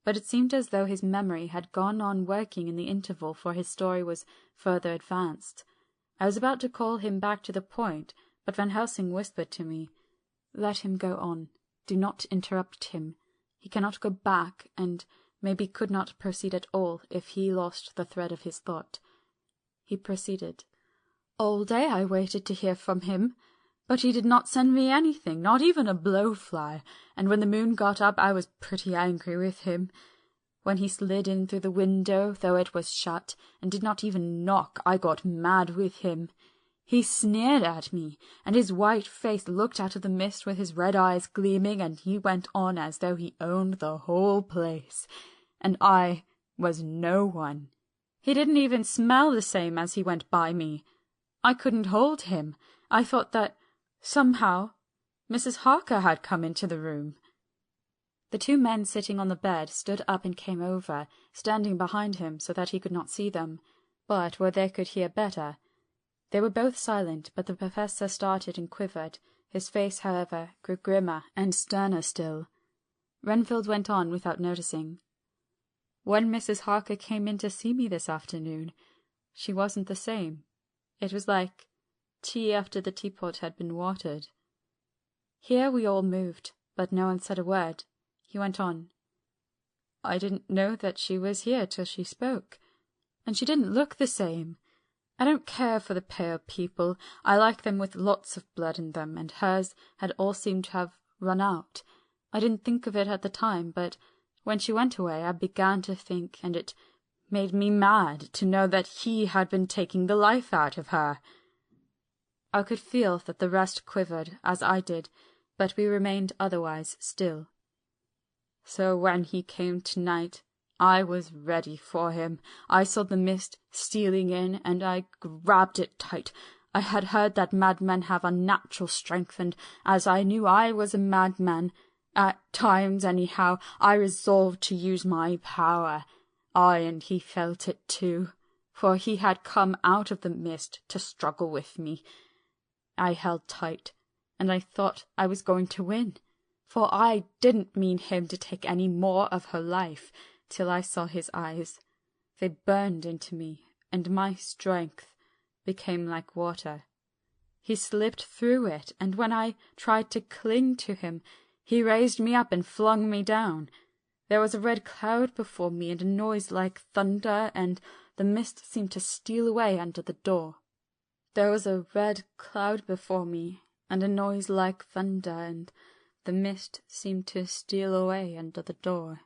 but it seemed as though his memory had gone on working in the interval, for his story was further advanced. I was about to call him back to the point, but Van Helsing whispered to me, "Let him go on. Do not interrupt him. He cannot go back, and maybe could not proceed at all if he lost the thread of his thought." He proceeded, "All day I waited to hear from him, but he did not send me anything, not even a blowfly, and when the moon got up I was pretty angry with him. When he slid in through the window, though it was shut, and did not even knock, I got mad with him. He sneered at me, and his white face looked out of the mist with his red eyes gleaming, and he went on as though he owned the whole place, and I was no one. He didn't even smell the same as he went by me. I couldn't hold him. I thought that, somehow, Mrs. Harker had come into the room." The two men sitting on the bed stood up and came over, standing behind him so that he could not see them, but where they could hear better. They were both silent, but the professor started and quivered. His face, however, grew grimmer and sterner still. Renfield went on without noticing. "When Mrs. Harker came in to see me this afternoon, she wasn't the same. It was like tea after the teapot had been watered. Here we all moved, but no one said a word. He went on. I didn't know that she was here till she spoke, and she didn't look the same. I don't care for the pale people. I like them with lots of blood in them, and hers had all seemed to have run out. I didn't think of it at the time, but when she went away I began to think, and it made me mad to know that he had been taking the life out of her. I could feel that the rest quivered, as I did, but we remained otherwise still. So when he came tonight, I was ready for him. I saw the mist stealing in, and I grabbed it tight. I had heard that madmen have unnatural strength, and as I knew I was a madman, at times anyhow, I resolved to use my power. And he felt it too, for he had come out of the mist to struggle with me. I held tight, and I thought I was going to win, for I didn't mean him to take any more of her life, till I saw his eyes. They burned into me, and my strength became like water. He slipped through it, and when I tried to cling to him, he raised me up and flung me down. There was a red cloud before me, and a noise like thunder, and the mist seemed to steal away under the door. There was a red cloud before me, and a noise like thunder, and the mist seemed to steal away under the door.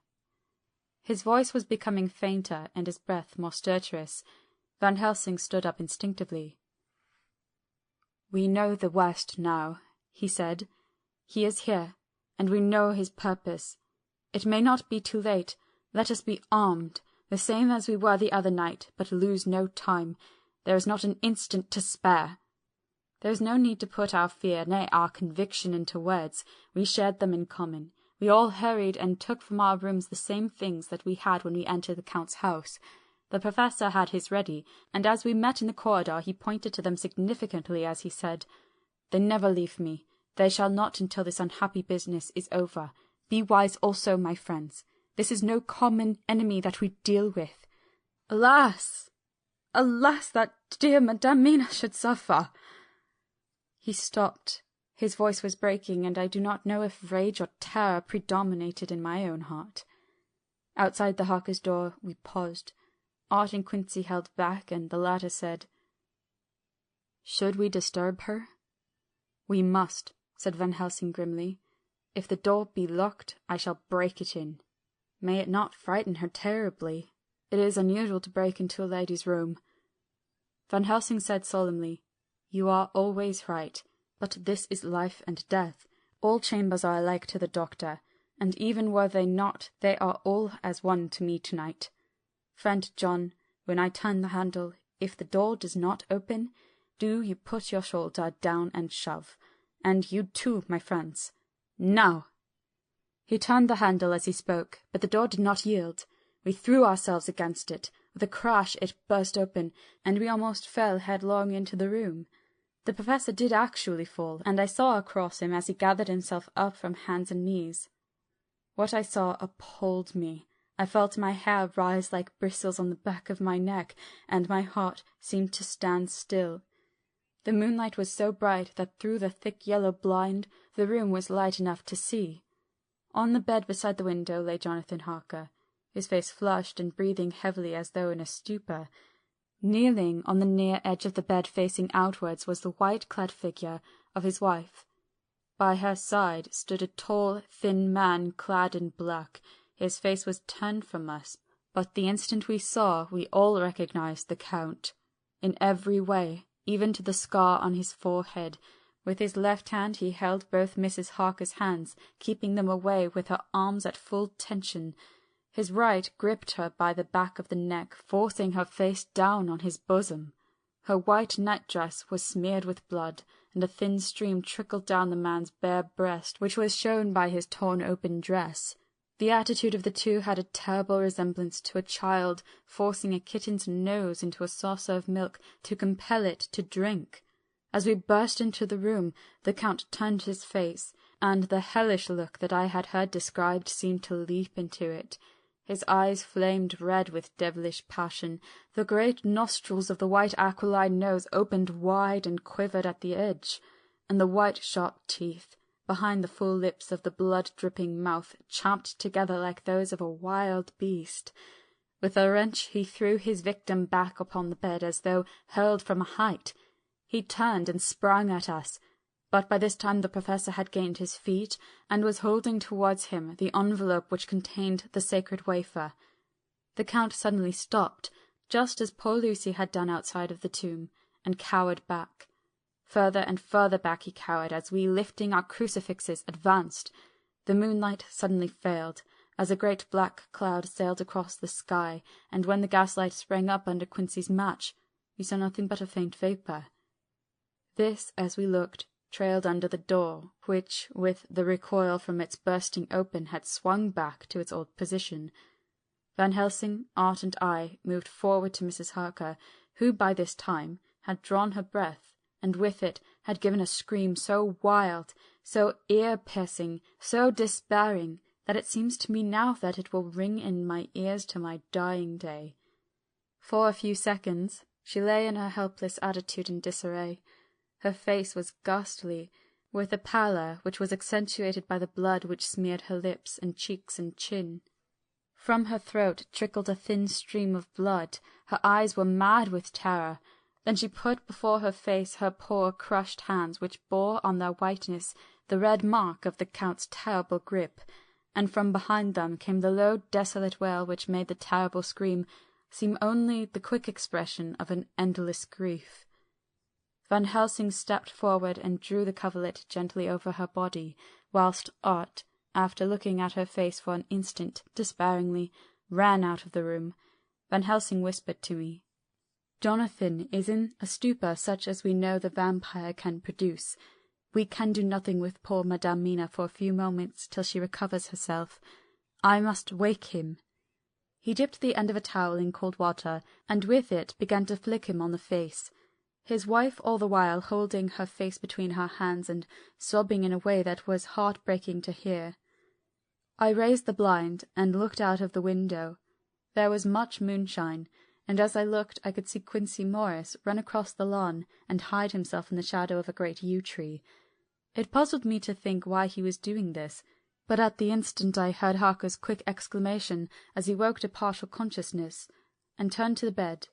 His voice was becoming fainter, and his breath more stertorous. Van Helsing stood up instinctively. "We know the worst now," he said. "He is here, and we know his purpose. It may not be too late. Let us be armed, the same as we were the other night, but lose no time. There is not an instant to spare." There is no need to put our fear, nay, our conviction into words. We shared them in common. We all hurried and took from our rooms the same things that we had when we entered the Count's house. The Professor had his ready, and as we met in the corridor he pointed to them significantly as he said, "They never leave me. They shall not until this unhappy business is over. Be wise also, my friends. This is no common enemy that we deal with. Alas! Alas, that dear Madame Mina should suffer!" He stopped. His voice was breaking, and I do not know if rage or terror predominated in my own heart. Outside the Harker's door we paused. Art and Quincy held back, and the latter said, "Should we disturb her?" "We must," said Van Helsing grimly. "If the door be locked, I shall break it in. May it not frighten her terribly. It is unusual to break into a lady's room." Van Helsing said solemnly, "You are always right, but this is life and death. All chambers are alike to the doctor, and even were they not, they are all as one to me tonight. Friend John, when I turn the handle, if the door does not open, do you put your shoulder down and shove. And you too, my friends. Now!" He turned the handle as he spoke, but the door did not yield. We threw ourselves against it. With a crash it burst open, and we almost fell headlong into the room. The Professor did actually fall, and I saw across him as he gathered himself up from hands and knees. What I saw appalled me. I felt my hair rise like bristles on the back of my neck, and my heart seemed to stand still. The moonlight was so bright that through the thick yellow blind the room was light enough to see. On the bed beside the window lay Jonathan Harker, his face flushed and breathing heavily as though in a stupor. Kneeling on the near edge of the bed facing outwards was the white-clad figure of his wife. By her side stood a tall, thin man clad in black. His face was turned from us, but the instant we saw, we all recognized the Count. In every way, even to the scar on his forehead. With his left hand he held both Mrs. Harker's hands, keeping them away with her arms at full tension. His right gripped her by the back of the neck, forcing her face down on his bosom. Her white nightdress was smeared with blood, and a thin stream trickled down the man's bare breast, which was shown by his torn-open dress. The attitude of the two had a terrible resemblance to a child forcing a kitten's nose into a saucer of milk to compel it to drink. As we burst into the room, the Count turned his face, and the hellish look that I had heard described seemed to leap into it. His eyes flamed red with devilish passion, the great nostrils of the white aquiline nose opened wide and quivered at the edge, and the white sharp teeth, behind the full lips of the blood-dripping mouth, champed together like those of a wild beast. With a wrench he threw his victim back upon the bed as though hurled from a height. He turned and sprang at us, but by this time the Professor had gained his feet, and was holding towards him the envelope which contained the sacred wafer. The Count suddenly stopped, just as poor Lucy had done outside of the tomb, and cowered back. Further and further back he cowered as we, lifting our crucifixes, advanced. The moonlight suddenly failed, as a great black cloud sailed across the sky, and when the gaslight sprang up under Quincy's match, we saw nothing but a faint vapour. This, as we looked, trailed under the door, which, with the recoil from its bursting open, had swung back to its old position. Van Helsing, Art, and I moved forward to Mrs. Harker, who by this time had drawn her breath, and with it had given a scream so wild, so ear-piercing, so despairing, that it seems to me now that it will ring in my ears to my dying day. For a few seconds she lay in her helpless attitude in disarray. Her face was ghastly, with a pallor which was accentuated by the blood which smeared her lips and cheeks and chin. From her throat trickled a thin stream of blood. Her eyes were mad with terror. Then she put before her face her poor crushed hands, which bore on their whiteness the red mark of the Count's terrible grip, and from behind them came the low desolate wail which made the terrible scream seem only the quick expression of an endless grief. Van Helsing stepped forward and drew the coverlet gently over her body, whilst Art, after looking at her face for an instant despairingly, ran out of the room. Van Helsing whispered to me, "Jonathan is in a stupor such as we know the vampire can produce. We can do nothing with poor Madame Mina for a few moments till she recovers herself. I must wake him." He dipped the end of a towel in cold water, and with it began to flick him on the face. His wife all the while holding her face between her hands and sobbing in a way that was heart-breaking to hear. I raised the blind and looked out of the window. There was much moonshine, and as I looked I could see Quincy Morris run across the lawn and hide himself in the shadow of a great yew-tree. It puzzled me to think why he was doing this, but at the instant I heard Harker's quick exclamation as he woke to partial consciousness, and turned to the bed.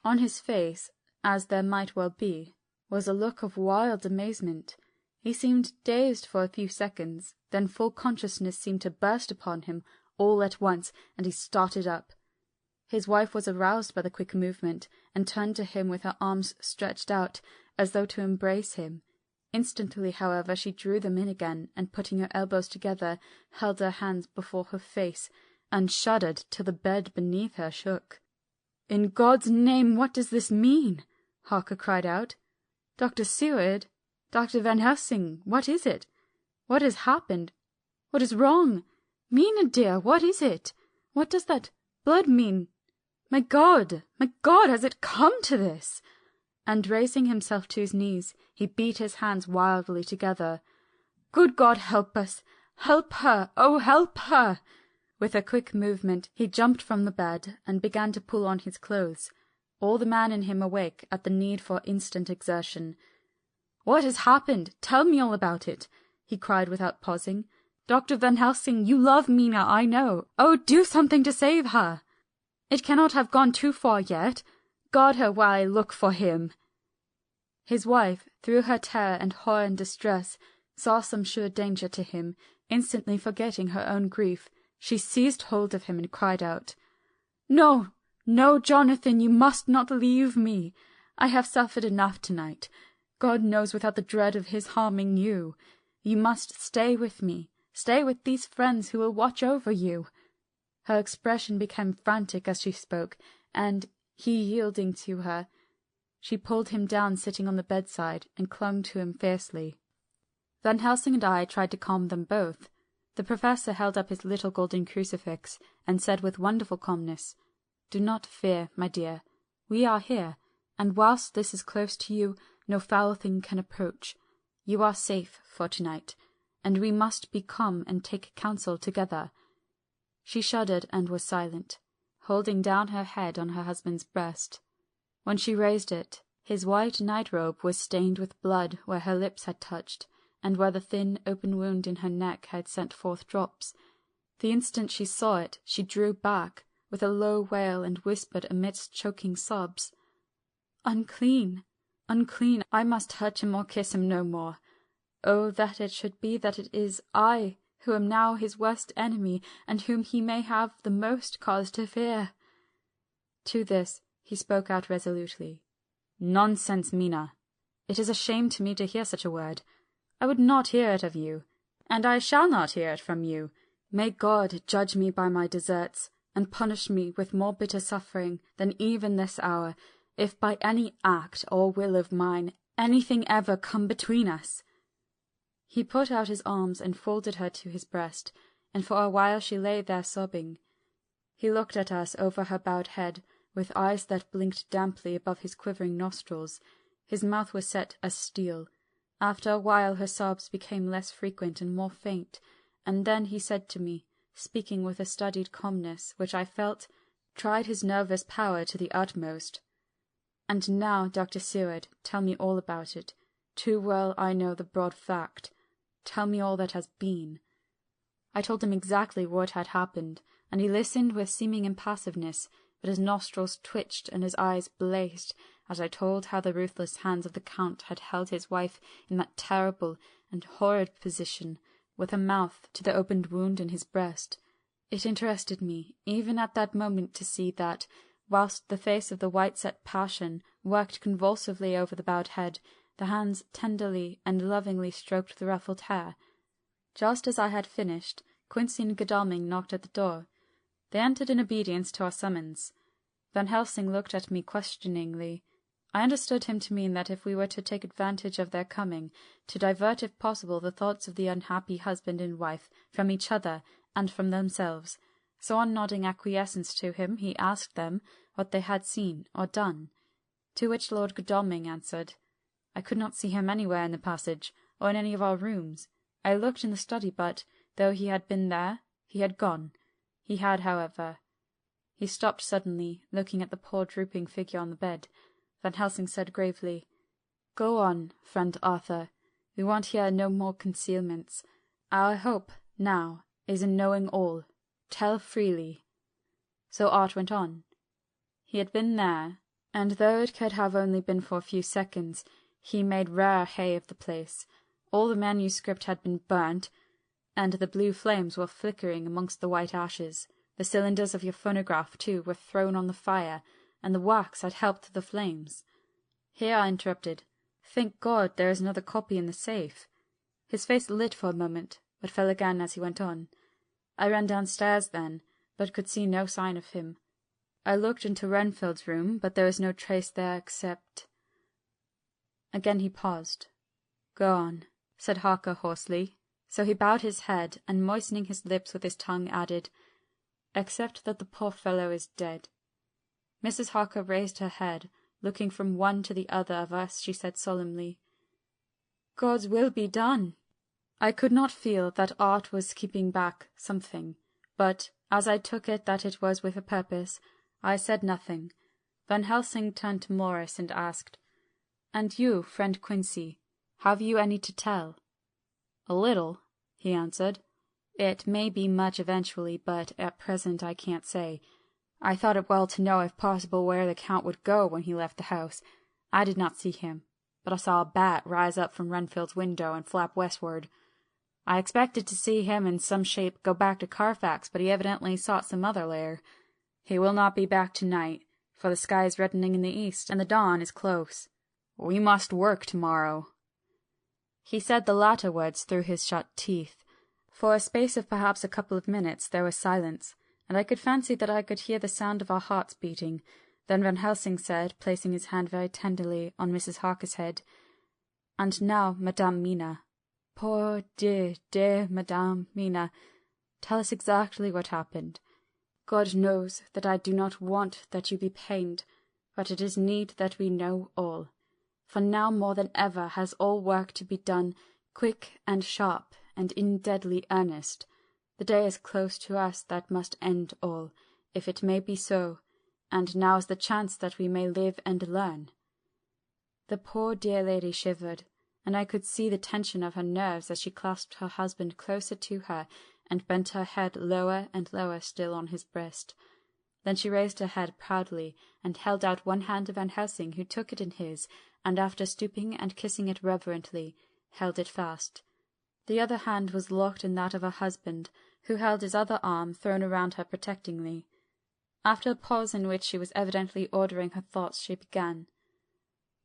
On his face, as there might well be, was a look of wild amazement. He seemed dazed for a few seconds, then full consciousness seemed to burst upon him all at once, and he started up. His wife was aroused by the quick movement, and turned to him with her arms stretched out, as though to embrace him. Instantly, however, she drew them in again, and putting her elbows together, held her hands before her face, and shuddered till the bed beneath her shook. "In God's name, what does this mean?" Harker cried out. "Dr. Seward, Dr. Van Helsing, what is it? What has happened? What is wrong? Mina, dear, what is it? What does that blood mean? My God, has it come to this?" And raising himself to his knees, he beat his hands wildly together. "Good God, help us! Help her! Oh, help her!" With a quick movement he jumped from the bed and began to pull on his clothes, all the man in him awake at the need for instant exertion. "What has happened? Tell me all about it," he cried without pausing. "Dr. Van Helsing, you love Mina, I know. Oh, do something to save her! It cannot have gone too far yet. Guard her while I look for him." His wife, through her terror and horror and distress, saw some sure danger to him. Instantly forgetting her own grief, she seized hold of him and cried out, "No, no, Jonathan, you must not leave me. I have suffered enough tonight, God knows, without the dread of his harming you. You must stay with me, stay with these friends who will watch over you." Her expression became frantic as she spoke, and, he yielding to her, she pulled him down sitting on the bedside and clung to him fiercely. Van Helsing and I tried to calm them both. The Professor held up his little golden crucifix and said with wonderful calmness, "Do not fear, my dear. We are here, and whilst this is close to you, no foul thing can approach. You are safe for tonight, and we must be calm and take counsel together." She shuddered and was silent, holding down her head on her husband's breast. When she raised it, his white night-robe was stained with blood where her lips had touched, and where the thin, open wound in her neck had sent forth drops. The instant she saw it, she drew back, with a low wail, and whispered amidst choking sobs, "Unclean! Unclean! I must touch him or kiss him no more. Oh, that it should be that it is I who am now his worst enemy, and whom he may have the most cause to fear." To this he spoke out resolutely. "Nonsense, Mina! It is a shame to me to hear such a word. I would not hear it of you, and I shall not hear it from you. May God judge me by my deserts, and punish me with more bitter suffering than even this hour, if by any act or will of mine anything ever come between us." He put out his arms and folded her to his breast, and for a while she lay there sobbing. He looked at us over her bowed head, with eyes that blinked damply above his quivering nostrils. His mouth was set as steel. After a while her sobs became less frequent and more faint, and then he said to me, speaking with a studied calmness which I felt tried his nervous power to the utmost, "And now, Dr. Seward, tell me all about it. Too well I know the broad fact. Tell me all that has been." I told him exactly what had happened, and he listened with seeming impassiveness, but his nostrils twitched and his eyes blazed as I told how the ruthless hands of the Count had held his wife in that terrible and horrid position, with her mouth to the opened wound in his breast. It interested me, even at that moment, to see that, whilst the face of the white-set passion worked convulsively over the bowed head, the hands tenderly and lovingly stroked the ruffled hair. Just as I had finished, Quincy and Godalming knocked at the door. They entered in obedience to our summons. Van Helsing looked at me questioningly. I understood him to mean that if we were to take advantage of their coming, to divert if possible the thoughts of the unhappy husband and wife from each other and from themselves, so on nodding acquiescence to him he asked them what they had seen or done, to which Lord Godalming answered, "I could not see him anywhere in the passage, or in any of our rooms. I looked in the study, but, though he had been there, he had gone. He had, however—" He stopped suddenly, looking at the poor drooping figure on the bed. Van Helsing said gravely, "Go on, friend Arthur. We want here no more concealments. Our hope, now, is in knowing all. Tell freely." So Art went on. He had been there, and though it could have only been for a few seconds, he made rare hay of the place. All the manuscript had been burnt, and the blue flames were flickering amongst the white ashes. The cylinders of your phonograph, too, were thrown on the fire, and the wax had helped the flames. Here I interrupted. "Thank God there is another copy in the safe." His face lit for a moment, but fell again as he went on. I ran downstairs then, but could see no sign of him. I looked into Renfield's room, but there was no trace there except— Again he paused. "Go on," said Harker hoarsely. So he bowed his head, and moistening his lips with his tongue, added, "Except that the poor fellow is dead." Mrs. Harker raised her head. Looking from one to the other of us, she said solemnly, "God's will be done." I could not feel that Art was keeping back something, but, as I took it that it was with a purpose, I said nothing. Van Helsing turned to Morris and asked, "And you, friend Quincy, have you any to tell?" "A little," he answered. "It may be much eventually, but at present I can't say. I thought it well to know if possible where the Count would go when he left the house. I did not see him, but I saw a bat rise up from Renfield's window and flap westward. I expected to see him in some shape go back to Carfax, but he evidently sought some other lair. He will not be back tonight, for the sky is reddening in the east, and the dawn is close. We must work tomorrow." He said the latter words through his shut teeth. For a space of perhaps a couple of minutes there was silence, and I could fancy that I could hear the sound of our hearts beating. Then Van Helsing said, placing his hand very tenderly on Mrs. Harker's head, "And now, Madame Mina, poor dear, dear Madame Mina, tell us exactly what happened. God knows that I do not want that you be pained, but it is need that we know all. For now more than ever has all work to be done, quick and sharp, and in deadly earnest. The day is close to us that must end all, if it may be so, and now is the chance that we may live and learn." The poor dear lady shivered, and I could see the tension of her nerves as she clasped her husband closer to her and bent her head lower and lower still on his breast. Then she raised her head proudly and held out one hand to Van Helsing, who took it in his, and after stooping and kissing it reverently, held it fast. The other hand was locked in that of her husband, who held his other arm thrown around her protectingly. After a pause in which she was evidently ordering her thoughts, she began.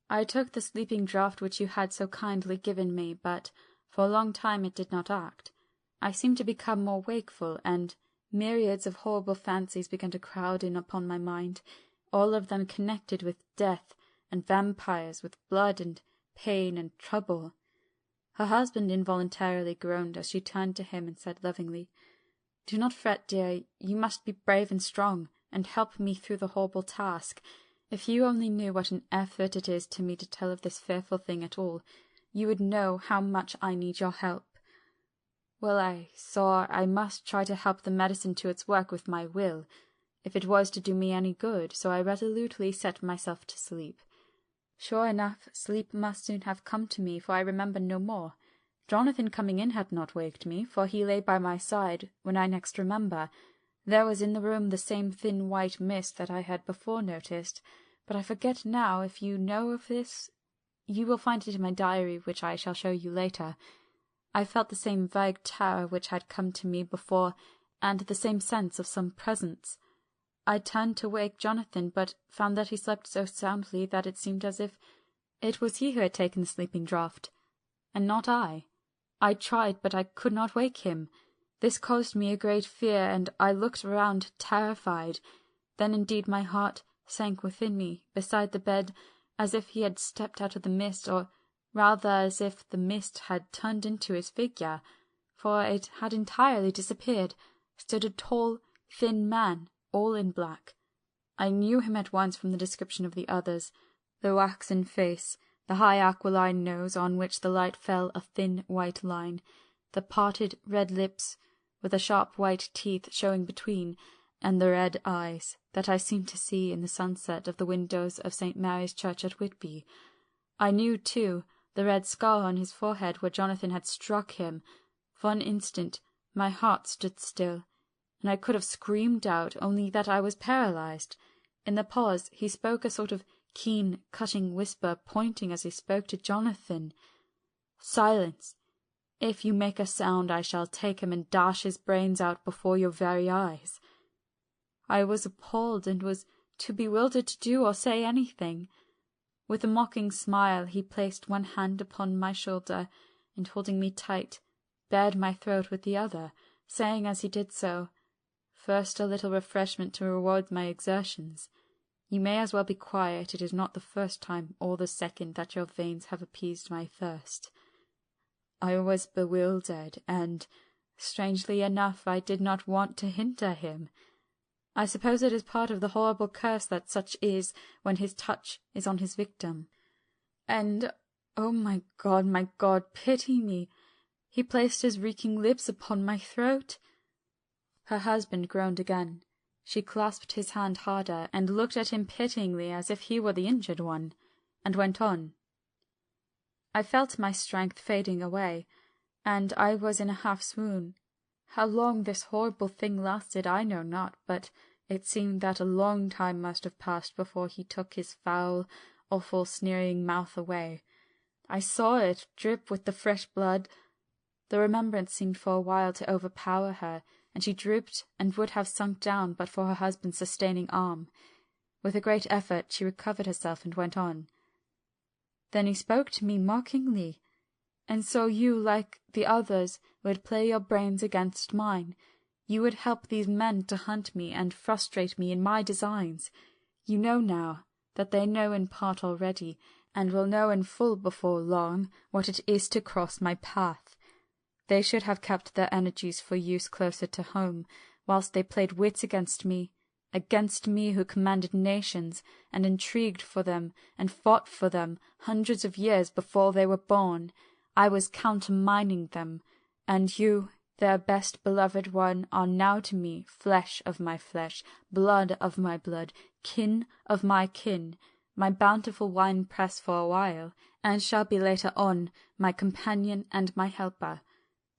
"I took the sleeping draught which you had so kindly given me, but for a long time it did not act. I seemed to become more wakeful, and myriads of horrible fancies began to crowd in upon my mind, all of them connected with death and vampires, with blood and pain and trouble." Her husband involuntarily groaned as she turned to him and said lovingly, "Do not fret, dear. You must be brave and strong, and help me through the horrible task. If you only knew what an effort it is to me to tell of this fearful thing at all, you would know how much I need your help." Well, I saw I must try to help the medicine to its work with my will, if it was to do me any good, so I resolutely set myself to sleep. Sure enough, sleep must soon have come to me, for I remember no more. Jonathan coming in had not waked me, for he lay by my side when I next remember. There was in the room the same thin white mist that I had before noticed, but I forget now. If you know of this, you will find it in my diary, which I shall show you later. I felt the same vague terror which had come to me before, and the same sense of some presence. I turned to wake Jonathan, but found that he slept so soundly that it seemed as if it was he who had taken the sleeping draught, and not I. I tried, but I could not wake him. This caused me a great fear, and I looked around terrified. Then indeed my heart sank within me, beside the bed, as if he had stepped out of the mist, or rather as if the mist had turned into his figure, for it had entirely disappeared, stood a tall, thin man, all in black. I knew him at once from the description of the others, the waxen face, the high aquiline nose on which the light fell a thin white line, the parted red lips with the sharp white teeth showing between, and the red eyes that I seemed to see in the sunset of the windows of St. Mary's Church at Whitby. I knew, too, the red scar on his forehead where Jonathan had struck him. For an instant my heart stood still, and I could have screamed out, only that I was paralyzed. In the pause he spoke a sort of keen, cutting whisper, pointing as he spoke to Jonathan. "Silence! If you make a sound, I shall take him and dash his brains out before your very eyes." I was appalled, and was too bewildered to do or say anything. With a mocking smile he placed one hand upon my shoulder, and holding me tight, bared my throat with the other, saying as he did so, "First a little refreshment to reward my exertions. You may as well be quiet. It is not the first time or the second that your veins have appeased my thirst." I was bewildered, and, strangely enough, I did not want to hinder him. I suppose it is part of the horrible curse that such is when his touch is on his victim. And, oh my God, pity me! He placed his reeking lips upon my throat. Her husband groaned again. She clasped his hand harder, and looked at him pityingly as if he were the injured one, and went on. I felt my strength fading away, and I was in a half-swoon. How long this horrible thing lasted I know not, but it seemed that a long time must have passed before he took his foul, awful, sneering mouth away. I saw it drip with the fresh blood. The remembrance seemed for a while to overpower her, and she drooped and would have sunk down but for her husband's sustaining arm. With a great effort she recovered herself and went on. Then he spoke to me mockingly. "And so you, like the others, would play your brains against mine. You would help these men to hunt me and frustrate me in my designs. You know now that they know in part already, and will know in full before long, what it is to cross my path. They should have kept their energies for use closer to home, whilst they played wits against me who commanded nations, and intrigued for them, and fought for them, hundreds of years before they were born. I was countermining them, and you, Their best beloved one are now to me flesh of my flesh, blood of my blood, kin of my kin, my bountiful wine-press for a while, and shall be later on my companion and my helper.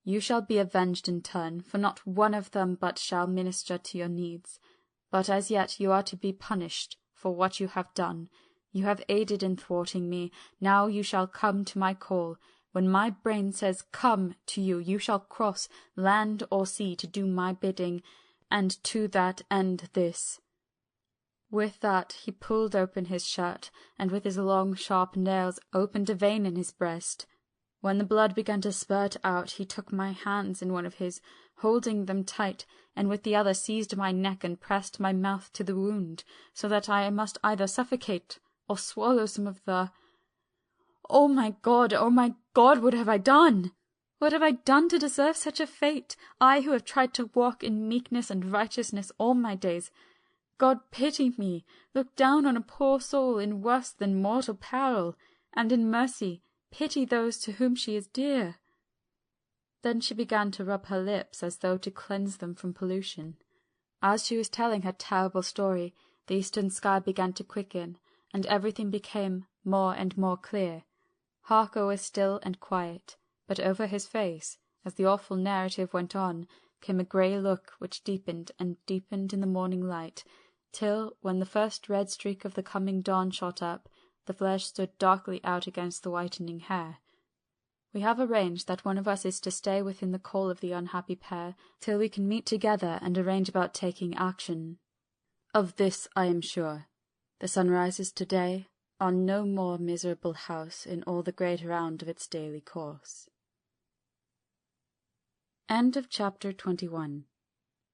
You shall be avenged in turn, for not one of them but shall minister to your needs. But as yet you are to be punished for what you have done. You have aided in thwarting me, now you shall come to my call. When my brain says come to you, you shall cross land or sea to do my bidding, and to that end this. With that he pulled open his shirt, and with his long sharp nails opened a vein in his breast. When the blood began to spurt out, he took my hands in one of his, holding them tight, and with the other seized my neck and pressed my mouth to the wound, so that I must either suffocate or swallow some of the— Oh my God, what have I done? What have I done to deserve such a fate, I who have tried to walk in meekness and righteousness all my days? God pity me, look down on a poor soul in worse than mortal peril, and in mercy pity those to whom she is dear. Then she began to rub her lips as though to cleanse them from pollution. As she was telling her terrible story, the eastern sky began to quicken, and everything became more and more clear. Harker was still and quiet, but over his face, as the awful narrative went on, came a grey look which deepened and deepened in the morning light, till, when the first red streak of the coming dawn shot up, the flesh stood darkly out against the whitening hair. We have arranged that one of us is to stay within the call of the unhappy pair till we can meet together and arrange about taking action. Of this I am sure. The sunrises today are no more miserable house in all the great round of its daily course. End of chapter 21.